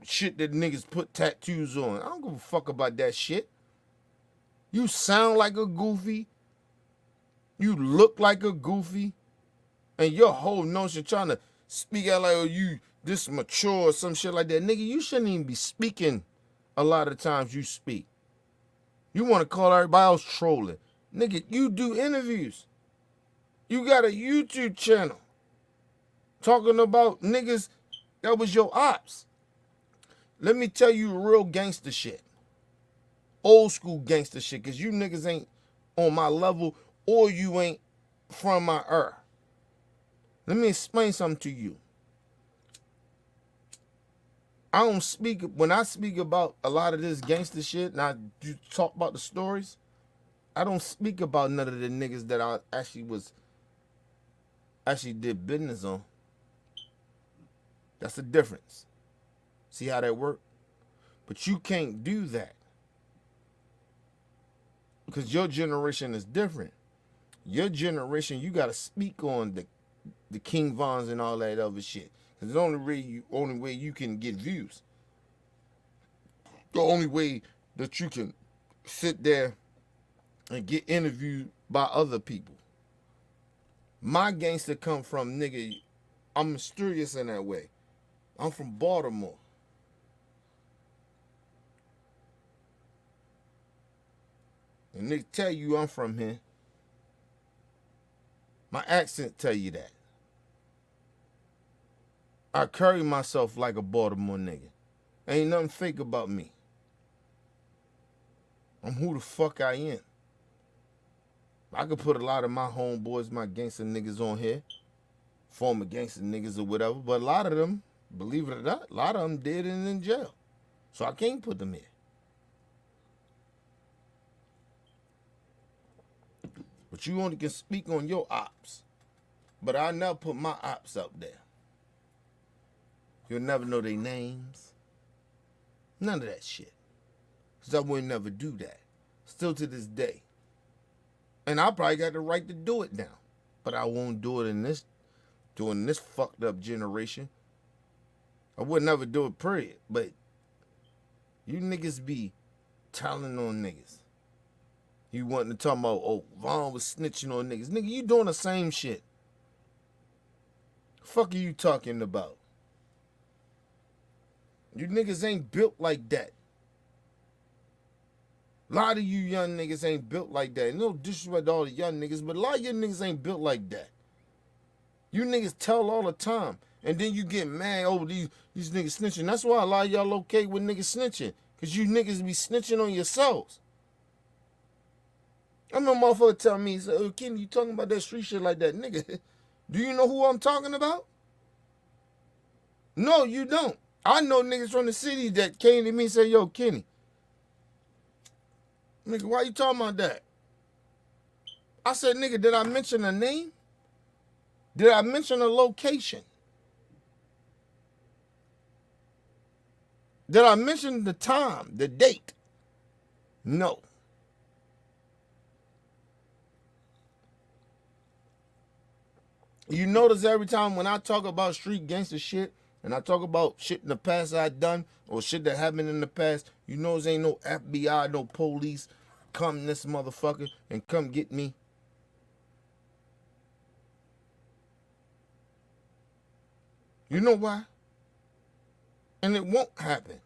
shit that niggas put tattoos on. I don't give a fuck about that shit. You sound like a goofy. You look like a goofy. And your whole notion trying to speak out like, oh, you this mature or some shit like that. Nigga, you shouldn't even be speaking a lot of times you speak. You want to call everybody else trolling. Nigga, you do interviews. You got a YouTube channel talking about niggas that was your ops. Let me tell you real gangster shit. Old school gangster shit, because you niggas ain't on my level or you ain't from my era. Let me explain something to you. I don't speak, when I speak about a lot of this gangster shit and I do talk about the stories, I don't speak about none of the niggas that I actually did business on. That's the difference. See how that work? But you can't do that. Because your generation is different. Your generation, you got to speak on the King Vons and all that other shit. Because the only way you can get views. The only way that you can sit there and get interviewed by other people. My gangster come from, nigga, I'm mysterious in that way. I'm from Baltimore. And nigga tell you I'm from here. My accent tell you that. I carry myself like a Baltimore nigga. Ain't nothing fake about me. I'm who the fuck I am. I could put a lot of my homeboys, my gangster niggas on here. Former gangster niggas or whatever. But a lot of them, believe it or not, a lot of them dead and in jail. So I can't put them here. But you only can speak on your ops. But I never put my ops up there. You'll never know their names. None of that shit. Because I would never do that. Still to this day. And I probably got the right to do it now. But I won't do it during this fucked up generation. I would never do it, period. But you niggas be telling on niggas. You wanting to talk about, oh, Vaughn was snitching on niggas. Nigga, you doing the same shit. Fuck are you talking about? You niggas ain't built like that. A lot of you young niggas ain't built like that. No disrespect to all the young niggas, but a lot of you niggas ain't built like that. You niggas tell all the time. And then you get mad over these niggas snitching. That's why a lot of y'all okay with niggas snitching. Because you niggas be snitching on yourselves. I remember a motherfucker telling me, he said, oh, Kenny, you talking about that street shit like that. Nigga, do you know who I'm talking about? No, you don't. I know niggas from the city that came to me and said, yo, Kenny, nigga, why you talking about that? I said, nigga, did I mention a name? Did I mention a location? Did I mention the time, the date? No. You notice every time when I talk about street gangster shit and I talk about shit in the past I done or shit that happened in the past, you notice ain't no FBI, no police come this motherfucker and come get me. You know why? And it won't happen.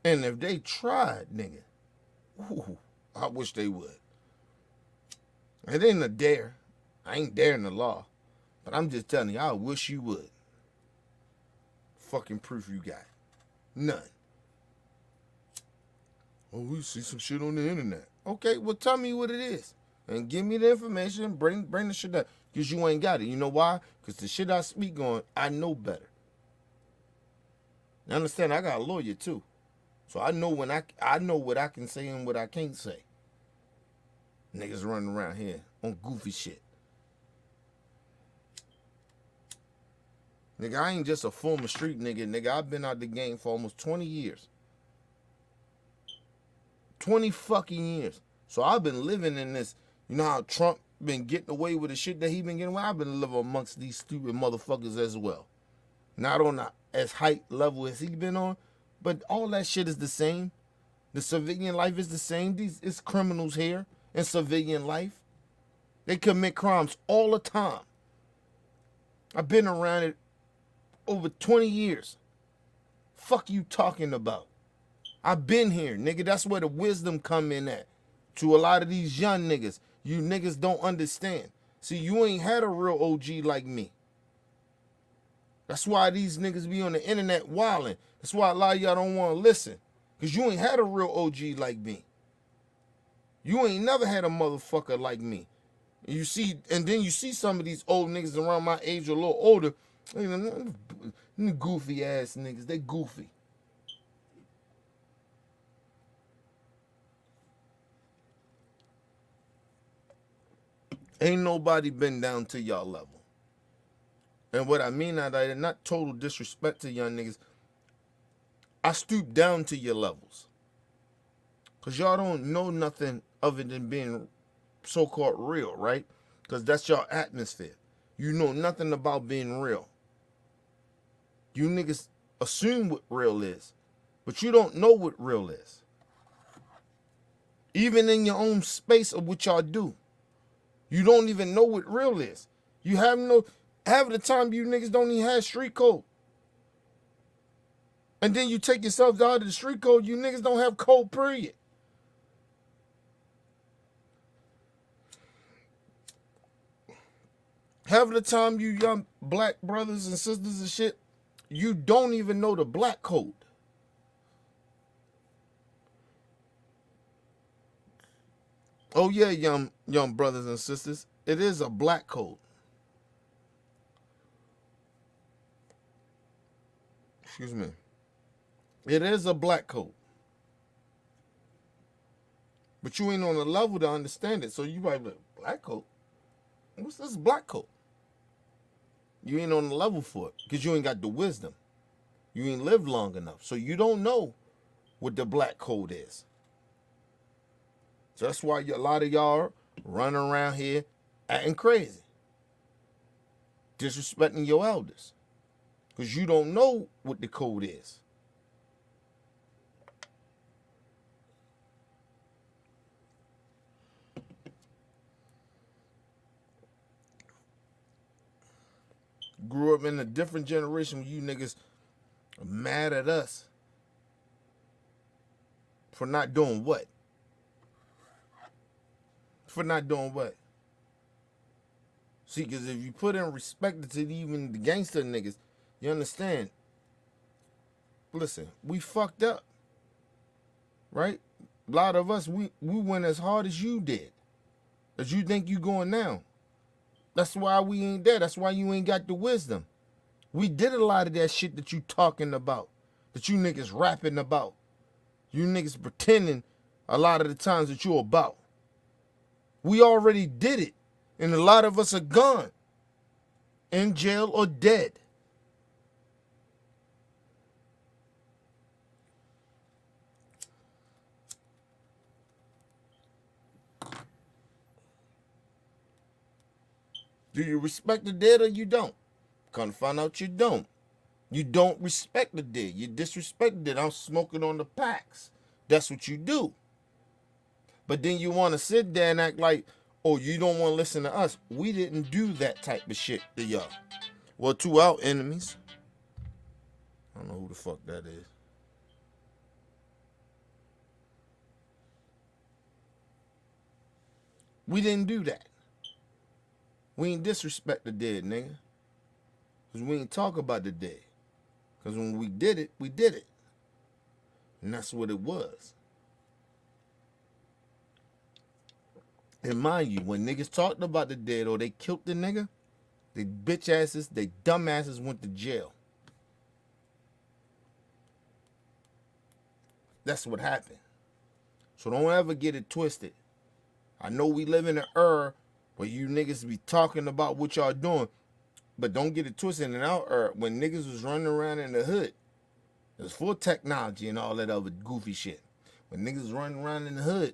And if they tried, nigga, ooh, I wish they would. It ain't a dare. I ain't daring the law. But I'm just telling you, I wish you would. Fucking proof you got. None. Oh, we see some shit on the internet. Okay, well tell me what it is. And give me the information. Bring the shit up. Because you ain't got it. You know why? Because the shit I speak on, I know better. You understand? I got a lawyer too. So I know when I know what I can say and what I can't say. Niggas running around here on goofy shit. Nigga, I ain't just a former street nigga. Nigga, I've been out the game for almost 20 years. 20 fucking years. So I've been living in this. You know how Trump been getting away with the shit that he been getting away? I've been living amongst these stupid motherfuckers as well. Not on a, as height level as he been on, but all that shit is the same. The civilian life is the same. It's criminals here in civilian life. They commit crimes all the time. I've been around it over 20 years. Fuck you talking about? I've been here, nigga. That's where the wisdom come in at. To a lot of these young niggas. You niggas don't understand. See, you ain't had a real OG like me. That's why these niggas be on the internet wilding. That's why a lot of y'all don't want to listen. Because you ain't had a real OG like me. You ain't never had a motherfucker like me. You see, and then you see some of these old niggas around my age or a little older. Goofy ass niggas. They goofy. Ain't nobody been down to y'all level. And what I mean by that, not total disrespect to young niggas. I stoop down to your levels. Because y'all don't know nothing other than being so-called real, right? Because that's your atmosphere. You know nothing about being real. You niggas assume what real is. But you don't know what real is. Even in your own space of what y'all do. You don't even know what real is. You have no... Half of the time, you niggas don't even have street code. And then you take yourselves out of the street code, you niggas don't have code, period. Half of the time, you young black brothers and sisters and shit, you don't even know the black code. Oh yeah, young brothers and sisters, it is a black code. Excuse me. It is a black code. But you ain't on the level to understand it. So you might be like, black code? What's this black code? You ain't on the level for it. Because you ain't got the wisdom. You ain't lived long enough. So you don't know what the black code is. So that's why a lot of y'all running around here acting crazy. Disrespecting your elders. Because you don't know what the code is. Grew up in a different generation where you niggas are mad at us for not doing what? For not doing what? See, because if you put in respect to even the gangster niggas, you understand. Listen, we fucked up. Right? A lot of us, we went as hard as you did. As you think you going now. That's why we ain't there. That's why you ain't got the wisdom. We did a lot of that shit that you talking about. That you niggas rapping about. You niggas pretending a lot of the times that you about. We already did it. And a lot of us are gone. In jail or dead. Do you respect the dead or you don't? Come to find out you don't. You don't respect the dead. You disrespect the dead. I'm smoking on the packs. That's what you do. But then you want to sit there and act like, oh, you don't want to listen to us. We didn't do that type of shit to y'all. Well, to our enemies. I don't know who the fuck that is. We didn't do that. We ain't disrespect the dead, nigga. Because we ain't talk about the dead. Because when we did it, we did it. And that's what it was. And mind you, when niggas talked about the dead or they killed the nigga, they bitch asses, they dumb asses went to jail. That's what happened. So don't ever get it twisted. I know we live in an era where you niggas be talking about what y'all doing, but don't get it twisted. In our era, when niggas was running around in the hood, it was full technology and all that other goofy shit. When niggas was running around in the hood,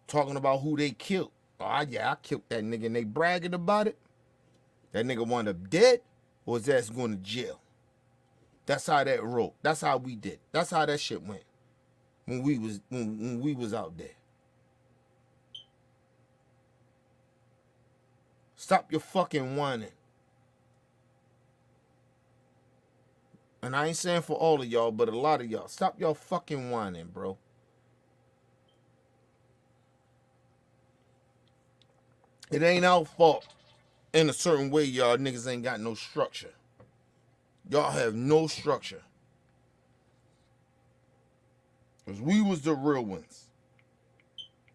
talking about who they killed. Oh, yeah, I killed that nigga, and they bragging about it. That nigga wound up dead, or his ass going to jail. That's how that rolled. That's how we did. That's how that shit went when we was out there. Stop your fucking whining. And I ain't saying for all of y'all, but a lot of y'all. Stop y'all fucking whining, bro. It ain't our fault in a certain way y'all niggas ain't got no structure. Y'all have no structure. Because we was the real ones.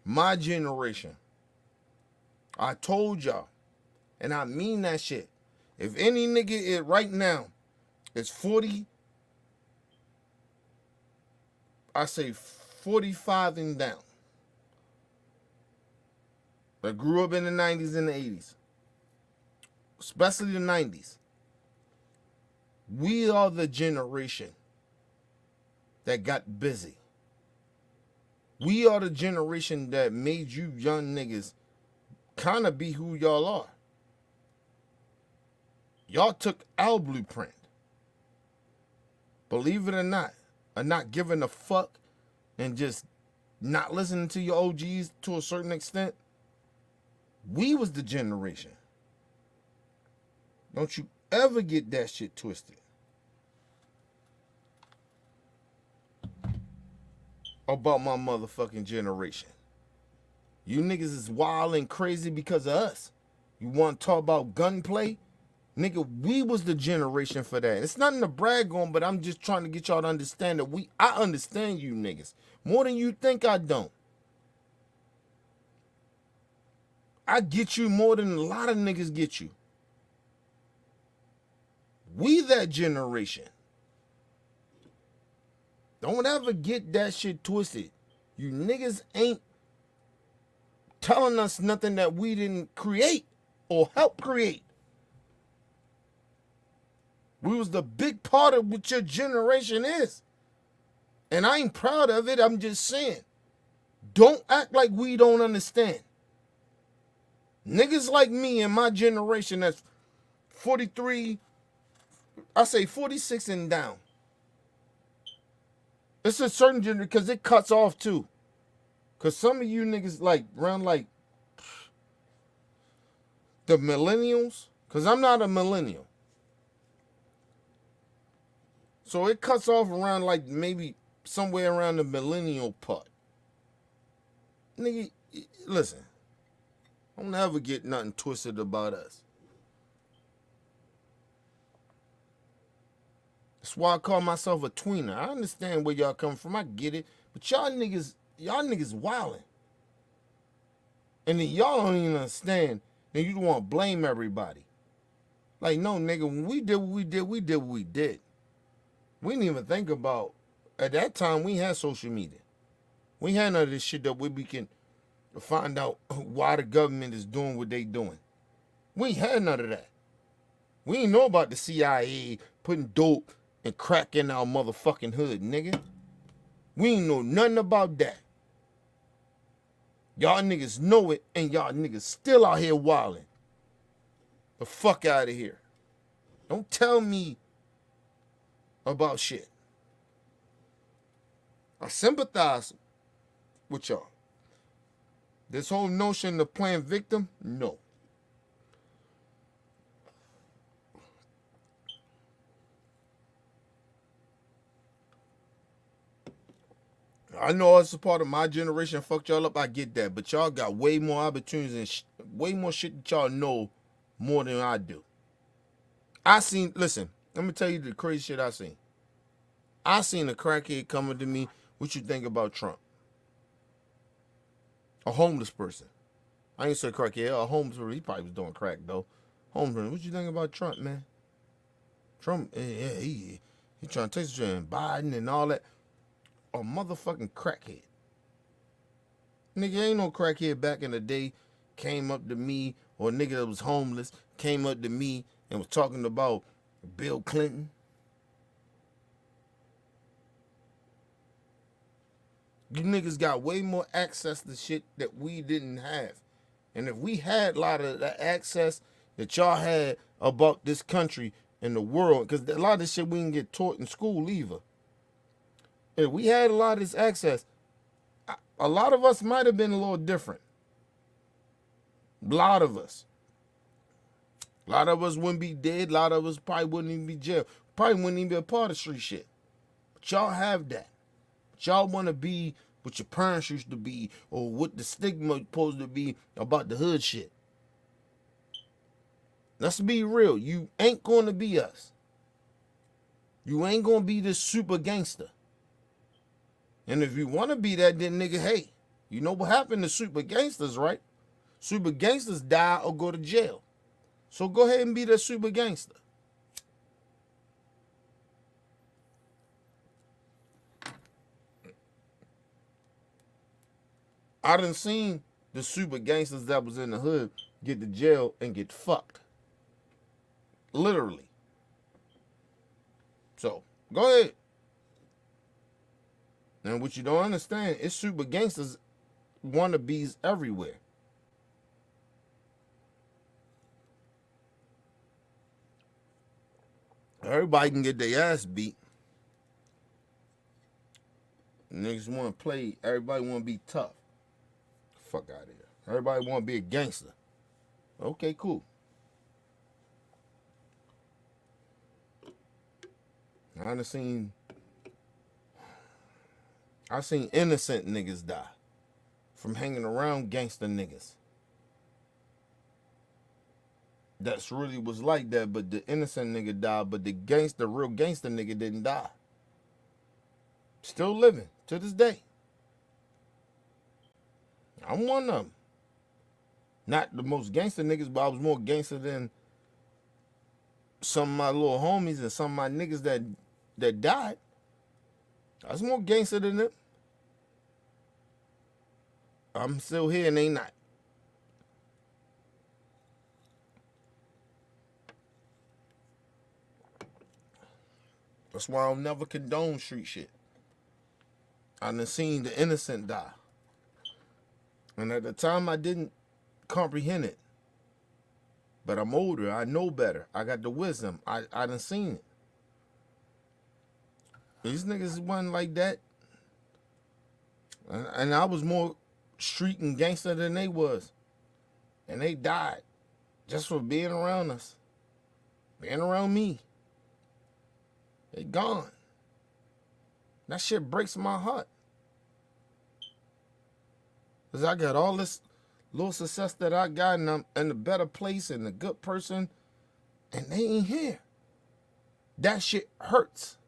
My generation. I told y'all. And I mean that shit. If any nigga is right now is 40, I say 45 and down, that grew up in the 90s and the 80s, especially the 90s, we are the generation that got busy. We are the generation that made you young niggas kind of be who y'all are. Y'all took our blueprint. Believe it or not giving a fuck and just not listening to your OGs to a certain extent. We was the generation. Don't you ever get that shit twisted. About my motherfucking generation. You niggas is wild and crazy because of us. You want to talk about gunplay? Nigga, we was the generation for that. It's nothing to brag on, but I'm just trying to get y'all to understand that I understand you niggas. More than you think I don't. I get you more than a lot of niggas get you. We that generation. Don't ever get that shit twisted. You niggas ain't telling us nothing that we didn't create or help create. We was the big part of what your generation is. And I ain't proud of it. I'm just saying. Don't act like we don't understand. Niggas like me and my generation that's 43, I say 46 and down. It's a certain generation because it cuts off too. Because some of you niggas like around like the millennials. Because I'm not a millennial. So it cuts off around like maybe somewhere around the millennial part. Nigga, listen. Don't ever get nothing twisted about us. That's why I call myself a tweener. I understand where y'all come from. I get it. But y'all niggas wildin'. And then y'all don't even understand. And you want to blame everybody. Like, no, nigga, when we did what we did, we did what we did. We didn't even think about, at that time, we had social media. We had none of this shit that we can find out why the government is doing what they doing. We ain't had none of that. We ain't know about the CIA putting dope and crack in our motherfucking hood, nigga. We ain't know nothing about that. Y'all niggas know it, and y'all niggas still out here wilding. The fuck out of here. Don't tell me about shit. I sympathize with y'all. This whole notion of playing victim, no. I know it's a part of my generation fucked y'all up. I get that, but y'all got way more opportunities and way more shit that y'all know more than I do. Listen, let me tell you the crazy shit I seen. I seen a crackhead coming to me. What you think about Trump? A homeless person. I ain't say crackhead. A homeless person. He probably was doing crack though. Homeless person. What you think about Trump, man? Trump, yeah, he trying to take you and Biden and all that. A motherfucking crackhead. Nigga, ain't no crackhead back in the day came up to me, or a nigga that was homeless came up to me and was talking about Bill Clinton. You niggas got way more access to shit that we didn't have. And if we had a lot of the access that y'all had about this country and the world, because a lot of this shit we didn't get taught in school either. If we had a lot of this access, a lot of us might have been a little different. A lot of us. A lot of us wouldn't be dead. A lot of us probably wouldn't even be jailed. Probably wouldn't even be a part of street shit. But y'all have that. But y'all want to be what your parents used to be, or what the stigma supposed to be about the hood shit. Let's be real. You ain't going to be us. You ain't going to be this super gangster. And if you want to be that, then nigga, hey, you know what happened to super gangsters, right? Super gangsters die or go to jail. So go ahead and be that super gangster. I done seen the super gangsters that was in the hood get to jail and get fucked. Literally. So, go ahead. And what you don't understand is super gangsters wannabes everywhere. Everybody can get their ass beat. Niggas want to play. Everybody want to be tough. Fuck out of here. Everybody want to be a gangster. Okay, cool. I seen innocent niggas die from hanging around gangster niggas. That's really was like that, but the innocent nigga died, but the real gangster nigga didn't die. Still living to this day. I'm one of them. Not the most gangster niggas, but I was more gangster than some of my little homies and some of my niggas that died. I was more gangster than them. I'm still here and they not. That's why I'll never condone street shit. I done seen the innocent die. And at the time I didn't comprehend it. But I'm older, I know better. I got the wisdom. I done seen it. These niggas wasn't like that. And I was more street and gangster than they was. And they died just for being around us. Being around me. They gone. That shit breaks my heart. Because I got all this little success that I got, and I'm in a better place and a good person, and they ain't here. That shit hurts.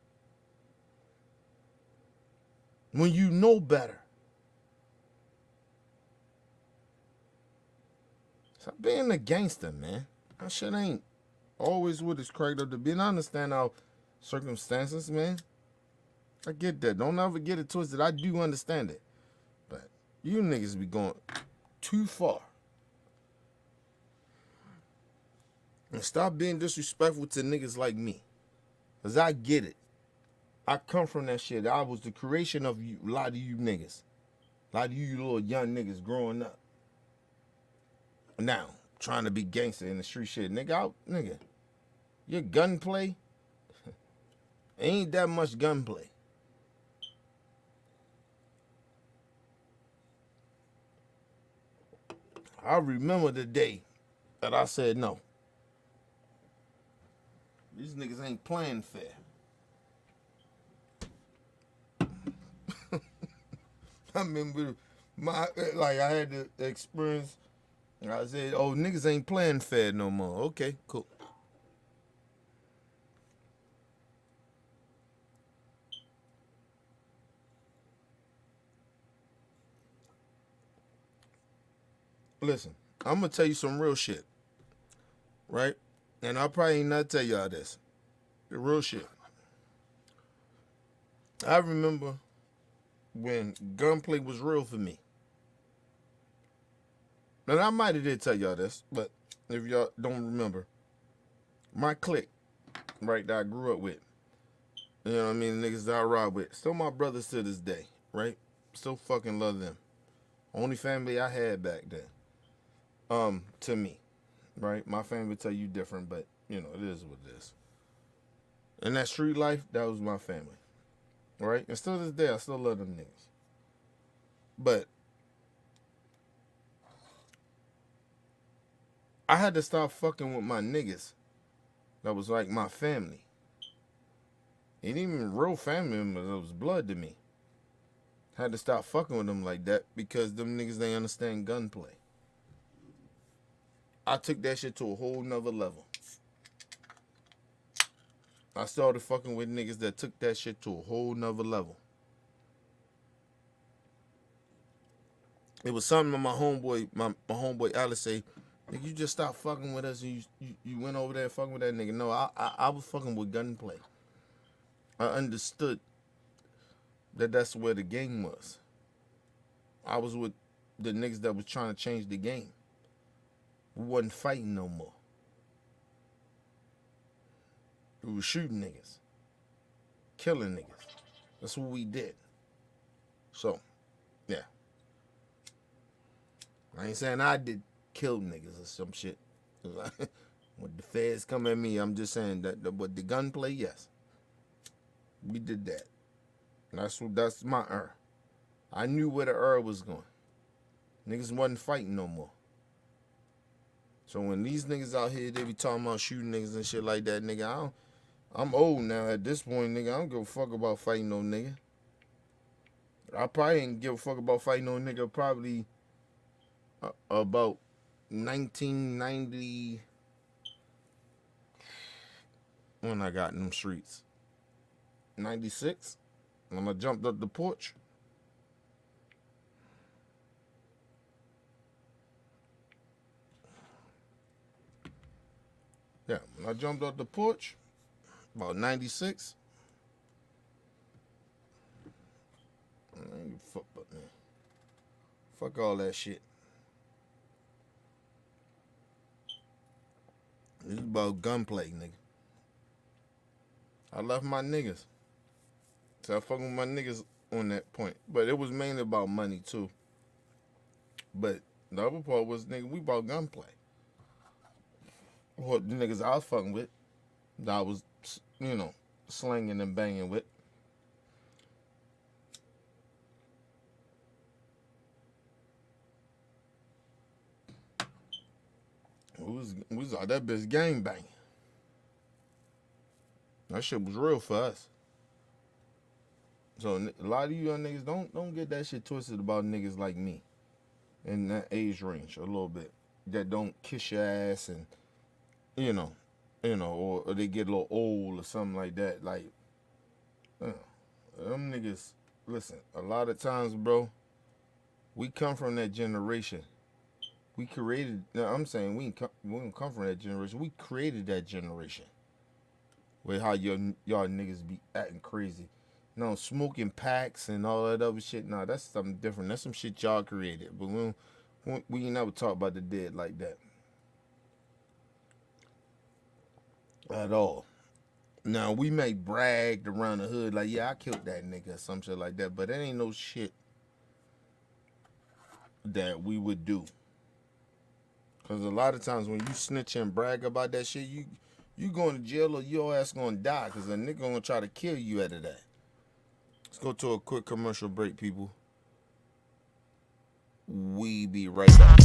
When you know better. Stop being a gangster, man. That shit ain't always what it's cracked up to be. And I understand our circumstances, man. I get that. Don't ever get it twisted. I do understand it. But you niggas be going too far. And stop being disrespectful to niggas like me. Because I get it. I come from that shit. I was the creation of you, a lot of you niggas. A lot of you little young niggas growing up. Now, trying to be gangster in the street shit. Nigga, your gunplay ain't that much gunplay. I remember the day that I said no. These niggas ain't playing fair. I remember I had the experience. I said, "Oh, niggas ain't playing fair no more." Okay, cool. Listen, I'm gonna tell you some real shit, right? And I'll probably not tell y'all this. The real shit. I remember when gunplay was real for me. And I might have did tell y'all this, but if y'all don't remember, my clique, right, that I grew up with, you know what I mean, the niggas that I ride with, still my brothers to this day, right? Still fucking love them. Only family I had back then. To me, right? My family would tell you different, but you know, it is what it is. And that street life, that was my family, right? And still to this day, I still love them niggas. But I had to stop fucking with my niggas that was like my family. Ain't even real family members, that was blood to me. Had to stop fucking with them like that because them niggas, they understand gunplay. I took that shit to a whole nother level. I started fucking with niggas that took that shit to a whole nother level. It was something that my homeboy Alice say, "Nigga, you just stopped fucking with us and you went over there fucking with that nigga." No, I was fucking with gunplay. I understood that that's where the game was. I was with the niggas that was trying to change the game. We wasn't fighting no more. We was shooting niggas. Killing niggas. That's what we did. So, yeah. I ain't saying I did kill niggas or some shit. When the feds come at me, I'm just saying that but the gunplay, yes. We did that. That's my I knew where the was going. Niggas wasn't fighting no more. So when these niggas out here, they be talking about shooting niggas and shit like that, nigga, I'm old now at this point, nigga. I don't give a fuck about fighting no nigga. I probably ain't give a fuck about fighting no nigga probably about 1990 when I got in them streets. 96 when I jumped up the porch. Yeah, when I jumped up the porch, about 96. Fuck all that shit. This is about gunplay, nigga. I left my niggas. So I fucking with my niggas on that point. But it was mainly about money too. But the other part was, nigga, we bought gunplay. What the niggas I was fucking with, that I was, you know, slinging and banging with. We was out that bitch gang banging. That shit was real for us. So a lot of you young niggas don't get that shit twisted about niggas like me in that age range a little bit that don't kiss your ass and you know, or they get a little old or something like that. Like, them niggas. Listen, a lot of times, bro, we come from that generation. We created. I'm saying we don't come from that generation. We created that generation. With how y'all niggas be acting crazy. No, smoking packs and all that other shit. Nah, that's something different. That's some shit y'all created. But we ain't never talk about the dead like that. At all. Now, we may brag around the hood like, yeah, I killed that nigga or some shit like that. But that ain't no shit that we would do. Because a lot of times when you snitch and brag about that shit, you going to jail or your ass going to die because a nigga going to try to kill you out of that. Let's go to a quick commercial break, people. We be right back.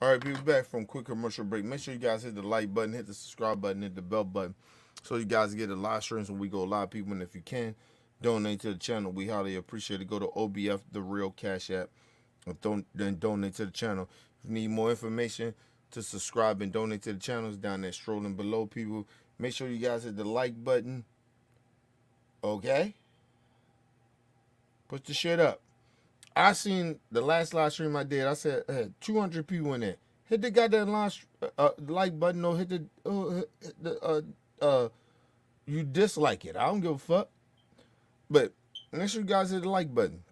All right, people, back from quick commercial break. Make sure you guys hit the like button, hit the subscribe button, hit the bell button, so you guys get the live streams when we go live, people. And if you can, donate to the channel. We highly appreciate it. Go to OBF, the real Cash App, and then donate to the channel. If you need more information to subscribe and donate to the channels, down there strolling below, people. Make sure you guys hit the like button. Okay? Put the shit up. I seen the last live stream I did. I said, hey, 200 people in there. Hit the goddamn like button or hit the you dislike it. I don't give a fuck. But make sure you guys hit the like button.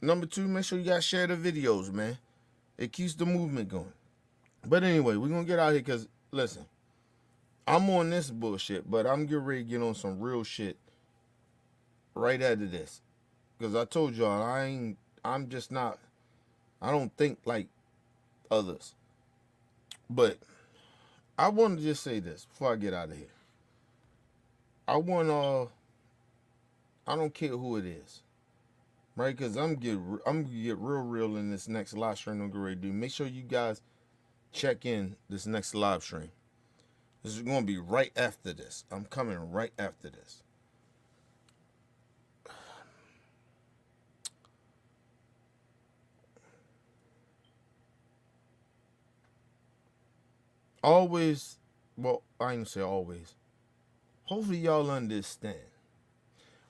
Number 2, make sure you guys share the videos, man. It keeps the movement going. But anyway, we're gonna get out here because listen, I'm on this bullshit, but I'm getting ready to get on some real shit right after this. Because I told y'all, I'm just not, I don't think like others. But I want to just say this before I get out of here. I don't care who it is, right? Because I'm gonna get real in this next live stream I'm going to do. Make sure you guys check in this next live stream. This is going to be right after this. I'm coming right after this. Always, well, I ain't gonna say always. Hopefully y'all understand.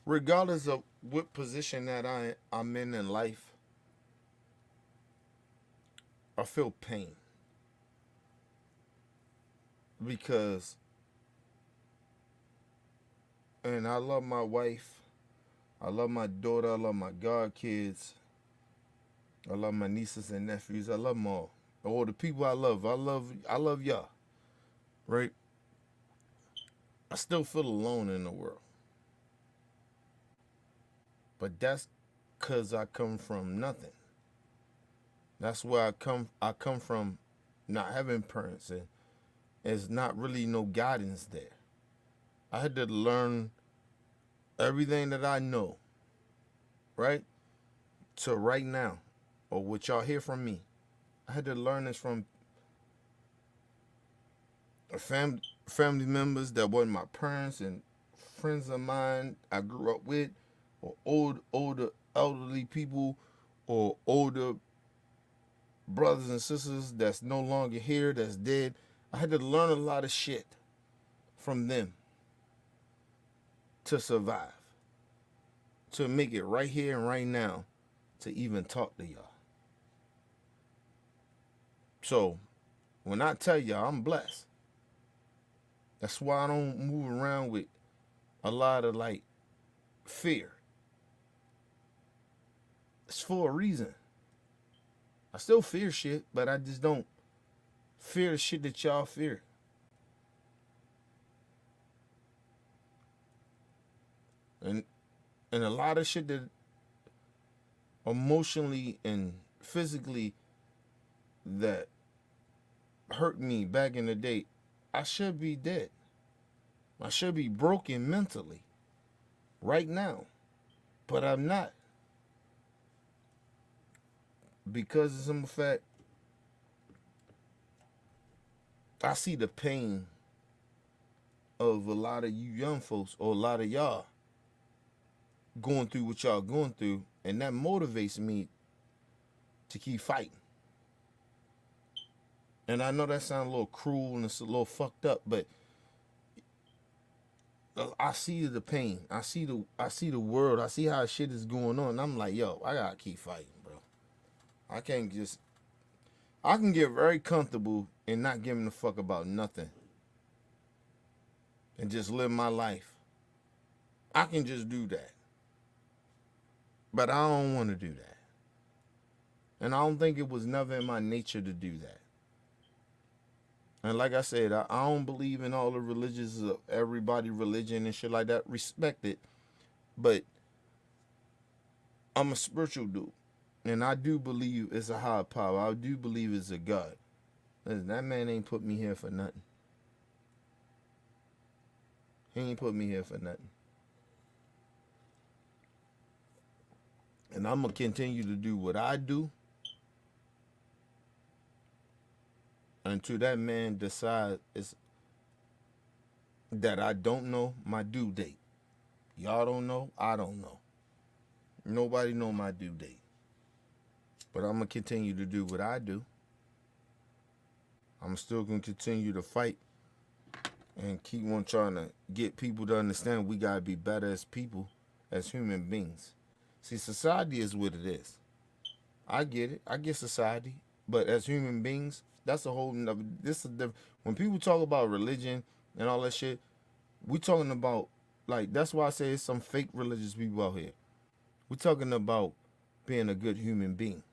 Regardless of what position that I'm in life, I feel pain. Because, and I love my wife, I love my daughter, I love my godkids, I love my nieces and nephews, I love them all the people I love y'all, right? I still feel alone in the world. But that's because I come from nothing. That's where I come from not having parents, and there's not really no guidance there. I had to learn everything that I know, right? To right now, or what y'all hear from me. I had to learn this from family members that weren't my parents and friends of mine I grew up with, or older elderly people, or older brothers and sisters that's no longer here, that's dead. I had to learn a lot of shit from them to survive, to make it right here and right now, to even talk to y'all. So, when I tell y'all I'm blessed, that's why I don't move around with a lot of like fear. It's for a reason. I still fear shit, but I just don't fear the shit that y'all fear. And a lot of shit that emotionally and physically that hurt me back in the day, I should be dead. I should be broken mentally right now. But I'm not. Because of some fact, I see the pain of a lot of you young folks or a lot of y'all going through what y'all going through, and that motivates me to keep fighting. And I know that sounds a little cruel and it's a little fucked up, but I see the pain. I see the world. I see how shit is going on. And I'm like, yo, I gotta keep fighting, bro. I can't just. I can get very comfortable in not giving a fuck about nothing and just live my life. I can just do that. But I don't want to do that. And I don't think it was never in my nature to do that. And like I said, I don't believe in all the religions of everybody religion and shit like that. Respect it. But I'm a spiritual dude. And I do believe it's a higher power. I do believe it's a God. Listen, that man ain't put me here for nothing. He ain't put me here for nothing. And I'm going to continue to do what I do until that man decides that I don't know my due date. Y'all don't know, I don't know. Nobody know my due date. But I'm going to continue to do what I do. I'm still going to continue to fight and keep on trying to get people to understand we got to be better as people, as human beings. See, society is what it is. I get it. I get society. But as human beings, that's a whole nother. When people talk about religion and all that shit, we talking about, like, that's why I say it's some fake religious people out here. We're talking about being a good human being.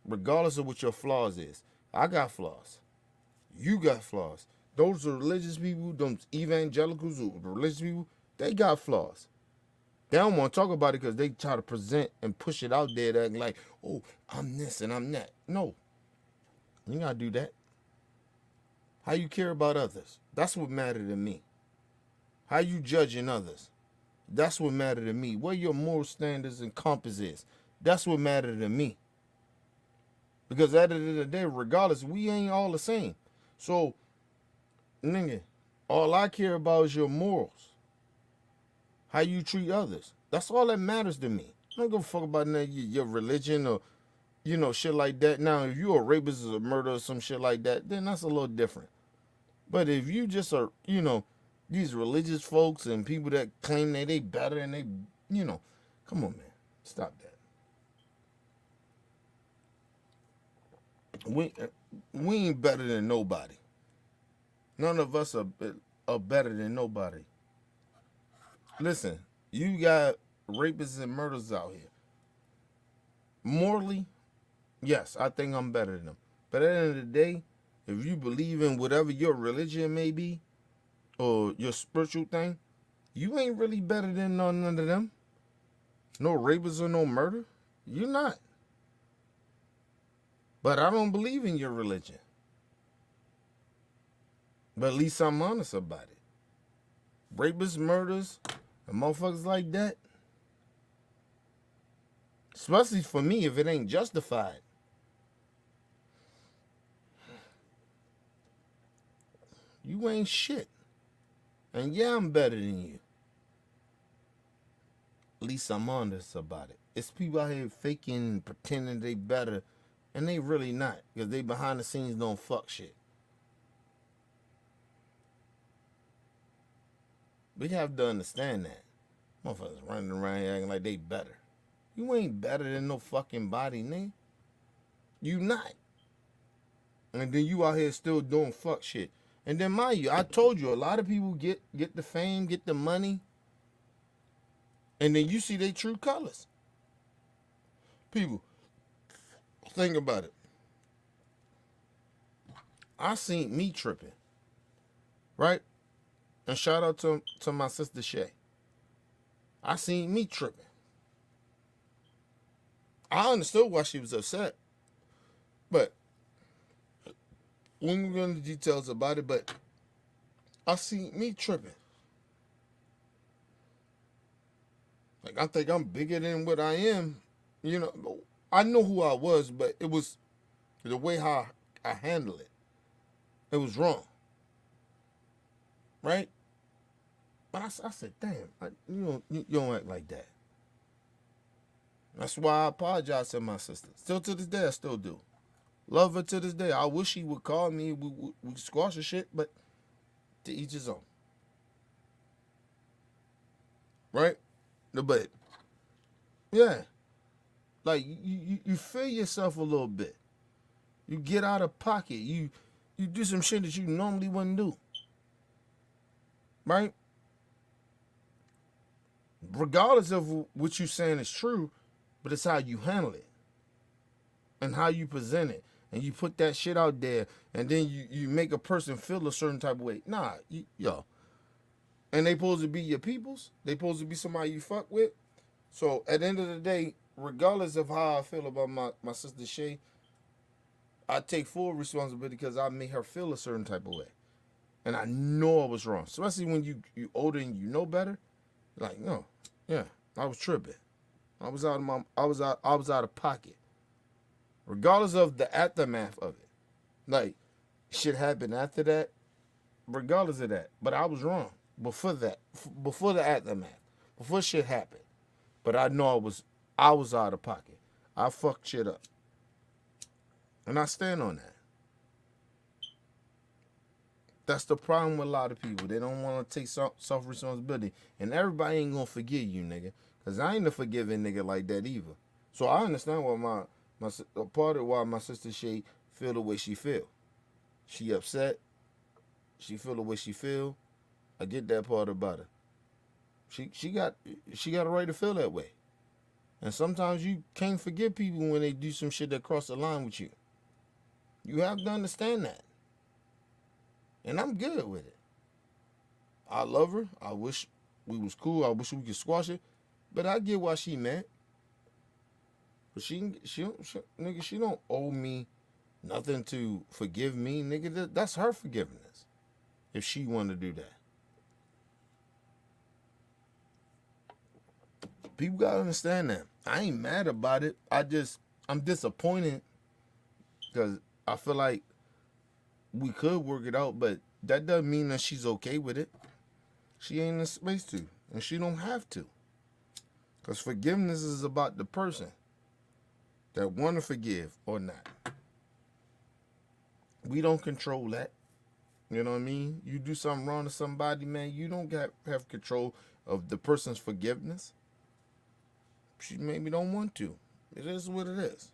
Regardless of what your flaws is. I got flaws. You got flaws. Those are religious people, those evangelicals, or religious people, they got flaws. They don't want to talk about it because they try to present and push it out there that like, oh, I'm this and I'm that. No. You got to do that. How you care about others. That's what matters to me. How you judging others. That's what matters to me. What your moral standards and compass is. That's what matters to me. Because at the end of the day, regardless, we ain't all the same. So, nigga, all I care about is your morals. How you treat others. That's all that matters to me. I don't give a fuck about your religion or, shit like that. Now, if you a rapist or a murderer or some shit like that, then that's a little different. But if you just are, these religious folks and people that claim that they better and they, come on, man. Stop that. We ain't better than nobody. None of us are better than nobody. Listen, you got rapists and murderers out here. Morally, yes, I think I'm better than them. But at the end of the day, if you believe in whatever your religion may be, or your spiritual thing, you ain't really better than none of them. No rapists or no murder. You're not. But I don't believe in your religion. But at least I'm honest about it. Rapists, murders, and motherfuckers like that. Especially for me if it ain't justified. You ain't shit. And yeah, I'm better than you. At least I'm honest about it. It's people out here faking and pretending they better. And they really not. Because they behind the scenes don't fuck shit. We have to understand that. Motherfuckers running around here acting like they better. You ain't better than no fucking body, nigga. You not. And then you out here still doing fuck shit. And then mind you, I told you, a lot of people get the fame, get the money. And then you see their true colors. People, think about it. I seen me tripping. Right? And shout out to my sister Shay. I seen me tripping. I understood why she was upset. But we won't go into details about it, but I seen me tripping. Like, I think I'm bigger than what I am. I know who I was, but it was the way how I handled it. It was wrong. right? But I said, damn, you don't act like that. That's why I apologize to my sister. Still to this day, I still do. Love her to this day. I wish he would call me. We squash the shit, but to each his own. Right? But, yeah. Like, you feel yourself a little bit. You get out of pocket. You do some shit that you normally wouldn't do. Right? Regardless of what you're saying is true, but it's how you handle it. And how you present it. And you put that shit out there, and then you make a person feel a certain type of way. Nah, yo. And they supposed to be your peoples. They supposed to be somebody you fuck with. So at the end of the day, regardless of how I feel about my sister Shay, I take full responsibility because I made her feel a certain type of way. And I know I was wrong. Especially when you older and you know better. Like, no, yeah, I was tripping. I was out of pocket. Regardless of the aftermath of it. Like, shit happened after that. Regardless of that. But I was wrong. Before that. Before the aftermath. Before shit happened. But I know I was out of pocket. I fucked shit up. And I stand on that. That's the problem with a lot of people. They don't want to take self-responsibility. And everybody ain't going to forgive you, nigga. Because I ain't a forgiving nigga like that either. So I understand why a part of why my sister Shay feel the way she feel. She upset. She feel the way she feel. I get that part about her. She got a right to feel that way. And sometimes you can't forgive people when they do some shit that cross the line with you. You have to understand that. And I'm good with it. I love her. I wish we was cool. I wish we could squash it. But I get why she mad. But she don't owe me nothing to forgive me, nigga. That's her forgiveness. If she want to do that. People gotta understand that. I ain't mad about it. I'm disappointed because I feel like we could work it out, but that doesn't mean that she's okay with it. She ain't in the space to, and she don't have to. Because forgiveness is about the person that want to forgive or not. We don't control that. You know what I mean? You do something wrong to somebody, man, you don't have control of the person's forgiveness. She maybe don't want to. It is what it is.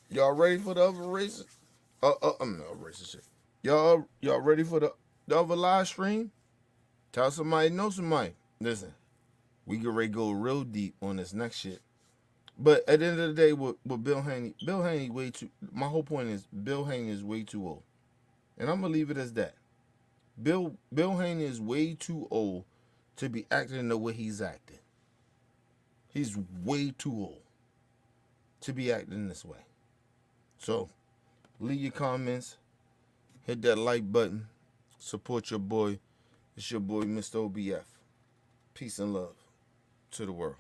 Y'all ready for the other racist? I'm not racist shit. Y'all ready for the other live stream? Tell somebody, know somebody. Listen, we get ready to go real deep on this next shit. But at the end of the day, with Bill Haney way too. My whole point is Bill Haney is way too old, and I'm gonna leave it as that. Bill Haney is way too old to be acting the way he's acting. He's way too old to be acting this way. So, leave your comments, hit that like button, support your boy. It's your boy, Mr. OBF. Peace and love to the world.